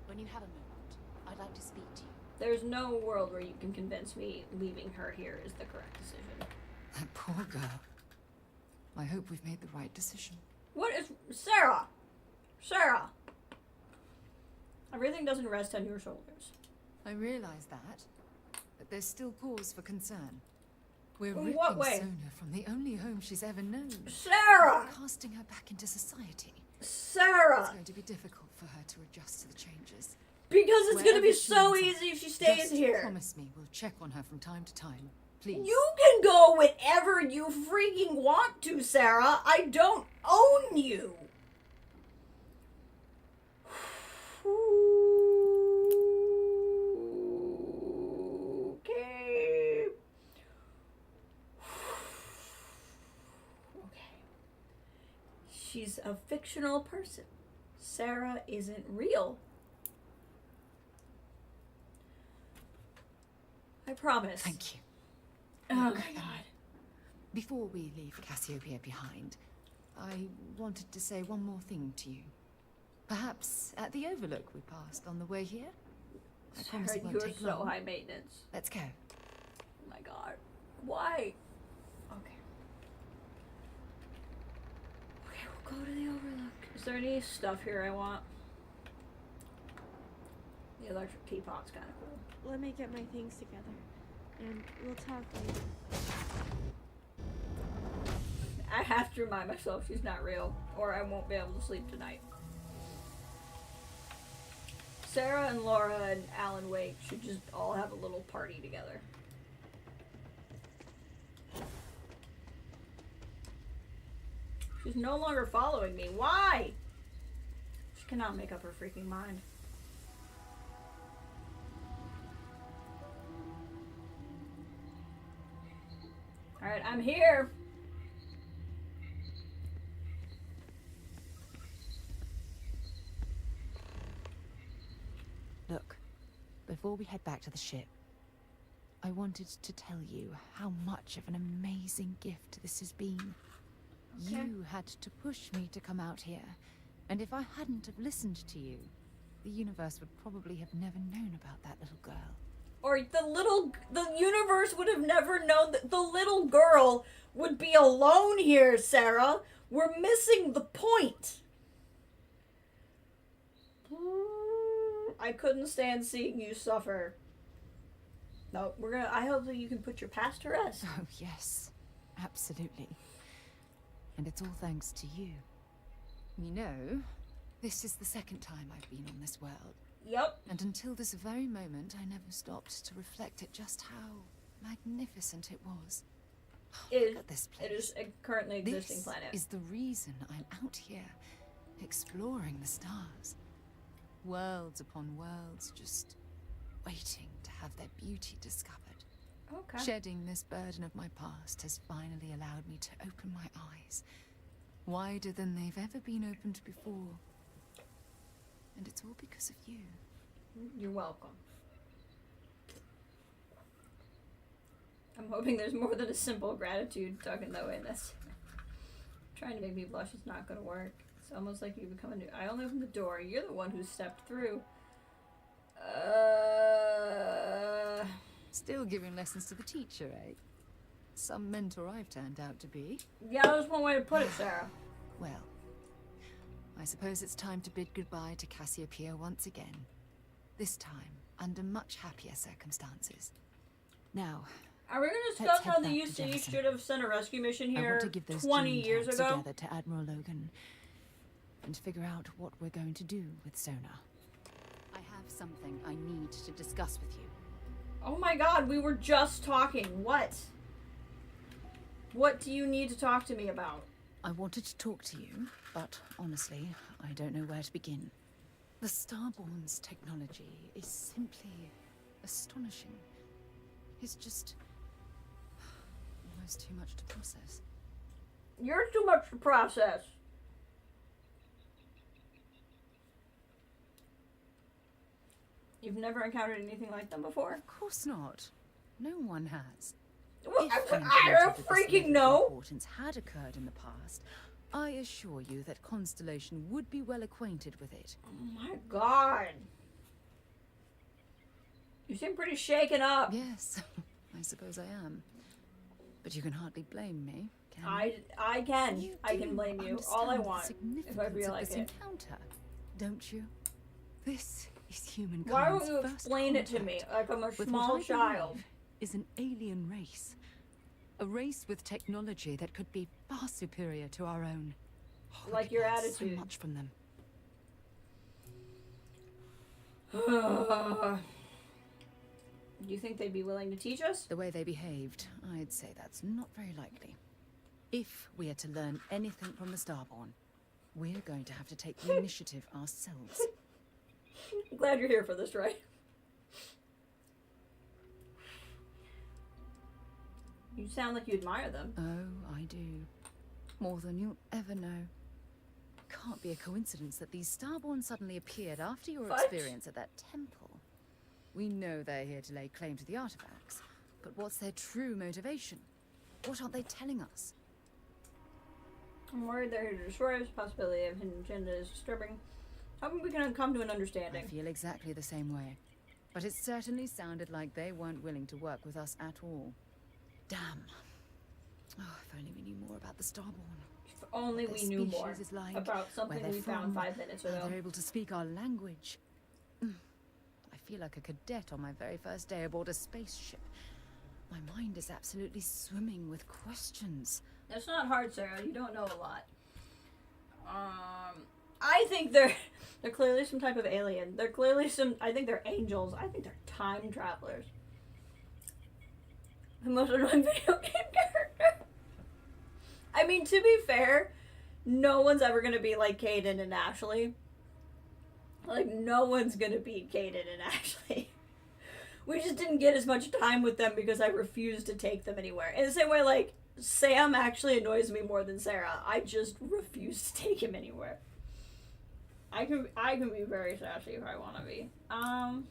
When you have a moment, I'd like to speak to you. There's no world where you can convince me leaving her here is the correct decision. That poor girl. I hope we've made the right decision. What is... Sarah! Sarah! Everything doesn't rest on your shoulders. I realize that, but there's still cause for concern. We're In ripping what way? Sona from the only home she's ever known. Sarah! We're casting her back into society. Sarah! It's going to be difficult for her to adjust to the changes. Because it's gonna be Wherever she so ends up, easy if she stays just here. Promise me we'll check on her from time to time. Please. You can go whenever you freaking want to, Sarah. I don't own you. Okay. Okay. She's a fictional person. Sarah isn't real. I promise. Thank you. Oh my god. Before we leave Cassiopeia behind, I wanted to say one more thing to you. Perhaps at the overlook we passed on the way here? I promise it won't You're take so long. high maintenance. Let's go. Oh my god. Why? Okay. Okay, we'll go to the overlook. Is there any stuff here I want? The electric teapot's kind of cool. Let me get my things together, and we'll talk later. I have to remind myself she's not real, or I won't be able to sleep tonight. Sarah and Laura and Alan Wake should just all have a little party together. She's no longer following me. Why? She cannot make up her freaking mind. Alright, I'm here. Look, before we head back to the ship, I wanted to tell you how much of an amazing gift this has been. Okay. You had to push me to come out here, and if I hadn't have listened to you, the universe would probably have never known about that little girl. Or the universe would have never known that the little girl would be alone here, Sarah. We're missing the point. I couldn't stand seeing you suffer. No, I hope that you can put your past to rest. Oh, yes. Absolutely. And it's all thanks to you. You know, this is the second time I've been on this world. Yep. And until this very moment, I never stopped to reflect at just how magnificent it was. Look at this place. It is a currently existing planet. This is the reason I'm out here, exploring the stars. Worlds upon worlds, just waiting to have their beauty discovered. Okay. Shedding this burden of my past has finally allowed me to open my eyes, wider than they've ever been opened before. And it's all because of you. You're welcome. I'm hoping there's more than a simple gratitude token though in this. Trying to make me blush is not gonna work. It's almost like you become a new. I only opened the door. You're the one who stepped through. Still giving lessons to the teacher, eh? Some mentor I've turned out to be. Yeah, that's one way to put it, Sarah. Well, I suppose it's time to bid goodbye to Cassiopeia once again. This time, under much happier circumstances. Now, are we going to let's discuss head how the back to UC Jefferson. should have sent a rescue mission I here want to give those 20 gene years tags ago? together to Admiral Logan and figure out what we're going to do with Sona. I have something I need to discuss with you. Oh my god, we were just talking. What? What do you need to talk to me about? I wanted to talk to you, but honestly, I don't know where to begin. The Starborn's technology is simply astonishing. It's just almost too much to process. You're too much to process. You've never encountered anything like them before? Of course not. No one has. Well, If an I encounter don't with this freaking level of know. importance had occurred in the past, I assure you that Constellation would be well acquainted with it. Oh my god. You seem pretty shaken up. Yes, I suppose I am. But you can hardly blame me, can you? I can. You I can do blame you all I understand the want if I significance feel of like this it. encounter, don't you? This is humankind's Why don't you first explain it to me contact like I'm a with small what I child? believe is an alien race. A race with technology that could be far superior to our own. Oh, Like we your could learn attitude. so much from them. Do you think they'd be willing to teach us? The way they behaved, I'd say that's not very likely. If we are to learn anything from the Starborn, we're going to have to take the initiative ourselves. I'm glad you're here for this, right? You sound like you admire them. Oh, I do. More than you'll ever know. Can't be a coincidence that these Starborn suddenly appeared after your What? experience at that temple. We know they're here to lay claim to the artifacts, but what's their true motivation? What aren't they telling us? I'm worried they're here to destroy us. Possibility of hidden agenda is disturbing. Hoping we can come to an understanding. I feel exactly the same way. But it certainly sounded like they weren't willing to work with us at all. Damn. Oh, if only we knew more about the Starborn. If only What we their knew more species is like, about something where we they're found from, 5 minutes how ago. they're able to speak our language. I feel like a cadet on my very first day aboard a spaceship. My mind is absolutely swimming with questions. It's not hard, Sarah. You don't know a lot. I think they're clearly some type of alien. They're clearly I think they're angels. I think they're time travelers. The most annoying video game character. I mean, to be fair, no one's ever gonna be like Caden and Ashley. Like, no one's gonna beat Caden and Ashley. We just didn't get as much time with them because I refused to take them anywhere. In the same way, like, Sam actually annoys me more than Sarah. I just refuse to take him anywhere. I can be very sassy if I want to be. I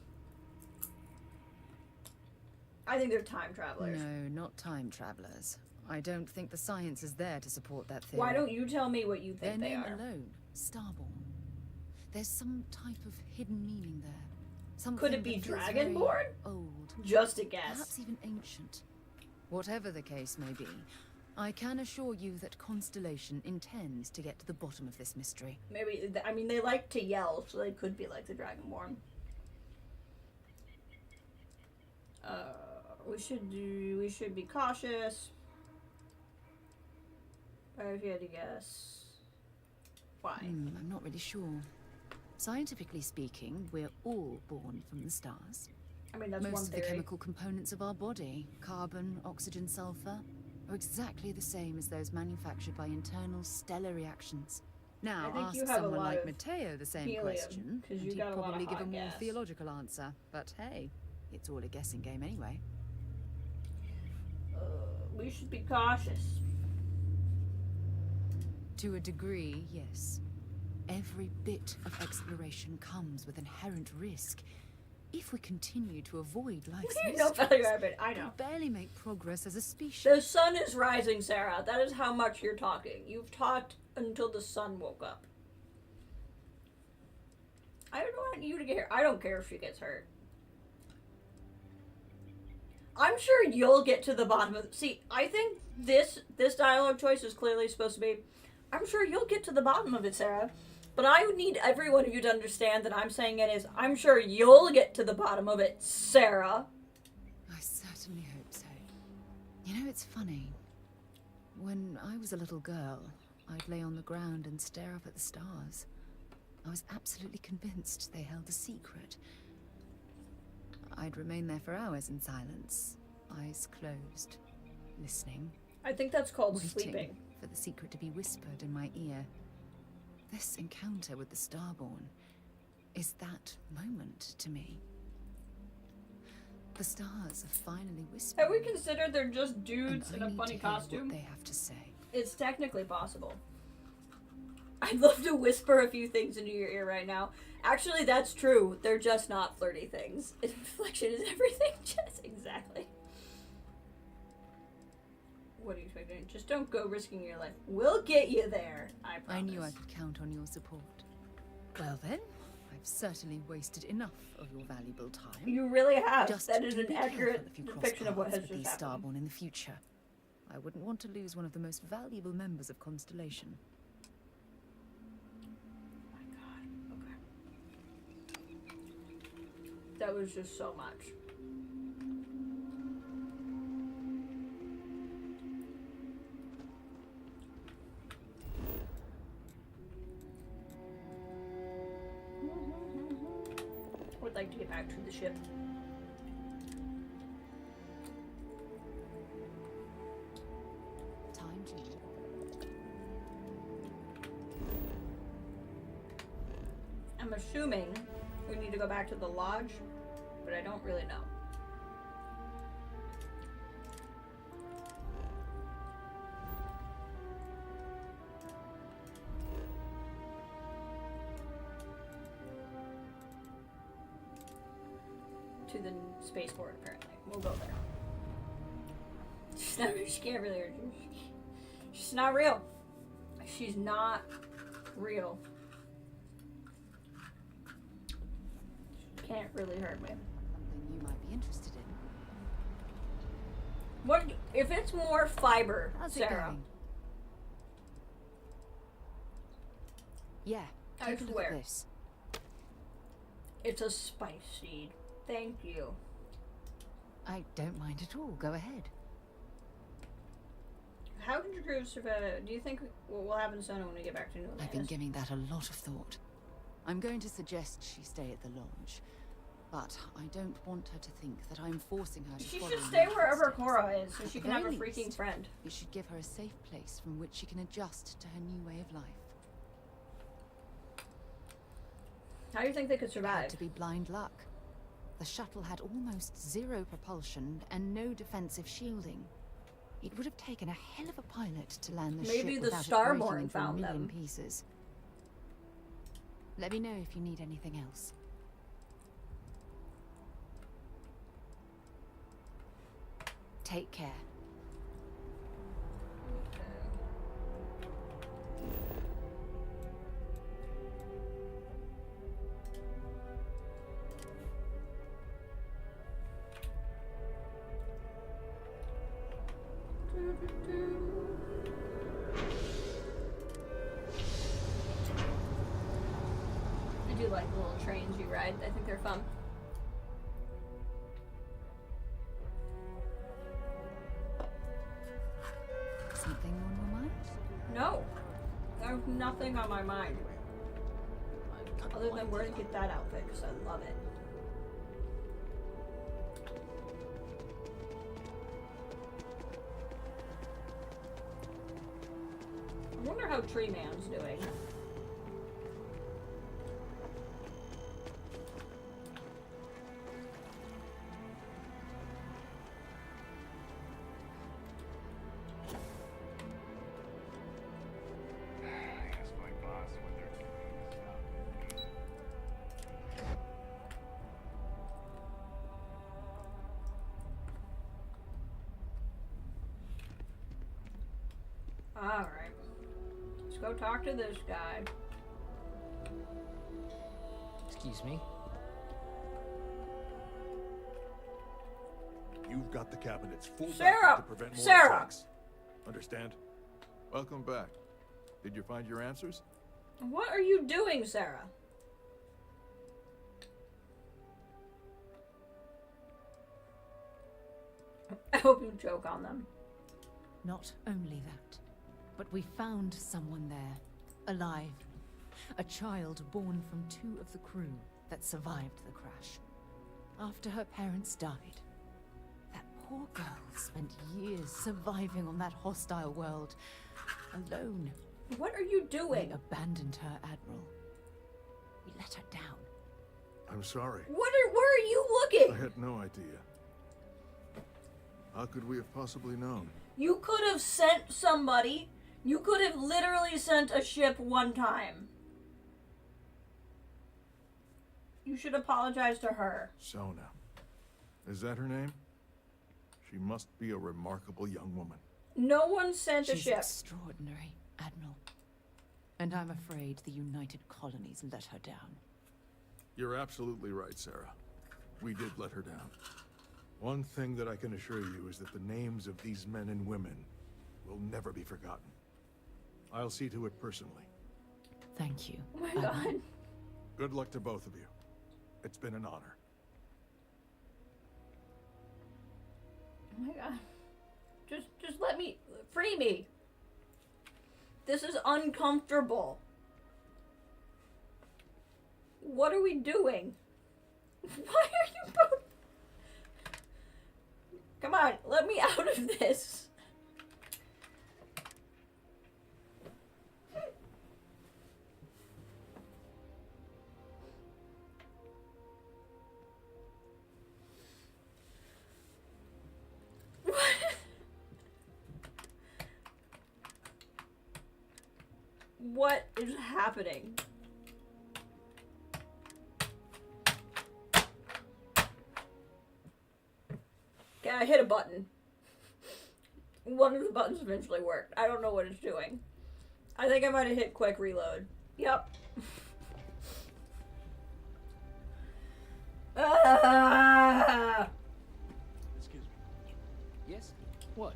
think they're time travelers. No, not time travelers. I don't think the science is there to support that theory. Why don't you tell me what you Their think they name are? alone, Starborn. There's some type of hidden meaning there. Something Could it be that feels Dragonborn? very old. Just a guess. Perhaps even ancient. Whatever the case may be, I can assure you that Constellation intends to get to the bottom of this mystery. Maybe, I mean, they like to yell, so they could be like the Dragonborn. We should be cautious. If you had to guess. Why? I'm not really sure. Scientifically speaking, we're all born from the stars. I mean, that's Most one of theory. the chemical components of our body, carbon, oxygen, sulfur, are exactly the same as those manufactured by internal stellar reactions. Now, I think ask you have a someone lot like of Mateo the same helium, question, 'cause and you he'd got a lot of probably give a hot more gas. theological answer. But hey, it's all a guessing game anyway. We should be cautious. To a degree, yes. Every bit of exploration comes with inherent risk. If we continue to avoid life's You know better, mysteries, I know. we'll barely make progress as a species. The sun is rising, Sarah. That is how much you're talking. You've talked until the sun woke up. I don't want you to get hurt. I don't care if she gets hurt. I'm sure you'll get to the bottom of See, I think this dialogue choice is clearly supposed to be, I'm sure you'll get to the bottom of it, Sarah. But I would need every one of you to understand that I'm saying it is, I'm sure you'll get to the bottom of it, Sarah. I certainly hope so. You know, it's funny. When I was a little girl, I'd lay on the ground and stare up at the stars. I was absolutely convinced they held a secret. I'd remain there for hours in silence, eyes closed, listening. I think that's called waiting sleeping. for the secret to be whispered in my ear. This encounter with the Starborn is that moment to me. The stars have finally whispered. Have we considered they're just dudes in I a need funny to hear costume? what they have to say. It's technically possible. I'd love to whisper a few things into your ear right now. Actually, that's true. They're just not flirty things. Inflection is everything. Just exactly. What are you expecting? Just don't go risking your life. We'll get you there. I promise. I knew I could count on your support. Well then, I've certainly wasted enough of your valuable time. You really have. Just That is do an be accurate careful if you cross depiction of what paths has with just these happened. Starborn in the future. I wouldn't want to lose one of the most valuable members of Constellation. That was just so much. like to get back to the ship. Time to. I'm assuming we need to go back to the lodge, but I don't really know. To the spaceport, apparently. We'll go there. She can't really. She's not real. She's not real. She can't really hurt me. Something you might be interested in. What if it's more fiber, How's it Sarah? going? Yeah. I Take a look swear. at this. It's a spice seed. Thank you. I don't mind at all. Go ahead. How did your crew survive? Do you think what will happen soon when we get back to New Atlantis? I've been giving that a lot of thought. I'm going to suggest she stay at the lodge, but I don't want her to think that I'm forcing her to She follow should my stay wherever footsteps. Cora is, so At she the can have a very freaking least, friend. It should give her a safe place from which she can adjust to her new way of life. How do you think they could It survive? had to be blind luck. The shuttle had almost zero propulsion and no defensive shielding. It would have taken a hell of a pilot to land the Maybe ship the without it Starborn breaking into a found million them. pieces. Let me know if you need anything else. Take care. I do like the little trains you ride. I think they're fun. Something on your mind? No. There's nothing on my mind. Other than where to get that outfit, because I love it. I wonder how Tree Man's doing. Yes, my boss, when they're doing stuff. Alright. Let's go talk to this guy. Excuse me? You've got the cabinet's full Sarah! backup to prevent more Sarah! attacks. Understand? Welcome back. Did you find your answers? What are you doing, Sarah? I hope you joke on them. Not only that, but we found someone there, alive. A child born from 2 of the crew that survived the crash. After her parents died, that poor girl spent years surviving on that hostile world, alone. What are you doing? We abandoned her, Admiral. We let her down. I'm sorry. Where are you looking? I had no idea. How could we have possibly known? You could have sent somebody. You could have literally sent a ship one time. You should apologize to her. Sona. Is that her name? She must be a remarkable young woman. No one sent a She's ship. extraordinary, Admiral. And I'm afraid the United Colonies let her down. You're absolutely right, Sarah. We did let her down. One thing that I can assure you is that the names of these men and women will never be forgotten. I'll see to it personally. Thank you. Oh my god. Good luck to both of you. It's been an honor. Oh my god. Just let me free me. This is uncomfortable. What are we doing? Why are you both? Come on, let me out of this. What is happening? Okay, I hit a button. One of the buttons eventually worked. I don't know what it's doing. I think I might have hit quick reload. Yep. Excuse me. Yes? What?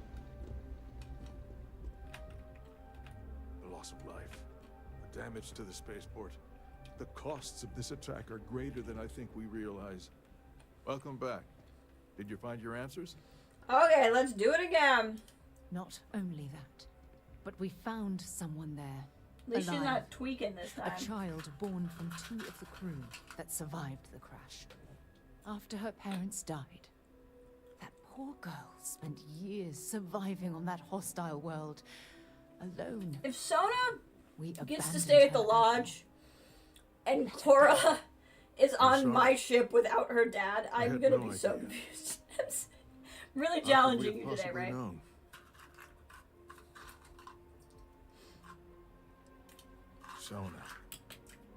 The loss of life, the damage to the spaceport. The costs of this attack are greater than I think we realize. Welcome back. Did you find your answers? Okay, let's do it again. Not only that, but we found someone there. At least she's alive. not tweaking this time. A child born from 2 of the crew that survived the crash. After her parents died, that poor girl spent years surviving on that hostile world, alone. If Sona We gets to abandoned stay at the her lodge, and Cora is on my ship without her dad, I'm had gonna no be so idea. confused. It's really How could we challenging have you today, possibly right? known? Sona.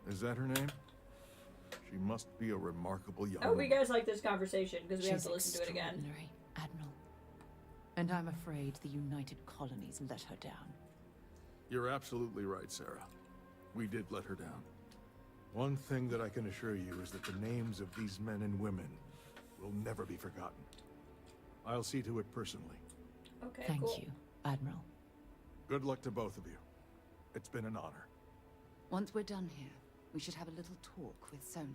Is that her name? She must be a remarkable young I hope you woman. guys like this conversation, because we have She's to listen to it again. extraordinary, Admiral. And I'm afraid the United Colonies let her down. You're absolutely right, Sarah. We did let her down. One thing that I can assure you is that the names of these men and women will never be forgotten. I'll see to it personally. Okay, Thank cool. you, Admiral. Good luck to both of you. It's been an honor. Once we're done here, we should have a little talk with Sona.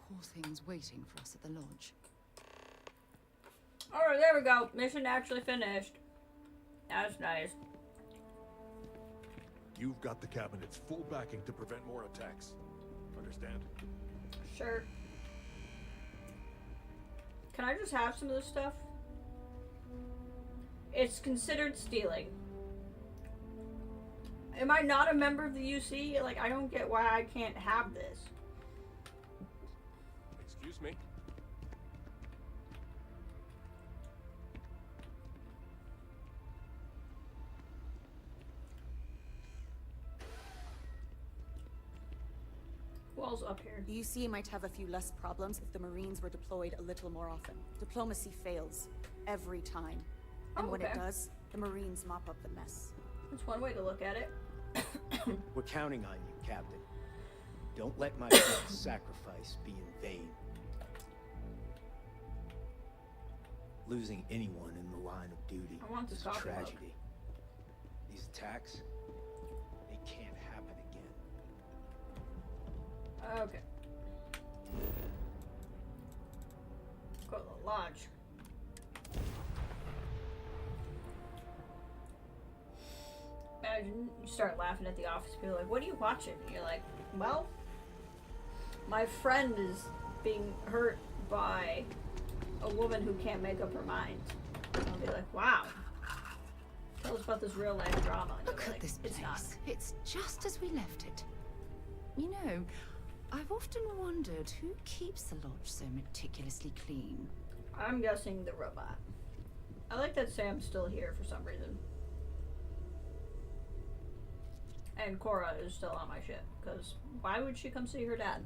Poor thing's waiting for us at the lodge. Alright, there we go. Mission actually finished. That's nice. You've got the cabinet's full backing to prevent more attacks. Understand? Sure. Can I just have some of this stuff? It's considered stealing. Am I not a member of the UC? Like, I don't get why I can't have this. Excuse me. Who else up here? The UC might have a few less problems if the Marines were deployed a little more often. Diplomacy fails. Every time. And when it okay. does, the Marines mop up the mess. That's one way to look at it. We're counting on you, Captain. Don't let my son's sacrifice be in vain. Losing anyone in the line of duty I want this is a coffee mug. tragedy. These attacks, they can't happen again. Okay. Go to the lodge. Imagine you start laughing at the office, people are like, what are you watching? And you're like, well, my friend is being hurt by a woman who can't make up her mind. And I'll be like, wow. Tell us about this real life drama. And Look you're at like, this place. It's not. It's just as we left it. You know, I've often wondered who keeps the lodge so meticulously clean. I'm guessing the robot. I like that Sam's still here for some reason. And Cora is still on my ship, because why would she come see her dad?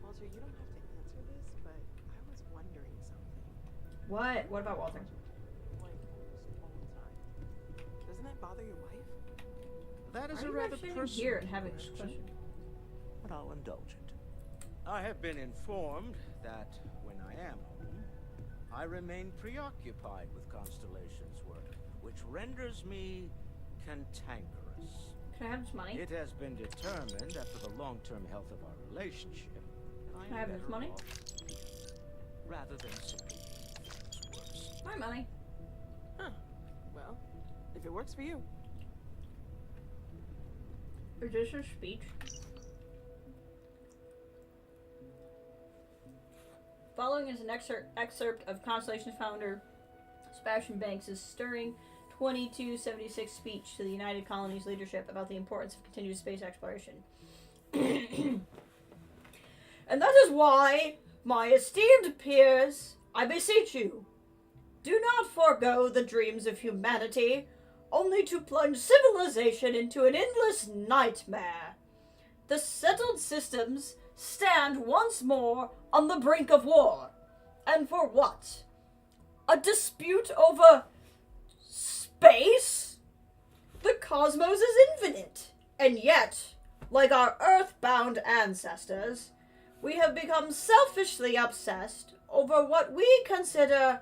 Walter, you don't have to answer this, but I was wondering something. What? What about Walter? Like, almost all the time. Doesn't that bother your wife? That is Why a are you rather guys sitting personal here and having this question, question? but I'll indulge it. I have been informed that when I am home, I remain preoccupied with Constellation's work, which renders me cantankerous. Can I have this money? It has been determined that for the long-term health of our relationship, Can I have this money? Rather than simply worse. My money. Huh. Well, if it works for you. Is this a speech? Following is an excerpt of Constellation's founder Sebastian Banks' stirring 2276 speech to the United Colonies leadership about the importance of continued space exploration. And that is why, my esteemed peers, I beseech you, do not forego the dreams of humanity, only to plunge civilization into an endless nightmare. The settled systems stand once more on the brink of war. And for what? A dispute over space? The cosmos is infinite, and yet, like our earthbound ancestors, we have become selfishly obsessed over what we consider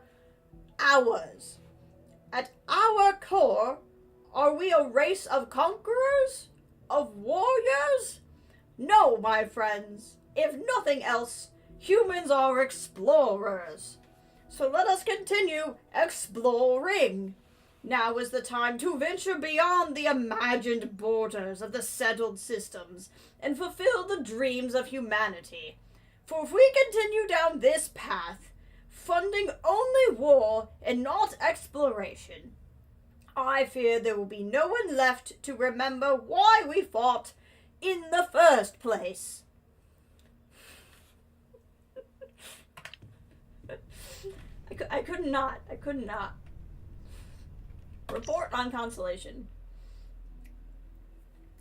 ours. At our core, are we a race of conquerors? Of warriors? No, my friends. If nothing else, humans are explorers. So let us continue exploring. Now is the time to venture beyond the imagined borders of the settled systems and fulfill the dreams of humanity. For if we continue down this path, funding only war and not exploration, I fear there will be no one left to remember why we fought in the first place. I could not. Report on Constellation.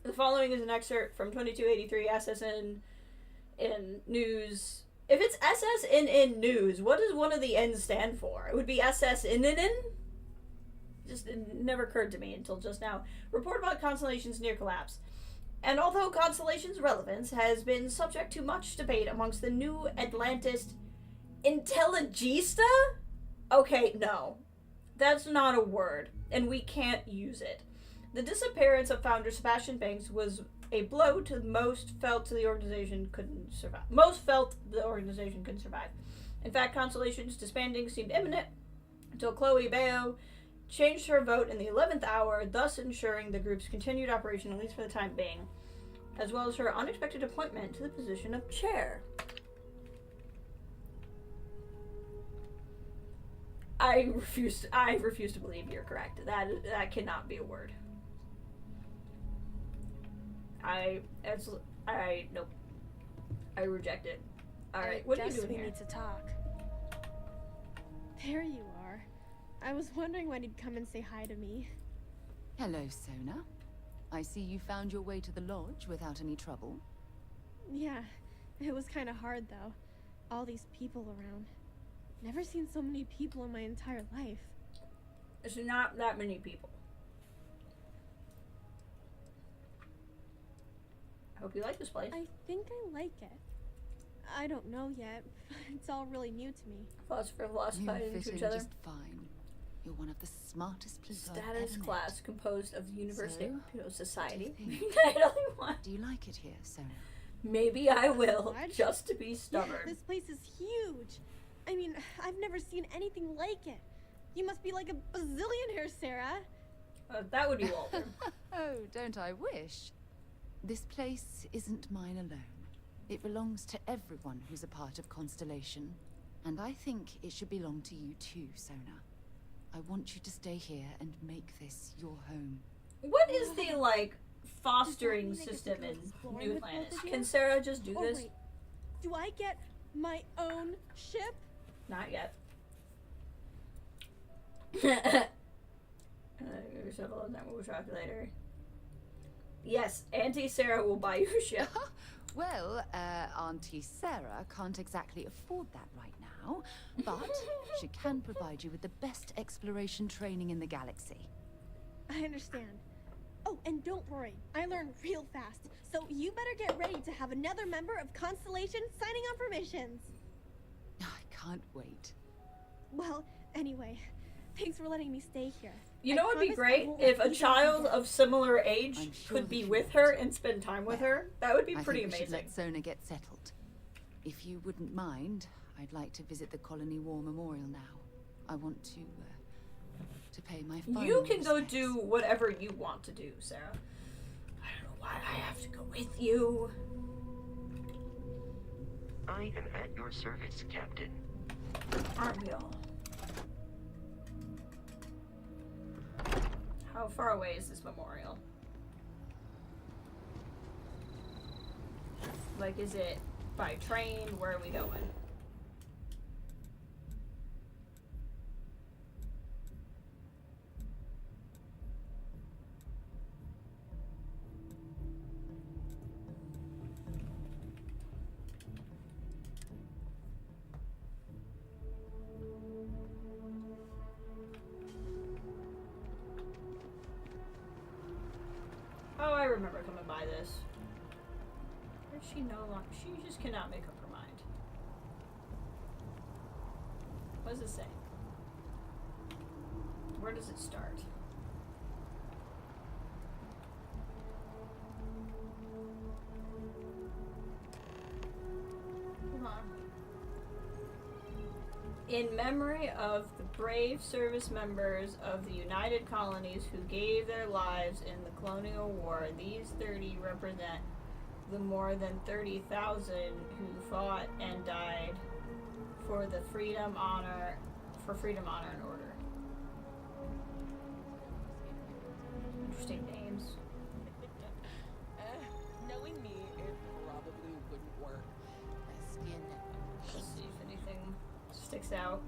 The following is an excerpt from 2283 SSN in News. If it's SSN News, what does one of the N's stand for? It would be SSNN? Just it never occurred to me until just now. Report about Constellation's near collapse. And although Constellation's relevance has been subject to much debate amongst the New Atlantis Intelligista? Okay, no. That's not a word, and we can't use it. The disappearance of founder Sebastian Banks was a blow to most felt the organization couldn't survive. In fact, Constellation's disbanding seemed imminent until Chloe Baio changed her vote in the 11th hour, thus ensuring the group's continued operation, at least for the time being, as well as her unexpected appointment to the position of chair. I refuse to believe you're correct. That cannot be a word. Nope. I reject it. Alright, what are you doing we here? Need to talk. There you are. I was wondering when you'd come and say hi to me. Hello, Sona. I see you found your way to the lodge without any trouble. Yeah, it was kind of hard though. All these people around. Never seen so many people in my entire life. It's not that many people. I hope you like this place. I think I like it. I don't know yet. It's all really new to me. Philosophizing You to fit each in other. just fine. You're one of the smartest people I've Status ever class met. composed of the University So, of Society. do you think- I don't want. Do you like it here, Sona? Maybe I will, Lodge? just to be stubborn. Yeah, this place is huge. I mean, I've never seen anything like it. You must be like a bazillionaire, Sarah. That would be Walter. Oh, don't I wish? This place isn't mine alone. It belongs to everyone who's a part of Constellation. And I think it should belong to you too, Sona. I want you to stay here and make this your home. What is the, fostering system in New Atlantis? Can Sarah just do this? Wait. Do I get my own ship? Not yet. We'll talk later. Yes, Auntie Sarah will buy you a ship. Well, Auntie Sarah can't exactly afford that right now, but she can provide you with the best exploration training in the galaxy. I understand. Oh, and don't worry, I learn real fast, so you better get ready to have another member of Constellation signing on for missions. I can't wait. Well, anyway, thanks for letting me stay here. You know what would be great? If a child of similar age could be with her and spend time with her. That would be pretty I think we should amazing. let Sona get settled. If you wouldn't mind, I'd like to visit the Colony War Memorial now. I want to pay my final You can go respects. do whatever you want to do, Sarah. I don't know why I have to go with you. I am at your service, Captain. Aren't we all? How far away is this memorial? Like, is it by train? Where are we going? Oh, I remember coming by this. Or is she no longer? She just cannot make up her mind. What does it say? Where does it start? Hold on. In memory of the brave service members of the United Colonies who gave their lives in the Colonial War, these 30 represent the more than 30,000 who fought and died for the freedom, honor, and order. Interesting names. Knowing me, it probably wouldn't work. My skin. Let's see if anything sticks out.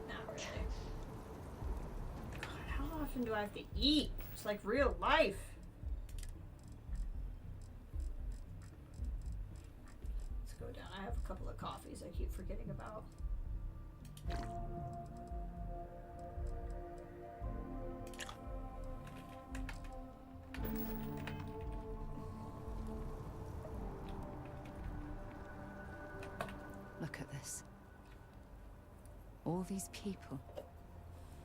Not really. God, how often do I have to eat? It's like real life. Let's go down. I have a couple of coffees I keep forgetting about. Look at this. All these people.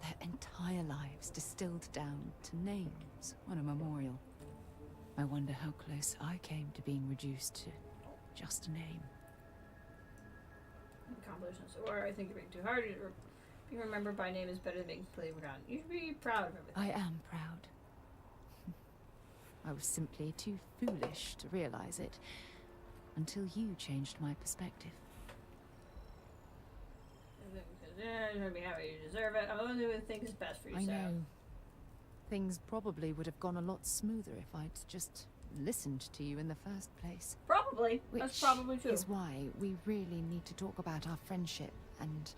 Their entire lives distilled down to names on a memorial. I wonder how close I came to being reduced to just a name. Accomplishments, or I think you're being too hard. Being remembered by name is better than being completely forgotten. You should be proud of everything. I am proud. I was simply too foolish to realize it until you changed my perspective. You're gonna be happy you deserve it. I'm only doing things best for you, I Sarah. know. Things probably would have gone a lot smoother if I'd just listened to you in the first place. Probably. That's probably true. Which is why we really need to talk about our friendship and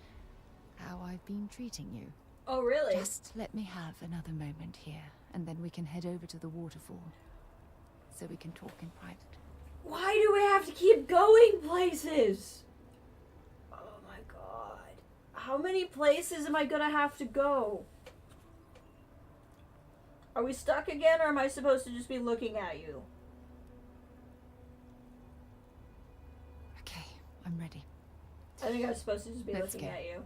how I've been treating you. Oh, really? Just let me have another moment here, and then we can head over to the waterfall, so we can talk in private. Why do we have to keep going places? Oh my god. How many places am I gonna have to go? Are we stuck again, or am I supposed to just be looking at you? Okay, I'm ready. I think I was supposed to just be Let's looking go. at you.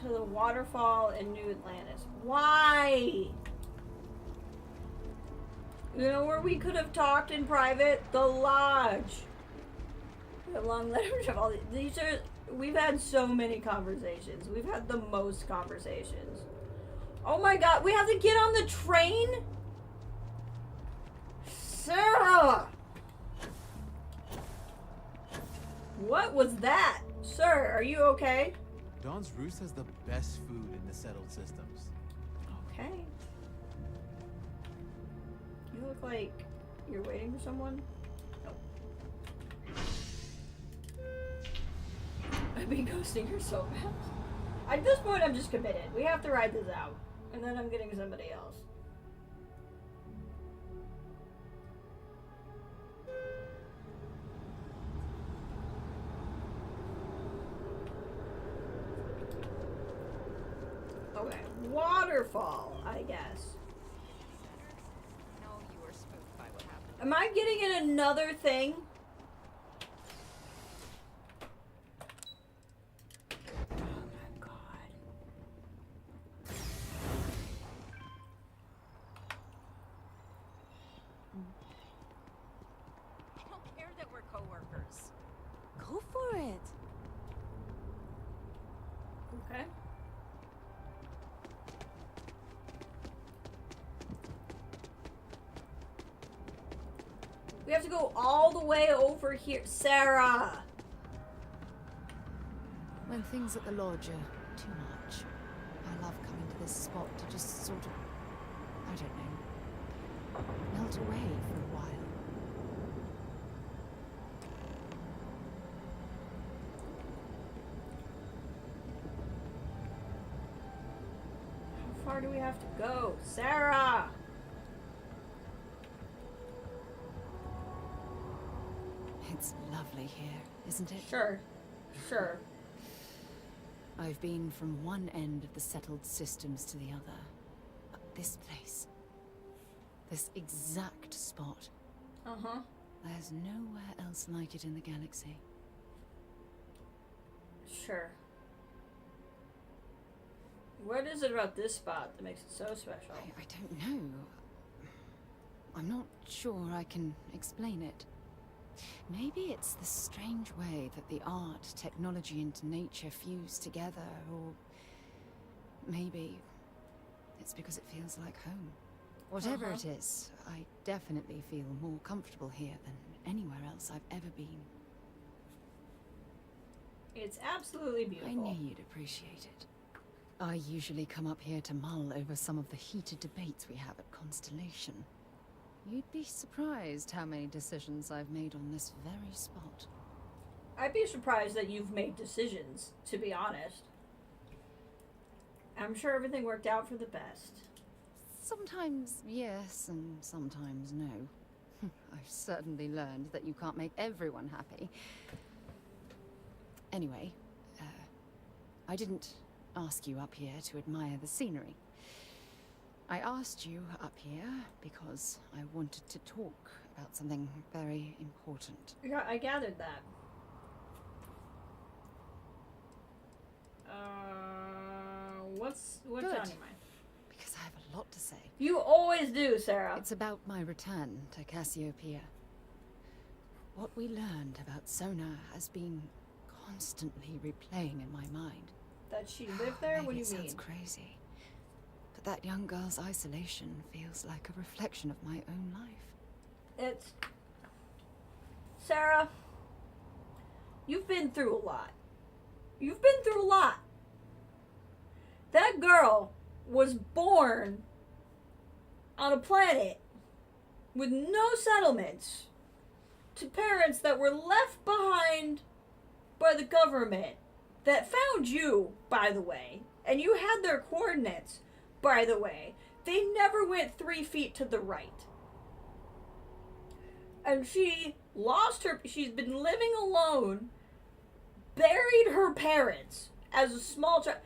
To the waterfall in New Atlantis. Why? You know where we could have talked in private? The lodge. We have long letters of all these are. We've had so many conversations. We've had the most conversations. Oh my god, we have to get on the train? Sarah! What was that? Sir, are you okay? Dawn's Roost has the best food in the settled systems. Okay. You look like you're waiting for someone. Nope. I've been ghosting her so bad. At this point, I'm just committed. We have to ride this out. And then I'm getting somebody else. Okay, waterfall, I guess. No, you were spooked by what happened. Am I getting in another thing? I don't care that we're coworkers. Go for it. Okay. We have to go all the way over here. Sarah! When things at the lodge are too much, I love coming to this spot to just sort of, I don't know, melt away for a while. How far do we have to go? Sarah! It's lovely here, isn't it? Sure. Sure. I've been from one end of the settled systems to the other. But this place, this exact spot, Uh-huh. there's nowhere else like it in the galaxy. Sure. What is it about this spot that makes it so special? I don't know. I'm not sure I can explain it. Maybe it's the strange way that the art, technology, and nature fuse together, or maybe it's because it feels like home. Whatever it is, I definitely feel more comfortable here than anywhere else I've ever been. It's absolutely beautiful. I knew you'd appreciate it. I usually come up here to mull over some of the heated debates we have at Constellation. You'd be surprised how many decisions I've made on this very spot. I'd be surprised that you've made decisions, to be honest. I'm sure everything worked out for the best. Sometimes yes, and sometimes no. I've certainly learned that you can't make everyone happy. Anyway, I didn't ask you up here to admire the scenery. I asked you up here because I wanted to talk about something very important. Yeah, I gathered that. What's Good. on your mind? Because I have a lot to say. You always do, Sarah. It's about my return to Cassiopeia. What we learned about Sona has been constantly replaying in my mind. That she lived there? Maybe What do you it sounds mean? crazy, but that young girl's isolation feels like a reflection of my own life. It's... Sarah, you've been through a lot. You've been through a lot. That girl was born on a planet with no settlements to parents that were left behind by the government that found you, by the way, and you had their coordinates, by the way. They never went 3 feet to the right. And she lost her... She's been living alone, buried her parents as a small child.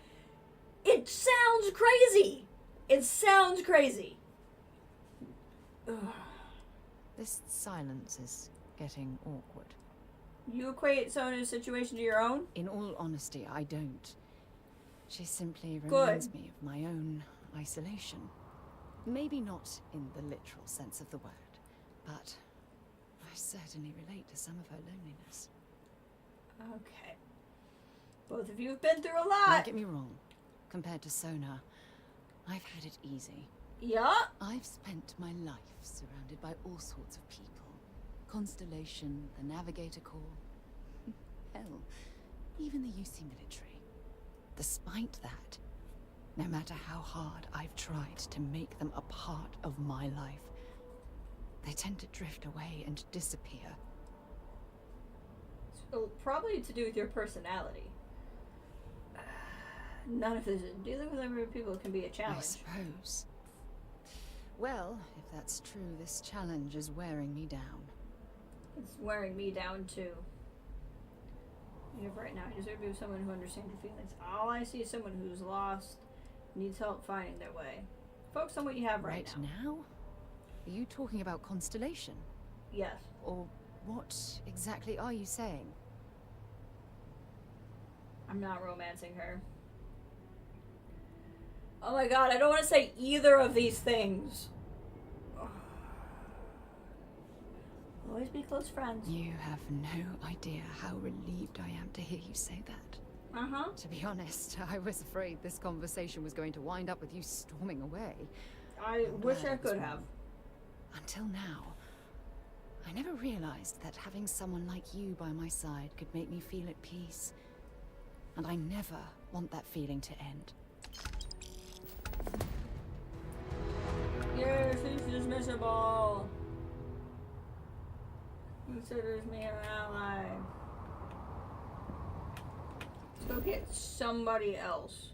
It sounds crazy. It sounds crazy. Ugh. This silence is getting awkward. You equate Sona's situation to your own? In all honesty, I don't. She simply Good. reminds me of my own isolation. Maybe not in the literal sense of the word, but I certainly relate to some of her loneliness. Okay. Both of you have been through a Don't lot. get me wrong. Compared to Sona, I've had it easy. Yeah? I've spent my life surrounded by all sorts of people. Constellation, the Navigator Corps. Hell, even the UC military. Despite that, no matter how hard I've tried to make them a part of my life, they tend to drift away and disappear. It's probably to do with your personality. None of this. Dealing with other people can be a challenge. I suppose. Well, if that's true, this challenge is wearing me down. It's wearing me down too. Right now, I deserve to be with someone who understands your feelings. All I see is someone who's lost, needs help finding their way. Focus on what you have right now. Are you talking about Constellation? Yes. Or what exactly are you saying? I'm not romancing her. Oh my god, I don't want to say either of these things. Always be close friends. You have no idea how relieved I am to hear you say that. Uh-huh. To be honest, I was afraid this conversation was going to wind up with you storming away. I I'm wish glad I was could wrong. have. Until now, I never realized that having someone like you by my side could make me feel at peace. And I never want that feeling to end. Yes, he's dismissible. Considers me an ally. Let's go get somebody else.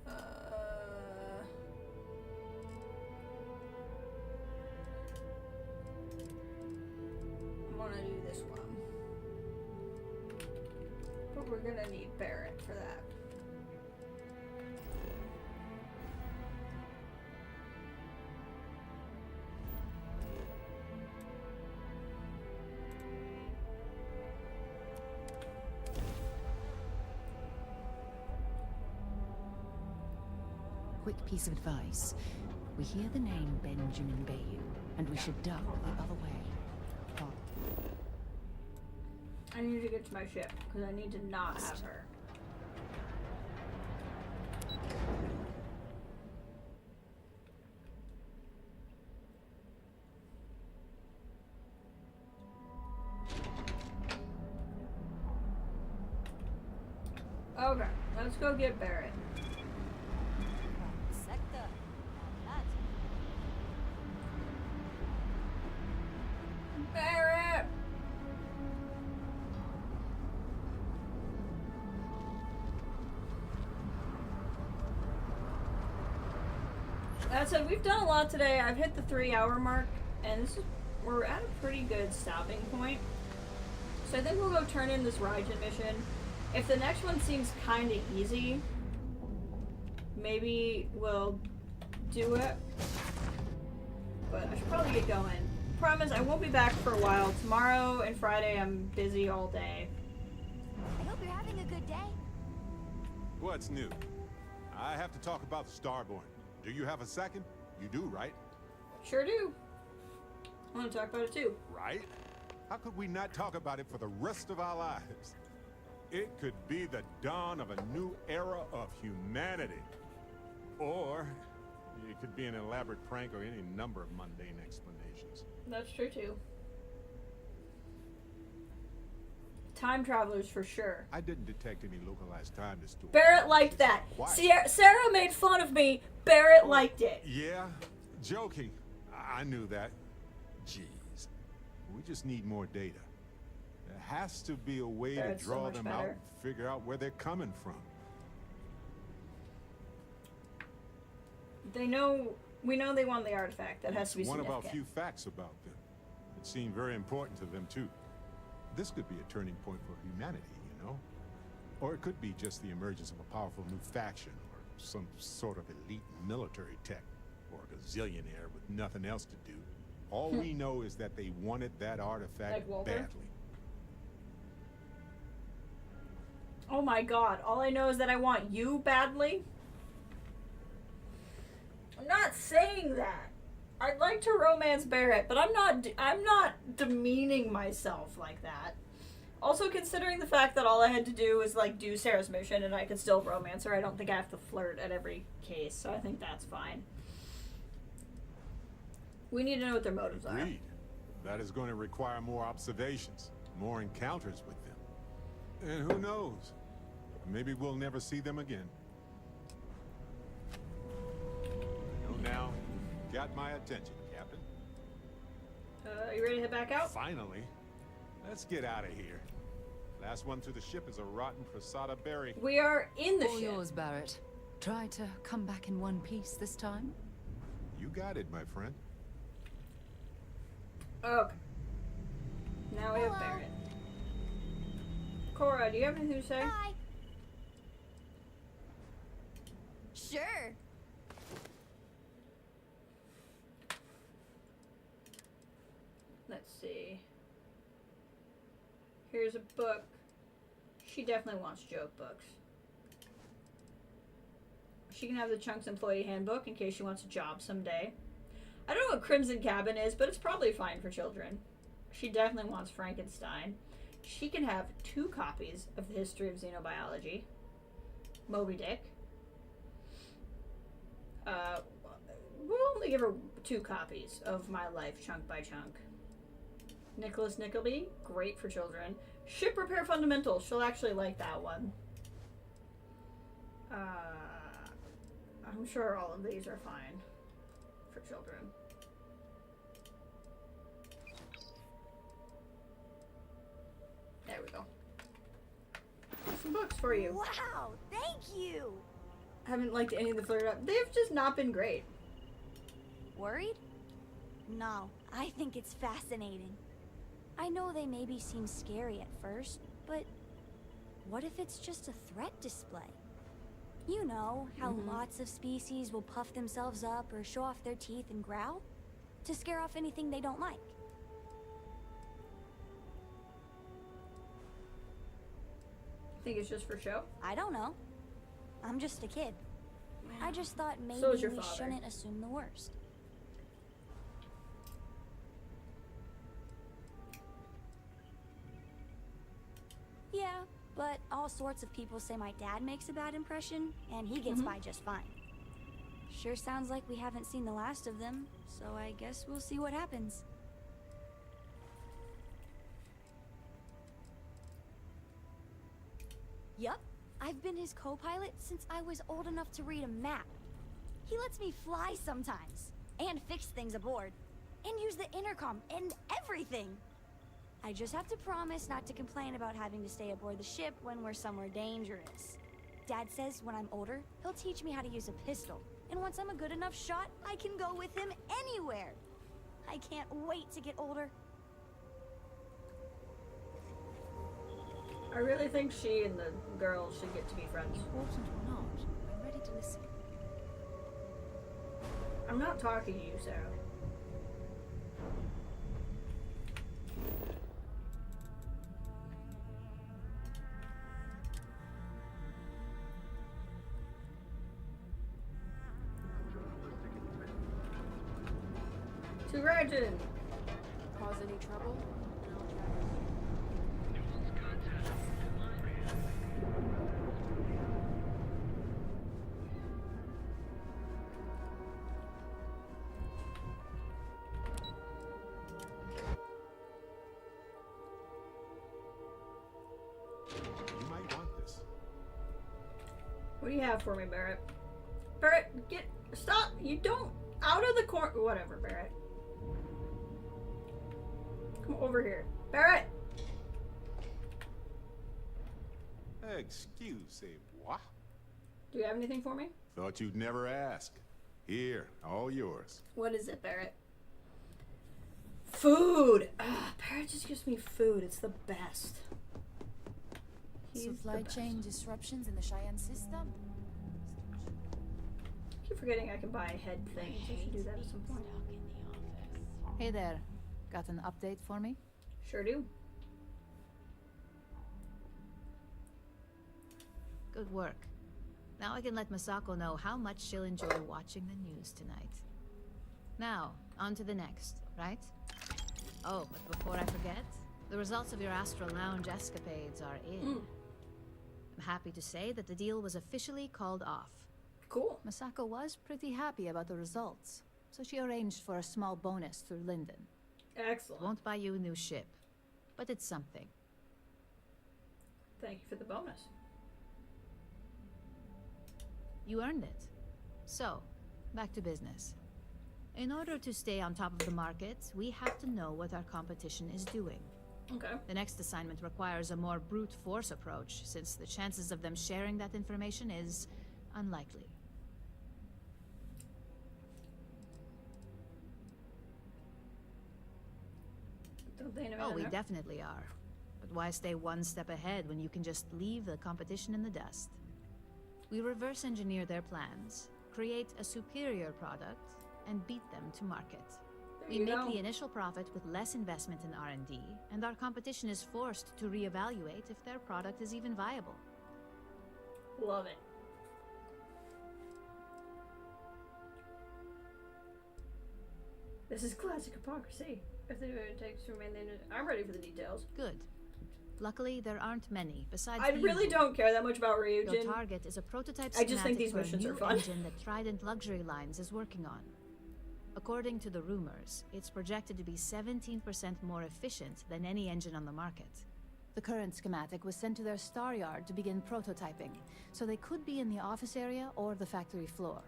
I want to do this one. But we're gonna need Barrett for that. Quick piece of advice. We hear the name Benjamin Bayou, and we should duck the other way. Oh. I need to get to my ship, because I need to not have her. Okay, let's go get Barrett. Barrett! That said, we've done a lot today. I've hit the 3-hour mark, and we're at a pretty good stopping point. So I think we'll go turn in this Raijin mission. If the next one seems kind of easy, maybe we'll do it. But I should probably get going. Promise, I won't be back for a while. Tomorrow and Friday, I'm busy all day. I hope you're having a good day. What's new? I have to talk about the Starborn. Do you have a second? You do, right? Sure do. I want to talk about it too. Right? How could we not talk about it for the rest of our lives? It could be the dawn of a new era of humanity. Or it could be an elaborate prank or any number of mundane explanations. That's true too. Time travelers for sure. I didn't detect any localized time distortion. Barrett liked that. Sarah made fun of me. Barrett liked it. Yeah, joking. I knew that. Jeez. We just need more data. There has to be a way Barrett's to draw so them much out better. and figure out where they're coming from. We know they want the artifact. That has to be One of significant. our few facts about them. It seemed very important to them too. This could be a turning point for humanity, you know? Or it could be just the emergence of a powerful new faction, or some sort of elite military tech, or a gazillionaire with nothing else to do. All we know is that they wanted that artifact Like Walter? badly. Oh my god. All I know is that I want you badly. I'm not saying that. I'd like to romance Barrett, but I'm not demeaning myself like that. Also, considering the fact that all I had to do was like do Sarah's mission and I could still romance her, I don't think I have to flirt at every case, so I think that's fine. We need to know what their motives are. Agreed. That is going to require more observations, more encounters with them. And who knows? Maybe we'll never see them again. You know now, got my attention, Captain. You ready to head back out? Finally. Let's get out of here. Last one to the ship is a rotten Prasada berry. We are in the All ship. yours, Barrett. Try to come back in one piece this time. You got it, my friend. Okay. Now we have Barrett. Cora, do you have anything to say? Bye. Sure. Let's see. Here's a book. She definitely wants joke books. She can have the Chunks Employee Handbook in case she wants a job someday. I don't know what Crimson Cabin is, but it's probably fine for children. She definitely wants Frankenstein. She can have 2 copies of the History of Xenobiology. Moby Dick. give her 2 copies of My Life, Chunk by Chunk. Nicholas Nickleby, great for children. Ship Repair Fundamentals, she'll actually like that one. I'm sure all of these are fine for children. There we go. Some books for you. Wow, thank you! I haven't liked any of the Flirt Up. They've just not been great. Worried? No, I think it's fascinating. I know they maybe seem scary at first, but what if it's just a threat display? You know, how lots of species will puff themselves up or show off their teeth and growl to scare off anything they don't like. Think it's just for show? I don't know. I'm just a kid. I just thought maybe So is your we father. shouldn't assume the worst. Yeah, but all sorts of people say my dad makes a bad impression, and he gets by just fine. Sure sounds like we haven't seen the last of them, so I guess we'll see what happens. Yup, I've been his co-pilot since I was old enough to read a map. He lets me fly sometimes, and fix things aboard, and use the intercom, and everything. I just have to promise not to complain about having to stay aboard the ship when we're somewhere dangerous. Dad says when I'm older, he'll teach me how to use a pistol, and once I'm a good enough shot, I can go with him anywhere. I can't wait to get older. I really think she and the girl should get to be friends. Important or not, I'm ready to listen. I'm not talking to you, Sarah. To Ragin! Cause any trouble? You might want this. What do you have for me, Barrett? Barrett, stop! You don't, out of the corner, whatever, Barrett. Come over here. Barrett! Excusez-moi. Do you have anything for me? Thought you'd never ask. Here, all yours. What is it, Barrett? Food! Barrett just gives me food. It's the best. He's Supply the best. chain disruptions in the Cheyenne system? I keep forgetting I can buy head things. I should do that at some point. Hey there. Got an update for me? Sure do. Good work. Now I can let Masako know how much she'll enjoy watching the news tonight. Now, on to the next, right? Oh, but before I forget, the results of your Astral Lounge escapades are in. I'm happy to say that the deal was officially called off. Cool. Masako was pretty happy about the results, so she arranged for a small bonus through Linden. Excellent. Won't buy you a new ship, but it's something. Thank you for the bonus. You earned it. So, back to business. In order to stay on top of the market, we have to know what our competition is doing. Okay. The next assignment requires a more brute force approach, since the chances of them sharing that information is unlikely. Don't they Oh, we definitely are. But why stay one step ahead when you can just leave the competition in the dust? We reverse engineer their plans, create a superior product, and beat them to market. We make the initial profit with less investment in R&D, and our competition is forced to reevaluate if their product is even viable. Love it. This is classic hypocrisy. If they do what it takes to remain the I'm ready for the details. Good. Luckily, there aren't many besides. I really don't care that much about Ryujin. Your target is a prototype I just think schematic these for a missions new are fun. engine that Trident Luxury Lines is working on. According to the rumors, it's projected to be 17% more efficient than any engine on the market. The current schematic was sent to their star yard to begin prototyping, so they could be in the office area or the factory floor.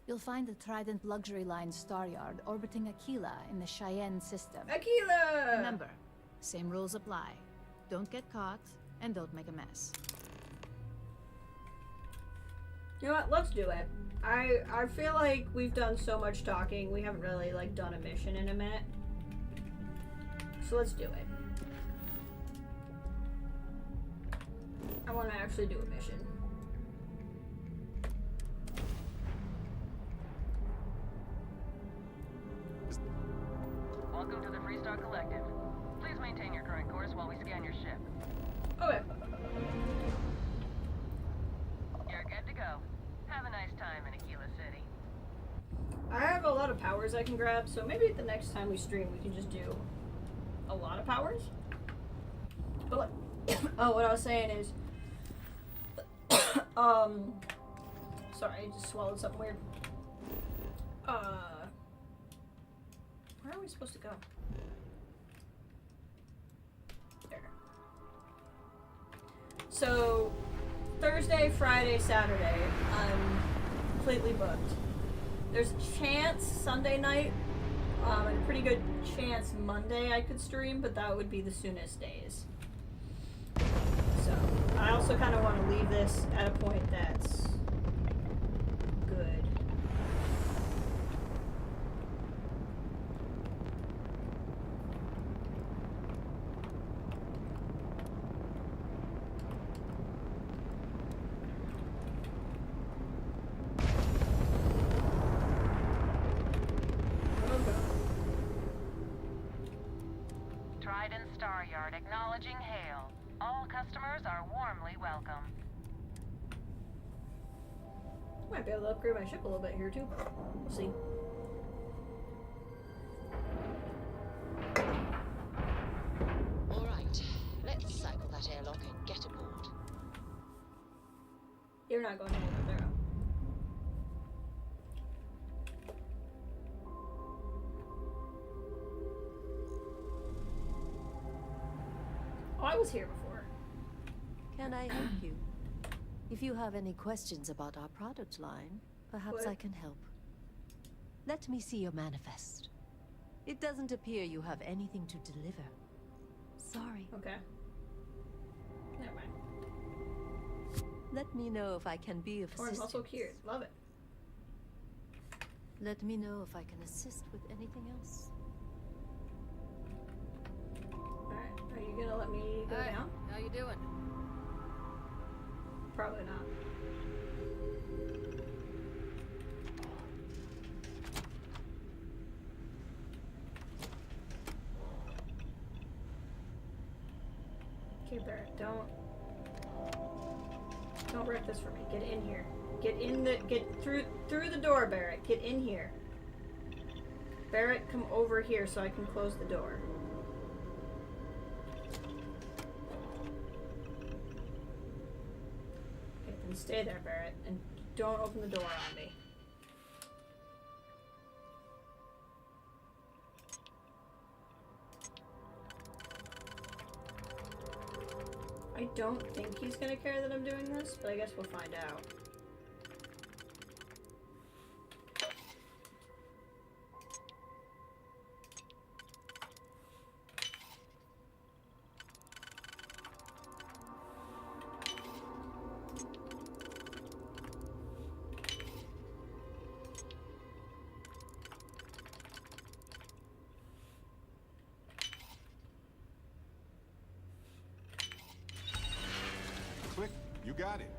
You'll find the Trident Luxury Line star yard orbiting Aquila in the Cheyenne system. Aquila! Remember, same rules apply. Don't get caught, and don't make a mess. You know what? Let's do it. I feel like we've done so much talking, we haven't really, like, done a mission in a minute. So let's do it. I want to actually do a mission. Welcome to the Freestar Collective. Please maintain your current course while we scan your ship. Okay. You're good to go. Have a nice time in Aquila City. I have a lot of powers I can grab, so maybe the next time we stream we can just do a lot of powers. But like, oh, what I was saying is, sorry, I just swallowed something weird. Where are we supposed to go? There. So, Thursday, Friday, Saturday, I'm completely booked. There's a chance Sunday night, and a pretty good chance Monday I could stream, but that would be the soonest days. So, I also kind of want to leave this at a point that's good. Trident Star Yard acknowledging hail. All customers are warmly welcome. Might be able to upgrade my ship a little bit here too. We'll see. All right, let's cycle that airlock and get aboard. You're not going anywhere, Zero. Oh, I was here before. Can I help you? If you have any questions about our product line, perhaps I can help. Let me see your manifest. It doesn't appear you have anything to deliver. Sorry. Okay. Never mind. Let me know if I can be of Corn assistance. muscle cured. Love it. Let me know if I can assist with anything else. Alright, are you gonna let me go down? How you doing? Probably not. Okay, Barrett, don't wreck this for me. Get in here. Get through the door, Barrett. Get in here. Barrett, come over here so I can close the door. Okay, then stay there, Barrett, and don't open the door on me. I don't think he's gonna care that I'm doing this, but I guess we'll find out. Click, you got it.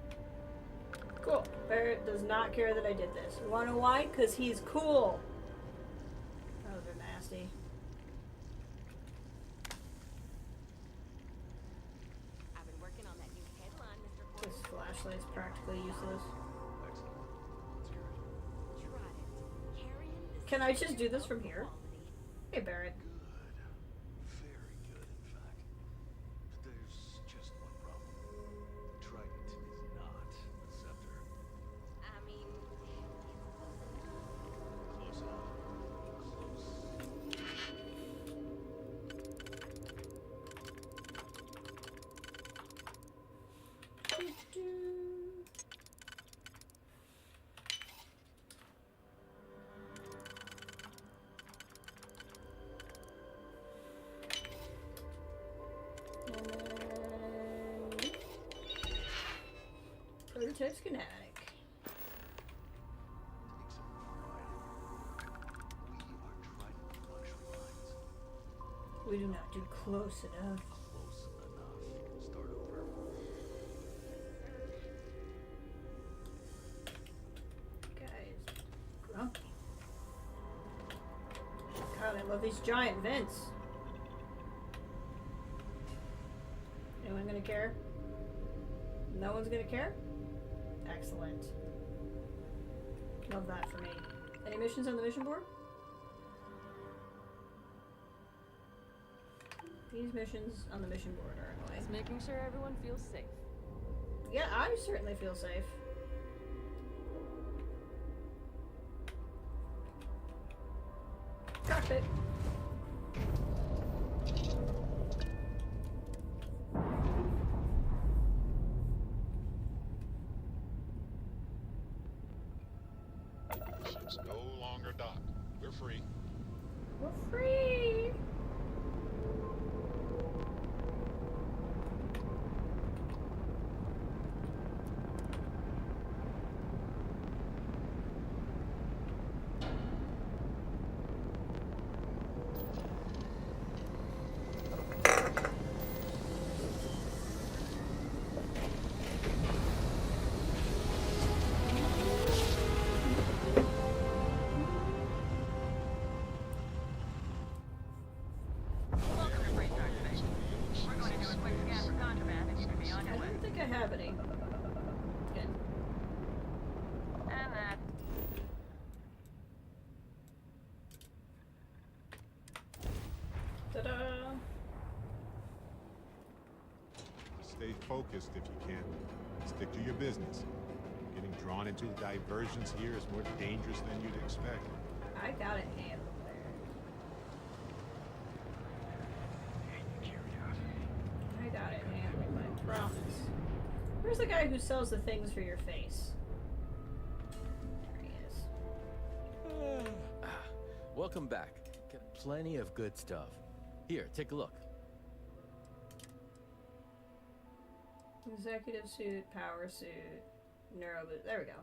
Cool. Barrett does not care that I did this. You wanna know why? Because he's cool. That was a bit nasty. I've been working on that new headline, Mr. This flashlight's practically useless. Can I just do this from here? Hey, Barrett. Very good, in fact. But there's just one problem. The Trident is not the scepter. I mean, schematic. We do not do close enough. Close enough. Start over. Guys, grumpy. God, I love these giant vents. Anyone gonna care? No one's gonna care? Excellent. Love that for me. Any missions on the mission board? These missions on the mission board are annoying. Just making sure everyone feels safe. Yeah, I certainly feel safe. Cockpit. Ship's no longer docked. We're free. We're free! I have any. Good. And that. Ta-da! Stay focused if you can. Stick to your business. Getting drawn into diversions here is more dangerous than you'd expect. I got it handled there. I got it handled, I promise. Where's the guy who sells the things for your face? There he is. Welcome back. Got plenty of good stuff. Here, take a look. Executive suit, power suit, neuro boot. There we go.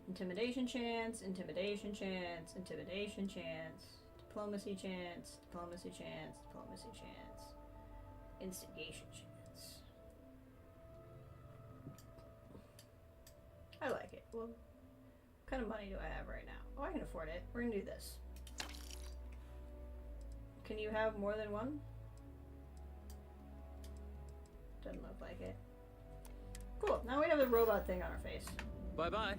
Intimidation chance, intimidation chance, intimidation chance, diplomacy chance, diplomacy chance, diplomacy chance, instigation chance. I like it. Well, what kind of money do I have right now? Oh, I can afford it. We're gonna do this. Can you have more than one? Doesn't look like it. Cool. Now we have the robot thing on our face. Bye-bye.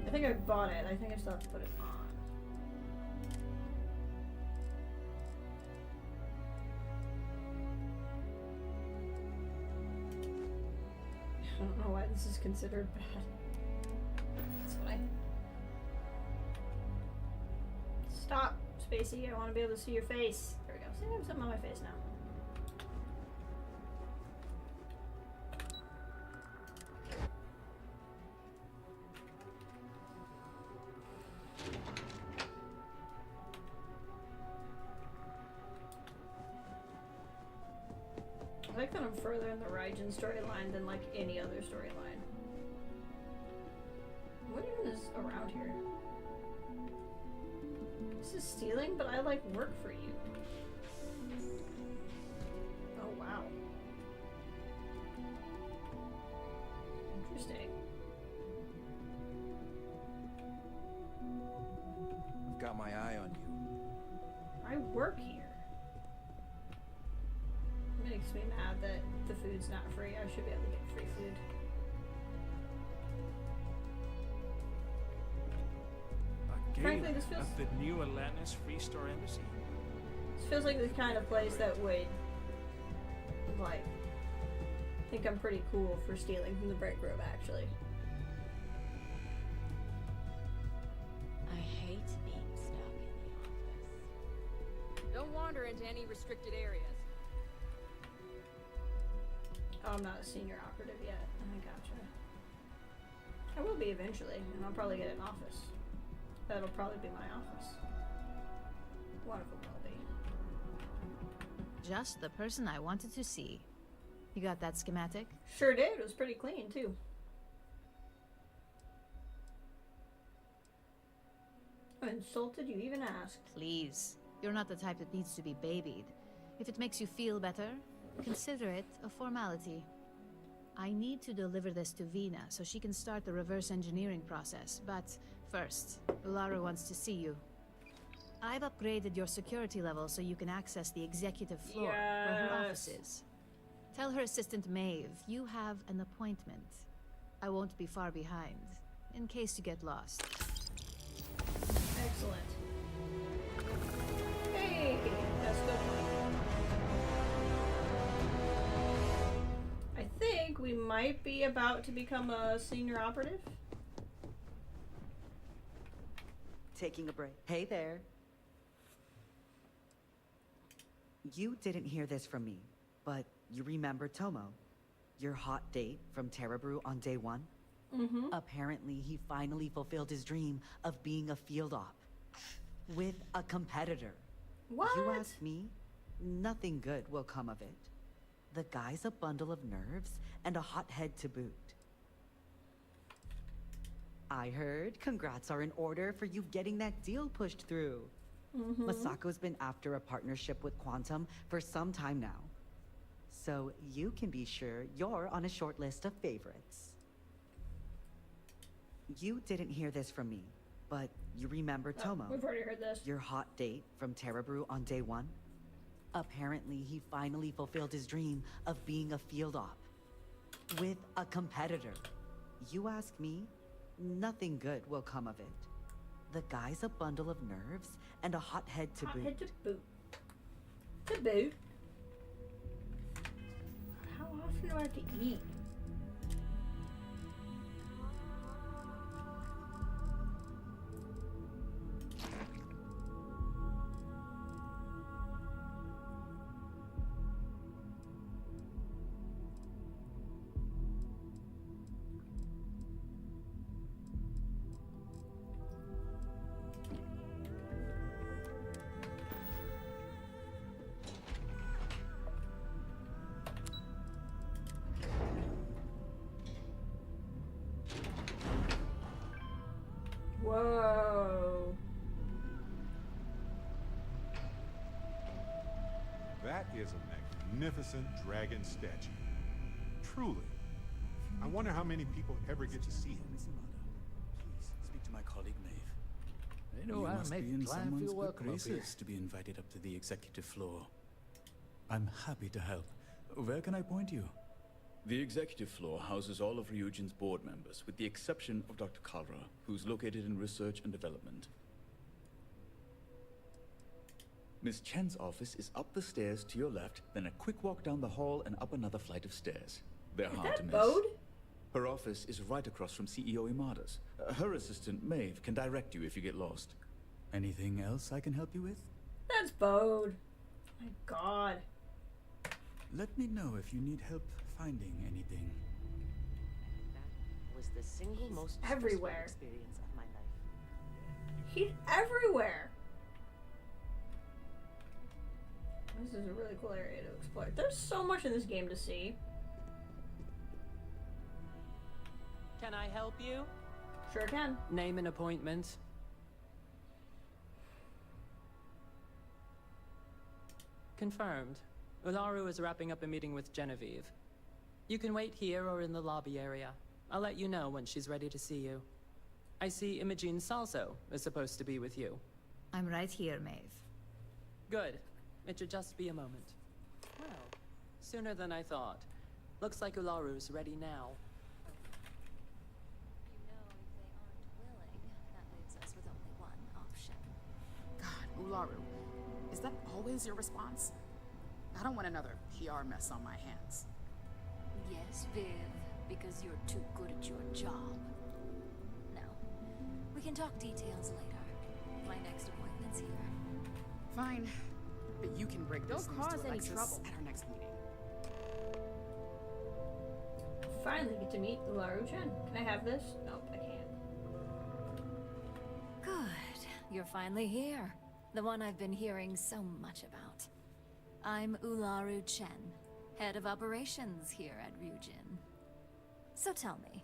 I think I bought it. I think I still have to put it on. I don't know why this is considered bad. That's fine. Stop, Spacey. I want to be able to see your face. There we go. See, I have something on my face now. I like that I'm further in the Raijin storyline than like any other storyline. What even is around here? This is stealing, but I like work for you. Oh wow. Interesting. I've got my eye on you. I work here. It makes me mad that the food's not free. I should be able to get free food. Frankly, this feels... at the new Atlantis Freestar Embassy. This feels like the kind of place that would, like, think I'm pretty cool for stealing from the break room, actually. I hate being stuck in the office. Don't wander into any restricted areas. Oh, I'm not a senior operative yet. I gotcha. I will be eventually, and I'll probably get an office. That'll probably be my office. One of them will be. Just the person I wanted to see. You got that schematic? Sure did. It was pretty clean, too. I'm insulted you even asked. Please. You're not the type that needs to be babied. If it makes you feel better, consider it a formality. I need to deliver this to Vina so she can start the reverse engineering process, but first, Ularu wants to see you. I've upgraded your security level so you can access the executive floor, where her office is. Tell her assistant Maeve you have an appointment. I won't be far behind, in case you get lost. Excellent. Hey, that's good. I think we might be about to become a senior operative. Taking a break. Hey there. You didn't hear this from me, but you remember Tomo, your hot date from Terrabrew on day 1? Mm-hmm. Apparently, he finally fulfilled his dream of being a field op. With a competitor. What? You ask me, nothing good will come of it. The guy's a bundle of nerves and a hothead to boot. I heard congrats are in order for you getting that deal pushed through. Mm-hmm. Masako's been after a partnership with Quantum for some time now. So you can be sure you're on a short list of favorites. You didn't hear this from me, but you remember Tomo. We've already heard this. Your hot date from Terrabrew on day 1? Apparently, he finally fulfilled his dream of being a field op. With a competitor. You ask me, nothing good will come of it. The guy's a bundle of nerves and a hothead to boot. Hothead to boot. To boot? How often do I have to eat? Whoa. That is a magnificent dragon statue. Truly. I wonder how many people ever get to see it. Please speak to my colleague Maeve. You know, I must make be in glad someone's feel good welcome up here. graces to be invited up to the executive floor. I'm happy to help. Where can I point you? The executive floor houses all of Ryujin's board members, with the exception of Dr. Kalra, who's located in research and development. Ms. Chen's office is up the stairs to your left, then a quick walk down the hall and up another flight of stairs. They're hard to miss. Bode? Her office is right across from CEO Imada's. Her assistant, Maeve, can direct you if you get lost. Anything else I can help you with? That's Bode. My God. Let me know if you need help finding anything. That was the single most everywhere stressful experience of my life. He's everywhere. This is a really cool area to explore. There's so much in this game to see. Can I help you? Sure can. Name an appointment. Confirmed. Ularu is wrapping up a meeting with Genevieve. You can wait here or in the lobby area. I'll let you know when she's ready to see you. I see Imogene Salso is supposed to be with you. I'm right here, Maeve. Good. It should just be a moment. Well, sooner than I thought. Looks like Ularu's ready now. That leaves us with only one option. God, Ularu, is that always your response? I don't want another PR mess on my hands. Yes, Viv, because you're too good at your job. No, we can talk details later. My next appointment's here. Fine, but you can break this Don't news cause to any Alexis trouble. at our next meeting. Finally get to meet Ularu Chen. Can I have this? Nope, I can't. Good. You're finally here. The one I've been hearing so much about. I'm Ularu Chen, head of operations here at Ryujin. So tell me,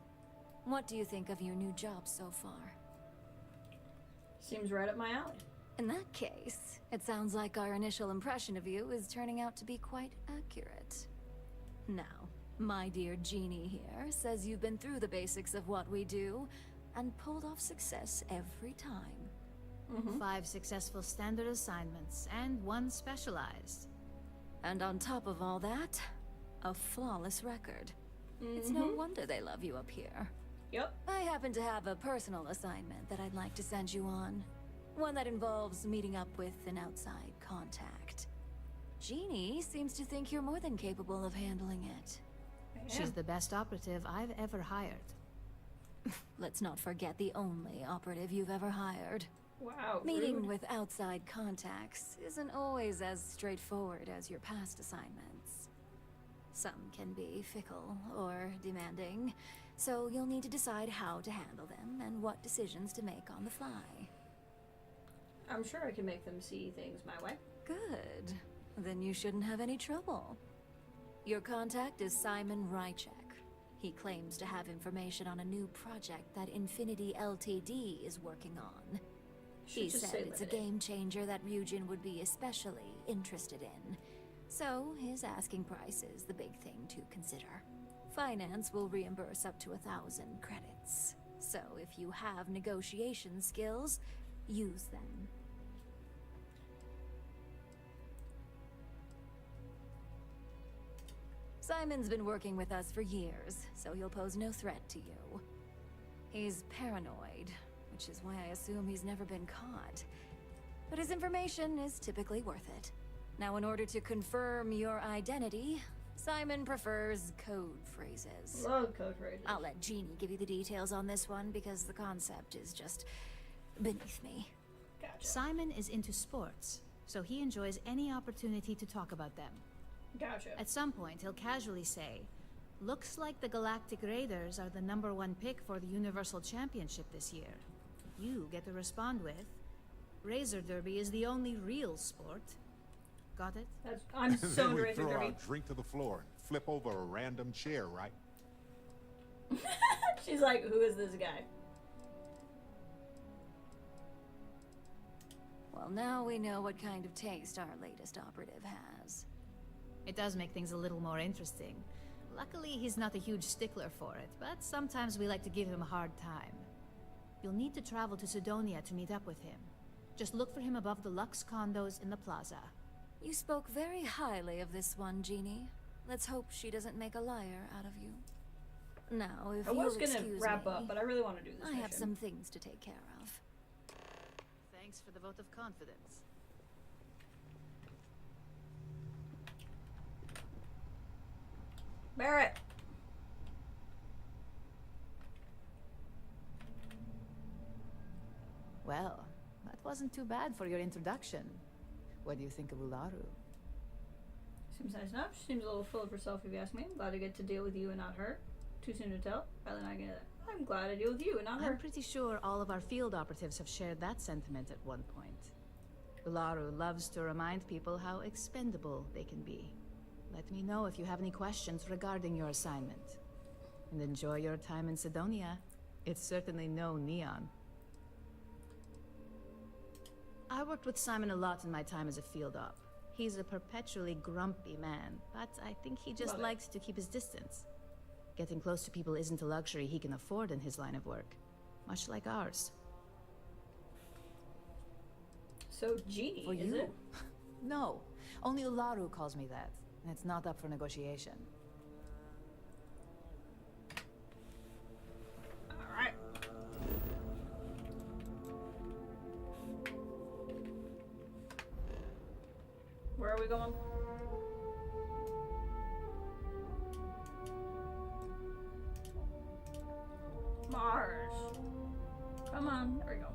what do you think of your new job so far? Seems right up my alley. In that case, it sounds like our initial impression of you is turning out to be quite accurate. Now, my dear Jeannie here says you've been through the basics of what we do and pulled off success every time. 5 successful standard assignments and 1 specialized. And on top of all that, a flawless record. It's no wonder they love you up here. Yep. I happen to have a personal assignment that I'd like to send you on. One that involves meeting up with an outside contact. Jeannie seems to think you're more than capable of handling it. She's the best operative I've ever hired. Let's not forget the only operative you've ever hired. Wow, Meeting rude. with outside contacts isn't always as straightforward as your past assignments. Some can be fickle or demanding, so you'll need to decide how to handle them and what decisions to make on the fly. I'm sure I can make them see things my way. Good. Then you shouldn't have any trouble. Your contact is Simon Rychek. He claims to have information on a new project that Infinity Ltd is working on. He Should just said say it's a limited. game changer that Ryujin would be especially interested in. So his asking price is the big thing to consider. Finance will reimburse up to 1,000 credits. So if you have negotiation skills, use them. Simon's been working with us for years, so he'll pose no threat to you. He's paranoid, which is why I assume he's never been caught. But his information is typically worth it. Now, in order to confirm your identity, Simon prefers code phrases. Love code phrases. I'll let Jeannie give you the details on this one because the concept is just beneath me. Gotcha. Simon is into sports, so he enjoys any opportunity to talk about them. Gotcha. At some point, he'll casually say, "Looks like the Galactic Raiders are the #1 pick for the Universal Championship this year." You get to respond with, "Razor Derby is the only real sport." Got it? I'm And so then we Razor throw our Derby. drink to the floor and flip over a random chair, right? She's like, who is this guy? Well, now we know what kind of taste our latest operative has. It does make things a little more interesting. Luckily, he's not a huge stickler for it, but sometimes we like to give him a hard time. You'll need to travel to Sidonia to meet up with him. Just look for him above the Lux condos in the plaza. You spoke very highly of this one, Jeannie. Let's hope she doesn't make a liar out of you. Now, if I you'll was gonna excuse wrap me, up, but I really want to do this I have mission. some things to take care of. Thanks for the vote of confidence. Barrett! Well, that wasn't too bad for your introduction. What do you think of Ularu? Seems nice enough. She seems a little full of herself, if you ask me. I'm glad I get to deal with you and not her. Too soon to tell. Rather not get it. I'm glad I deal with you and not her. I'm pretty sure all of our field operatives have shared that sentiment at one point. Ularu loves to remind people how expendable they can be. Let me know if you have any questions regarding your assignment. And enjoy your time in Sidonia. It's certainly no Neon. I worked with Simon a lot in my time as a field op. He's a perpetually grumpy man, but I think he just Love it. likes to keep his distance. Getting close to people isn't a luxury he can afford in his line of work, much like ours. So, Jeannie, For is you? it? No, only Ularu calls me that, and it's not up for negotiation. Alright. Where are we going? Mars. Come on. There we go.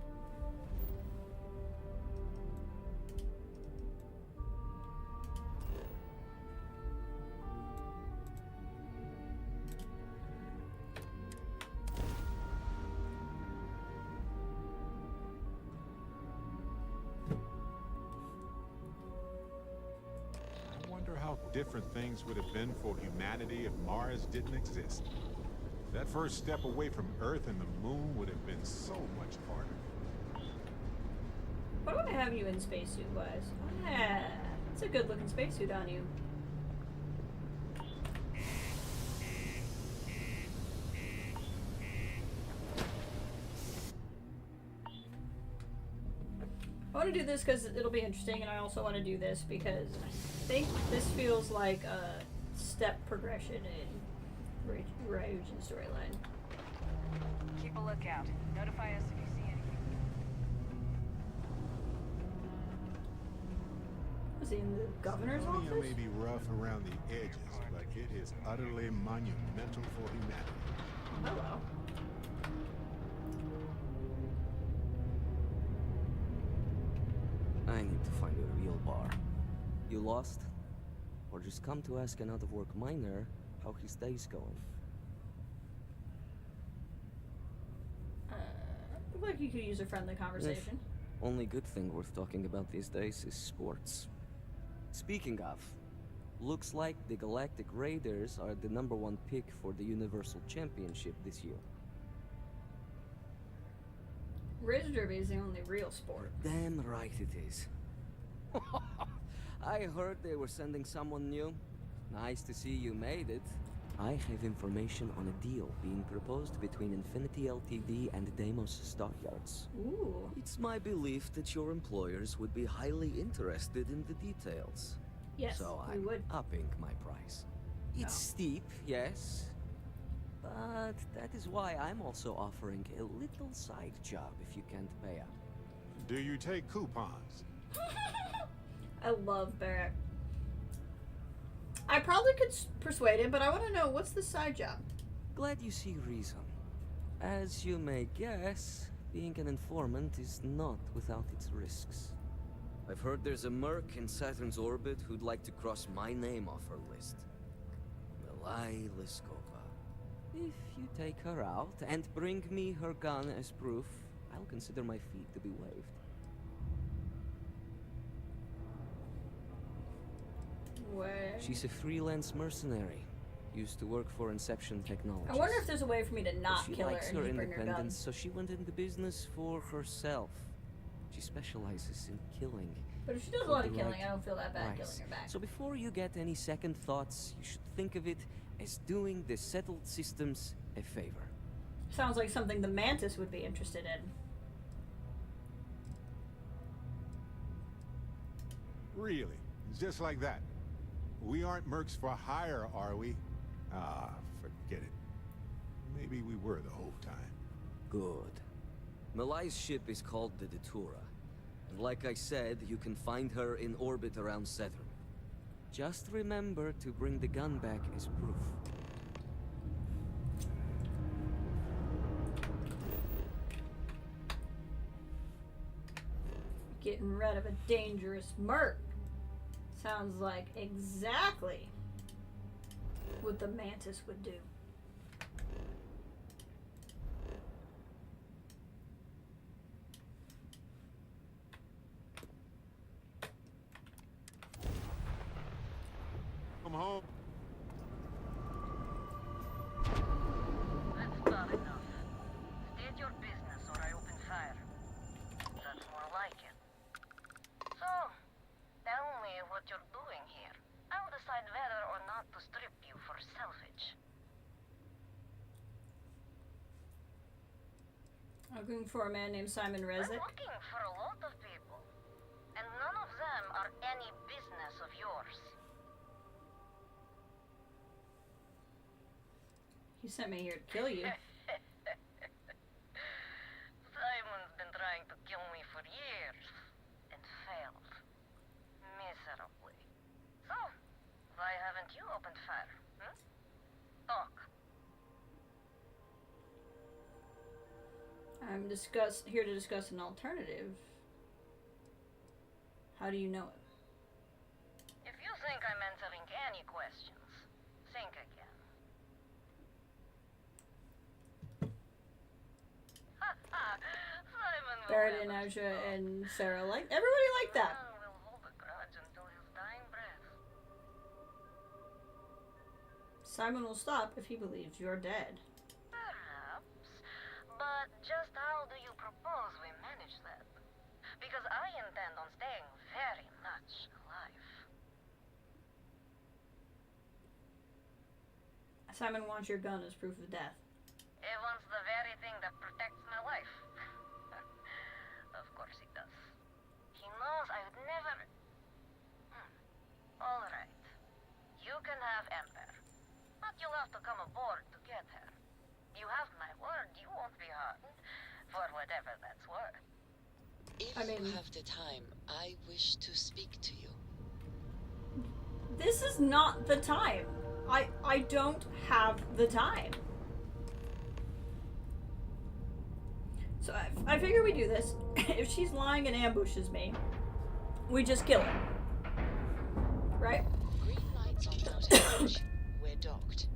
I wonder how different things would have been for humanity if Mars didn't exist. That first step away from Earth and the moon would have been so much harder. What would I have you in spacesuit-wise? Yeah, it's a good-looking spacesuit on you. I want to do this because it'll be interesting, and I also want to do this because I think this feels like a step progression in Rouge and storyline. Keep a lookout. Notify us if you see anything. Was he in the governor's Estonia office? may be rough around the edges, but it is utterly monumental for humanity. Hello. I need to find a real bar. You lost? Or just come to ask an out-of-work miner how his day's going? Look like you could use a friendly conversation. Only good thing worth talking about these days is sports. Speaking of, looks like the Galactic Raiders are the #1 pick for the Universal Championship this year. Razor derby is the only real sport. Damn right it is. I heard they were sending someone new. Nice to see you made it. I have information on a deal being proposed between Infinity Ltd and Deimos Stockyards. Ooh. It's my belief that your employers would be highly interested in the details. Yes, so we I'm would. upping my price. It's steep, yes. But that is why I'm also offering a little side job if you can't pay up. Do you take coupons? I love Barrack. I probably could persuade him, but I want to know, what's the side job? Glad you see reason. As you may guess, being an informant is not without its risks. I've heard there's a merc in Saturn's orbit who'd like to cross my name off her list. Milai Liskova. If you take her out and bring me her gun as proof, I'll consider my fee to be waived. Where? She's a freelance mercenary. Used to work for Inception Technologies. I wonder if there's a way for me to not She kill her likes and her just bring her gun. independence, so she went into business for herself. She specializes in killing. But if she does a lot of killing, I don't feel that bad killing her back. So before you get any second thoughts, you should think of it as doing the settled systems a favor. Sounds like something the Mantis would be interested in. Really? Just like that? We aren't mercs for hire, are we? Ah, forget it. Maybe we were the whole time. Good. Malai's ship is called the Datura. And like I said, you can find her in orbit around Saturn. Just remember to bring the gun back as proof. Getting rid of a dangerous merc. Sounds like exactly what the Mantis would do. Come home. That's not enough. State your business or I open fire. That's more like it. So, tell me what you're doing here. I'll decide whether or not to strip you for salvage. Looking for a man named Simon I'm Resnick. looking for a lot of people, and none of them are any business of yours. He sent me here to kill you. Simon's been trying to kill me for years, and failed. Miserably. So, why haven't you opened fire? Talk. I'm here to discuss an alternative. How do you know it? If you think I'm answering any questions, think again. Simon will Barrett and never Aja and Sarah everybody liked that. will hold a grudge until his dying breath. Simon will stop if he believes you're dead. Perhaps. But just how do you propose we manage that? Because I intend on staying very much alive. Simon wants your gun as proof of death. He wants the very thing that protects my life. Of course he does. He knows I would never... Alright. You can have Ember. But you'll have to come aboard to get her. You have my word you won't be harmed. For whatever that's worth. If you have the time, I wish to speak to you. This is not the time. I don't have the time. So I figure we do this. If she's lying and ambushes me, we just kill her. Right? Green lights on outage. We're docked.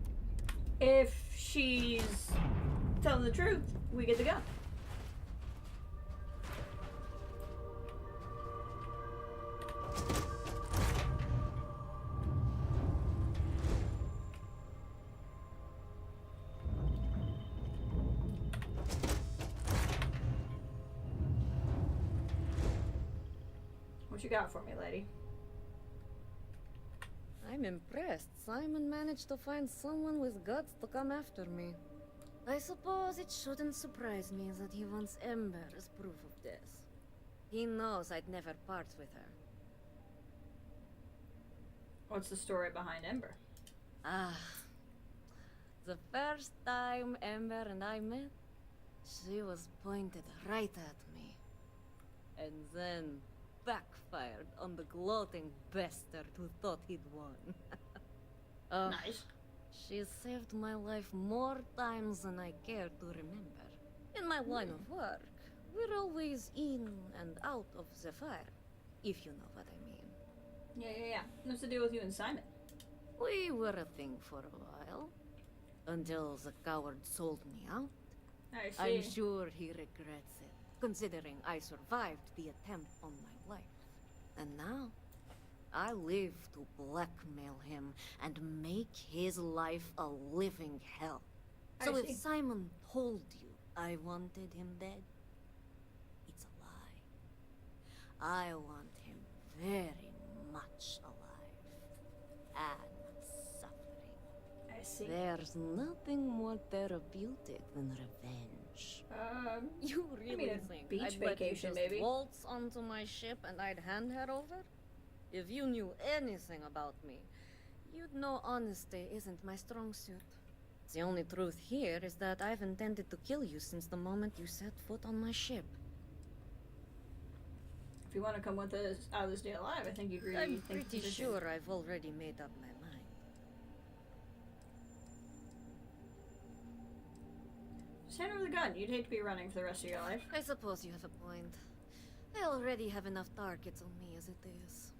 If she's telling the truth, we get the gun. What you got for me, lady? I'm impressed. Simon managed to find someone with guts to come after me. I suppose it shouldn't surprise me that he wants Ember as proof of this. He knows I'd never part with her. What's the story behind Ember? The first time Ember and I met, she was pointed right at me. And then backfired on the gloating bastard who thought he'd won. Nice. She saved my life more times than I care to remember. In my line of work, we're always in and out of the fire, if you know what I mean. Yeah. What's the deal with you and Simon? We were a thing for a while. Until the coward sold me out. I see. I'm sure he regrets it, considering I survived the attempt on my life. And now, I live to blackmail him and make his life a living hell. So if Simon told you I wanted him dead, it's a lie. I want him very much alive. And suffering. I see. There's nothing more therapeutic than revenge. You really think beach I'd let you vacation, just maybe? waltz onto my ship and I'd hand her over? If you knew anything about me, you'd know honesty isn't my strong suit. The only truth here is that I've intended to kill you since the moment you set foot on my ship. If you want to come with us out of this day alive, I think you agree. I'm pretty sure I've already made up my mind. Just hand over the gun. You'd hate to be running for the rest of your life. I suppose you have a point. I already have enough targets on me as it is.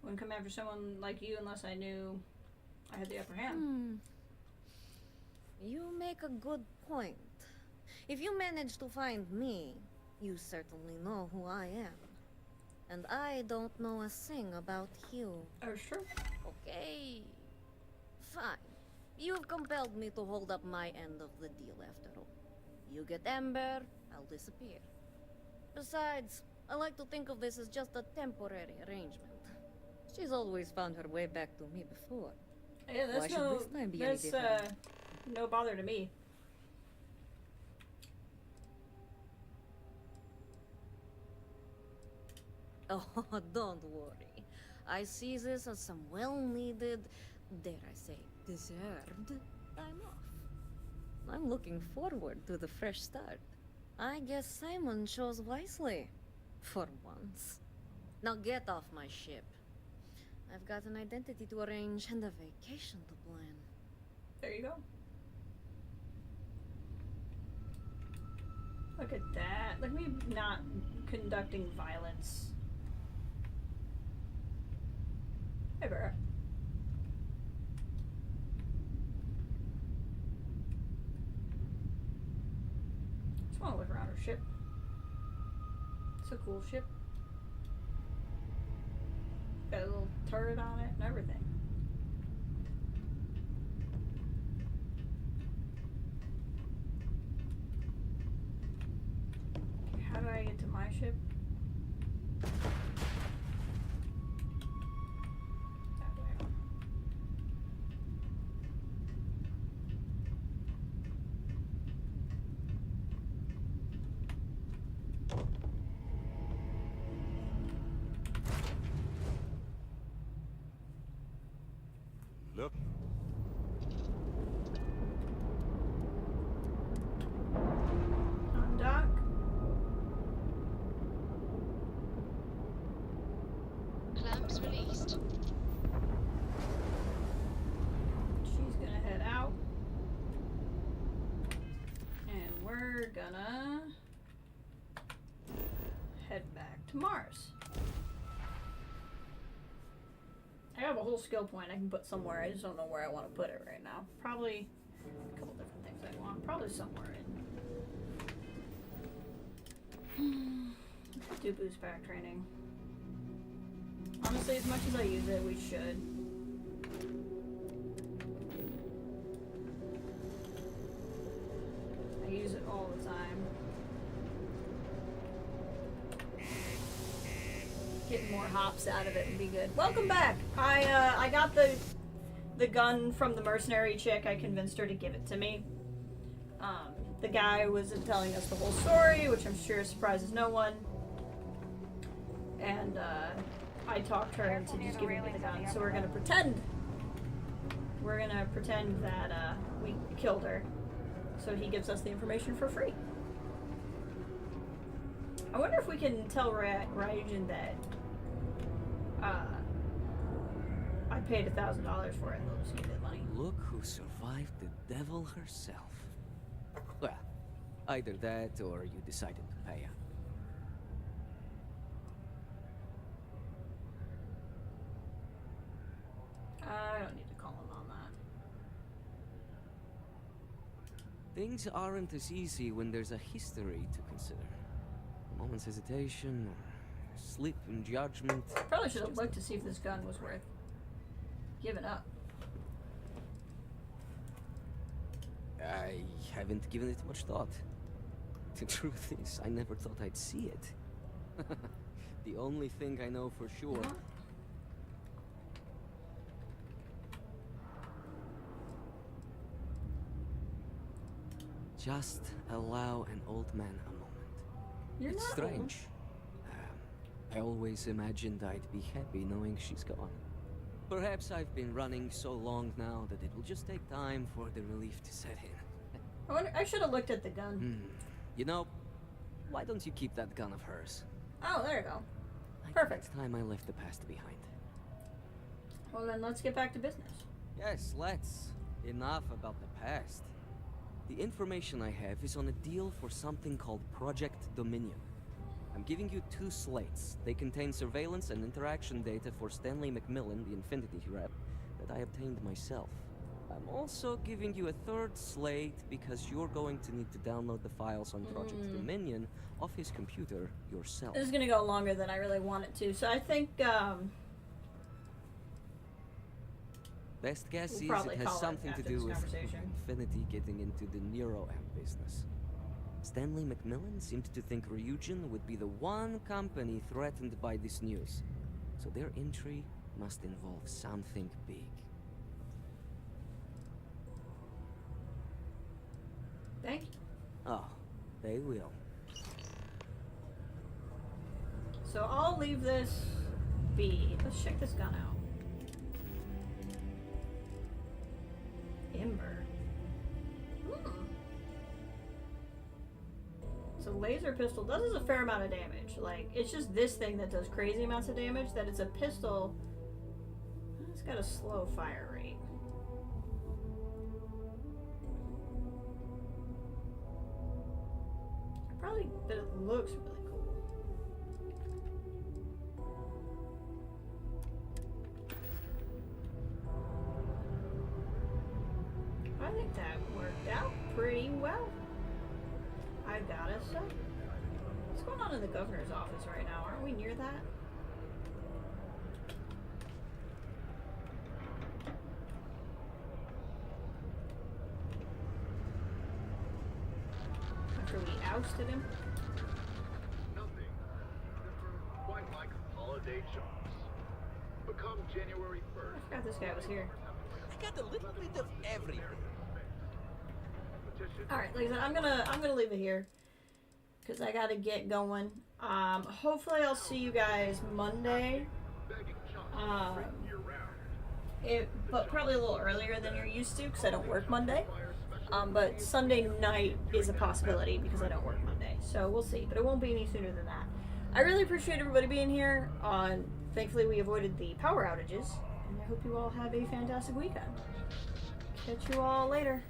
Wouldn't come after someone like you unless I knew I had the upper hand. You make a good point. If you manage to find me, you certainly know who I am. And I don't know a thing about you. Oh, sure. Okay. Fine. You've compelled me to hold up my end of the deal after all. You get Ember, I'll disappear. Besides, I like to think of this as just a temporary arrangement. She's always found her way back to me before. Yeah, Why should this time be any different? No bother to me. Oh, don't worry. I see this as some well-needed, dare I say, deserved time off. I'm looking forward to the fresh start. I guess Simon chose wisely. For once. Now get off my ship. I've got an identity to arrange and a vacation to plan. There you go. Look at that. Look at me not conducting violence. Hey, Barra. Just want to look around her ship. It's a cool ship. Got a little turret on it and everything. ship? Look. On dock. Clamps released. She's gonna head out. And we're gonna head back to Mars. I have a whole skill point I can put somewhere. I just don't know where I want to put it right now. Probably a couple different things I want. Probably somewhere in. Do boost back training. Honestly, as much as I use it, we should. I use it all the time. Getting more hops out of it would be good. Welcome back! I got the gun from the mercenary chick. I convinced her to give it to me. The guy was telling us the whole story, which I'm sure surprises no one. And I talked her into just giving me the gun. So we're gonna pretend. We're gonna pretend that we killed her. So he gives us the information for free. I wonder if we can tell Raijin that I paid $1,000 for it and they'll just give me the money. Look who survived the devil herself. Well, either that or you decided to pay her. I don't need to call him on that. Things aren't as easy when there's a history to consider. A moment's hesitation, or slip in judgment. Probably should have looked to see if this gun was worth giving up. I haven't given it much thought. The truth is, I never thought I'd see it. The only thing I know for sure... Just allow an old man a moment. You're It's not strange. I always imagined I'd be happy knowing she's gone. Perhaps I've been running so long now that it will just take time for the relief to set in. I should have looked at the gun. You know, why don't you keep that gun of hers? Oh, there you go. Perfect. It's time I left the past behind. Well, then let's get back to business. Yes, let's. Enough about the past. The information I have is on a deal for something called Project Dominion. I'm giving you 2 slates. They contain surveillance and interaction data for Stanley McMillan, the Infinity rep, that I obtained myself. I'm also giving you a 3rd slate because you're going to need to download the files on Project Dominion off his computer yourself. This is gonna go longer than I really want it to, so I think, Best guess we'll is probably it has call something after to do this with conversation. Infinity getting into the NeuroAmp business. Stanley McMillan seemed to think Ryujin would be the one company threatened by this news. So their entry must involve something big. Thank you. Oh, they will. So I'll leave this be. Let's check this gun out. Ember. So laser pistol does a fair amount of damage. Like, it's just this thing that does crazy amounts of damage. That it's a pistol. It's got a slow fire rate. Probably, but it looks really cool. I think that worked out pretty well. I gotta say. What's going on in the governor's office right now? Aren't we near that? After we ousted him? Become January 1st. I forgot this guy was here. I got a little bit of everything. Alright, like I said, I'm gonna leave it here. Because I gotta get going. Hopefully I'll see you guys Monday. But probably a little earlier than you're used to because I don't work Monday. But Sunday night is a possibility because I don't work Monday. So we'll see. But it won't be any sooner than that. I really appreciate everybody being here. Thankfully we avoided the power outages. And I hope you all have a fantastic weekend. Catch you all later.